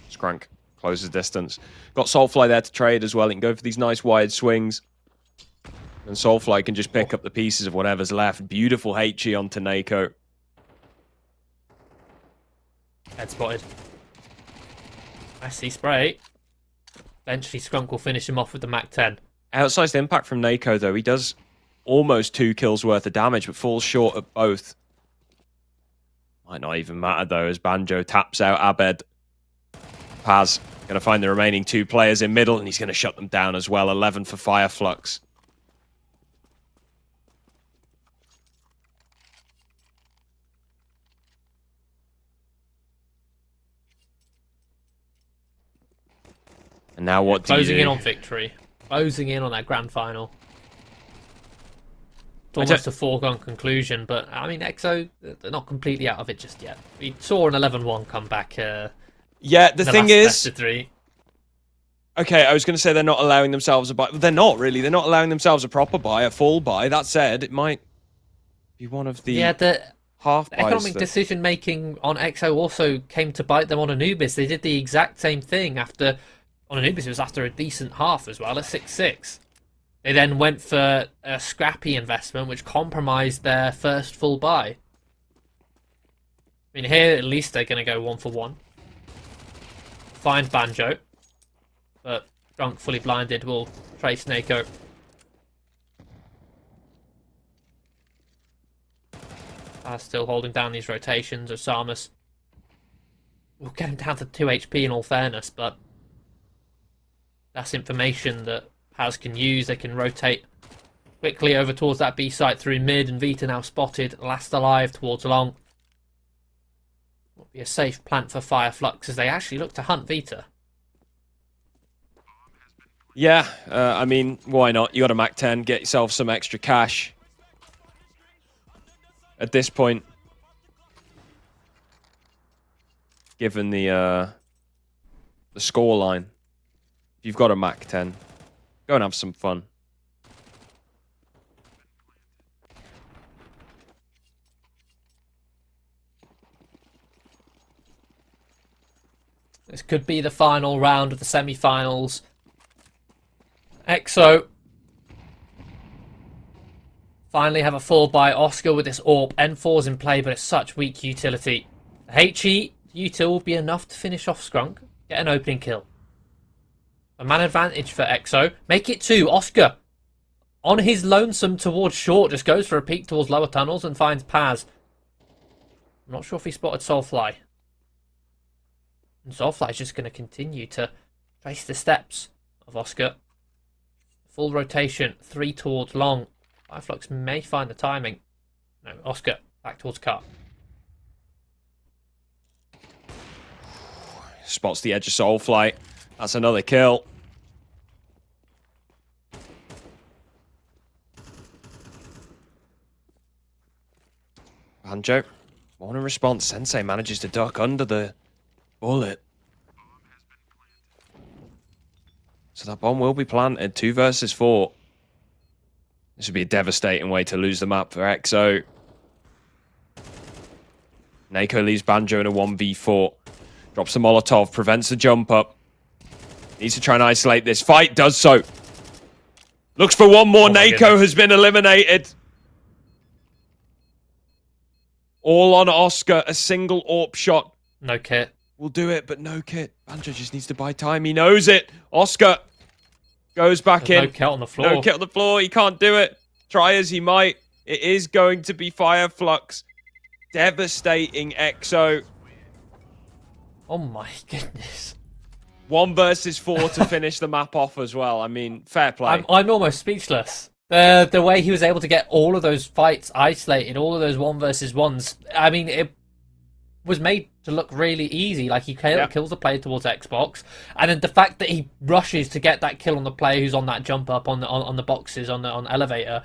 Scrank closes distance. Got Soulfly there to trade as well. He can go for these nice wide swings. And Soulfly can just pick up the pieces of whatever's left. Beautiful HE onto Nako.
Head spotted. Messy spray. Eventually Scrunk will finish him off with the Mac 10.
Outsized impact from Nako, though. He does almost 2 kills worth of damage, but falls short at both. Might not even matter, though, as Banjo taps out Abed. Paz going to find the remaining 2 players in middle, and he's going to shut them down as well. 11 for Fireflux. And now what do you do?
Closing in on victory. Closing in on that grand final. It's almost a foregone conclusion, but I mean, EXO, they're not completely out of it just yet. We saw an 11-1 comeback.
Yeah, the thing is...
Okay,
I was going to say they're not allowing themselves a buy. They're not, really. They're not allowing themselves a proper buy, a full buy. That said, it might be one of the half buys.
The economic decision-making on EXO also came to bite them on Anubis. They did the exact same thing after... On Anubis, it was after a decent half as well, a 6-6. They then went for a scrappy investment, which compromised their first full buy. I mean, here, at least they're going to go 1 for 1. Find Banjo. But Drunk, fully blinded, will trace Nako. Still holding down these rotations. Osamus will get him down to 2 HP in all fairness, but that's information that Paz can use. They can rotate quickly over towards that B site through mid, and Vita now spotted, last alive towards long. Will be a safe plant for Fireflux as they actually look to hunt Vita.
Yeah, I mean, why not? You got a Mac 10, get yourself some extra cash. At this point, given the score line, if you've got a Mac 10, go and have some fun.
This could be the final round of the semi-finals. EXO finally have a full buy. Oscar with this AWP. N4's in play, but it's such weak utility. HE util will be enough to finish off Scrunk. Get an opening kill. A man advantage for EXO. Make it 2. Oscar on his lonesome towards short, just goes for a peek towards lower tunnels and finds Paz. I'm not sure if he spotted Soulfly. And Soulfly is just going to continue to trace the steps of Oscar. Full rotation, 3 towards long. Fireflux may find the timing. No, Oscar back towards car.
Spots the edge of Soulfly. That's another kill. Banjo. One in response. Sensei manages to duck under the bullet. So that bomb will be planted. 2 versus 4. This would be a devastating way to lose the map for EXO. Nako leaves Banjo in a 1v4. Drops the Molotov, prevents the jump up. Needs to try and isolate this. Fight does so. Looks for one more. Nako has been eliminated. All on Oscar. A single AWP shot.
No kit.
Will do it, but no kit. Banjo just needs to buy time. He knows it. Oscar goes back in.
No kit on the floor.
No kit on the floor. He can't do it. Try as he might. It is going to be Fireflux. Devastating EXO.
Oh my goodness.
1 versus 4 to finish the map off as well. I mean, fair play.
I'm almost speechless. The way he was able to get all of those fights isolated, all of those 1 versus 1s. I mean, it was made to look really easy. Like, he kills the player towards Xbox, and then the fact that he rushes to get that kill on the player who's on that jump up on the boxes on the elevator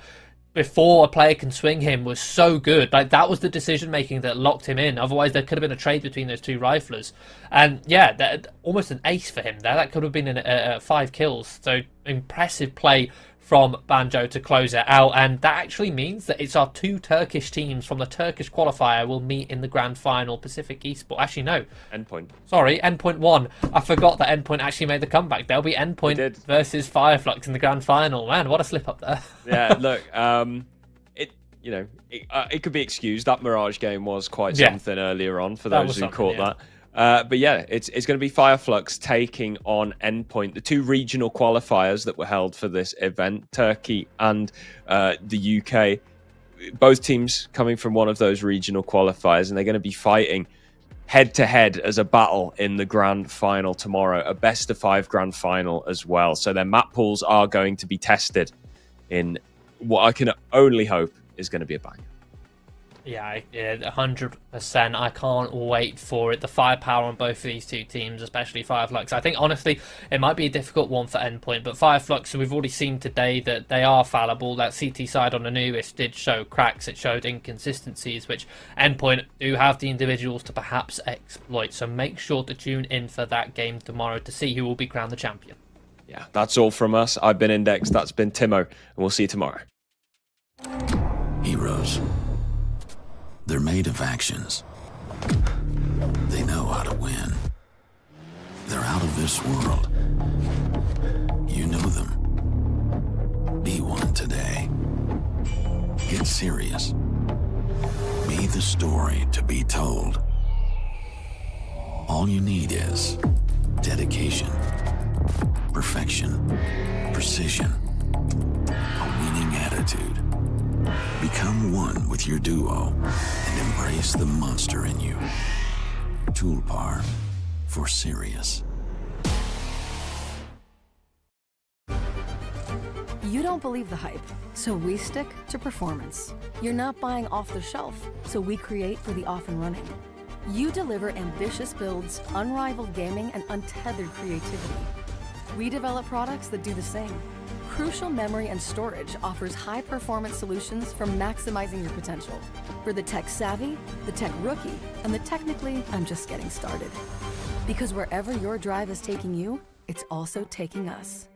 before a player can swing him was so good. Like, that was the decision making that locked him in. Otherwise, there could have been a trade between those 2 riflers. And yeah, almost an ace for him there. That could have been 5 kills. So impressive play from Banjo to close it out, and that actually means that it's our 2 Turkish teams from the Turkish qualifier will meet in the grand final. Pacific Esports. Actually, no.
Endpoint.
Sorry, Endpoint 1. I forgot that Endpoint actually made the comeback. There'll be Endpoint versus Fireflux in the grand final. Man, what a slip up there.
Yeah, look, it could be excused. That Mirage game was quite something earlier on for those who caught that. But yeah, it's going to be Fireflux taking on Endpoint, the 2 regional qualifiers that were held for this event, Turkey and the UK. Both teams coming from one of those regional qualifiers, and they're going to be fighting head-to-head as a battle in the grand final tomorrow, a best-of-5 grand final as well. So their map pools are going to be tested in what I can only hope is going to be a banger.
Yeah, 100%. I can't wait for it. The firepower on both of these 2 teams, especially Fireflux. I think, honestly, it might be a difficult one for Endpoint, but Fireflux, we've already seen today that they are fallible. That CT side on the newest did show cracks. It showed inconsistencies, which Endpoint do have the individuals to perhaps exploit. So make sure to tune in for that game tomorrow to see who will be crowned the champion.
Yeah, that's all from us. I've been Index. That's been Timo, and we'll see you tomorrow.
Heroes. They're made of actions. They know how to win. They're out of this world. You know them. Be one today. Get serious. Be the story to be told. All you need is dedication, perfection, precision, a winning attitude. Become one with your duo and embrace the monster in you. Tulpars for serious.
You don't believe the hype, so we stick to performance. You're not buying off the shelf, so we create for the off and running. You deliver ambitious builds, unrivaled gaming, and untethered creativity. We develop products that do the same. Crucial Memory and Storage offers high-performance solutions for maximizing your potential. For the tech-savvy, the tech-rookie, and the technically, I'm just getting started. Because wherever your drive is taking you, it's also taking us.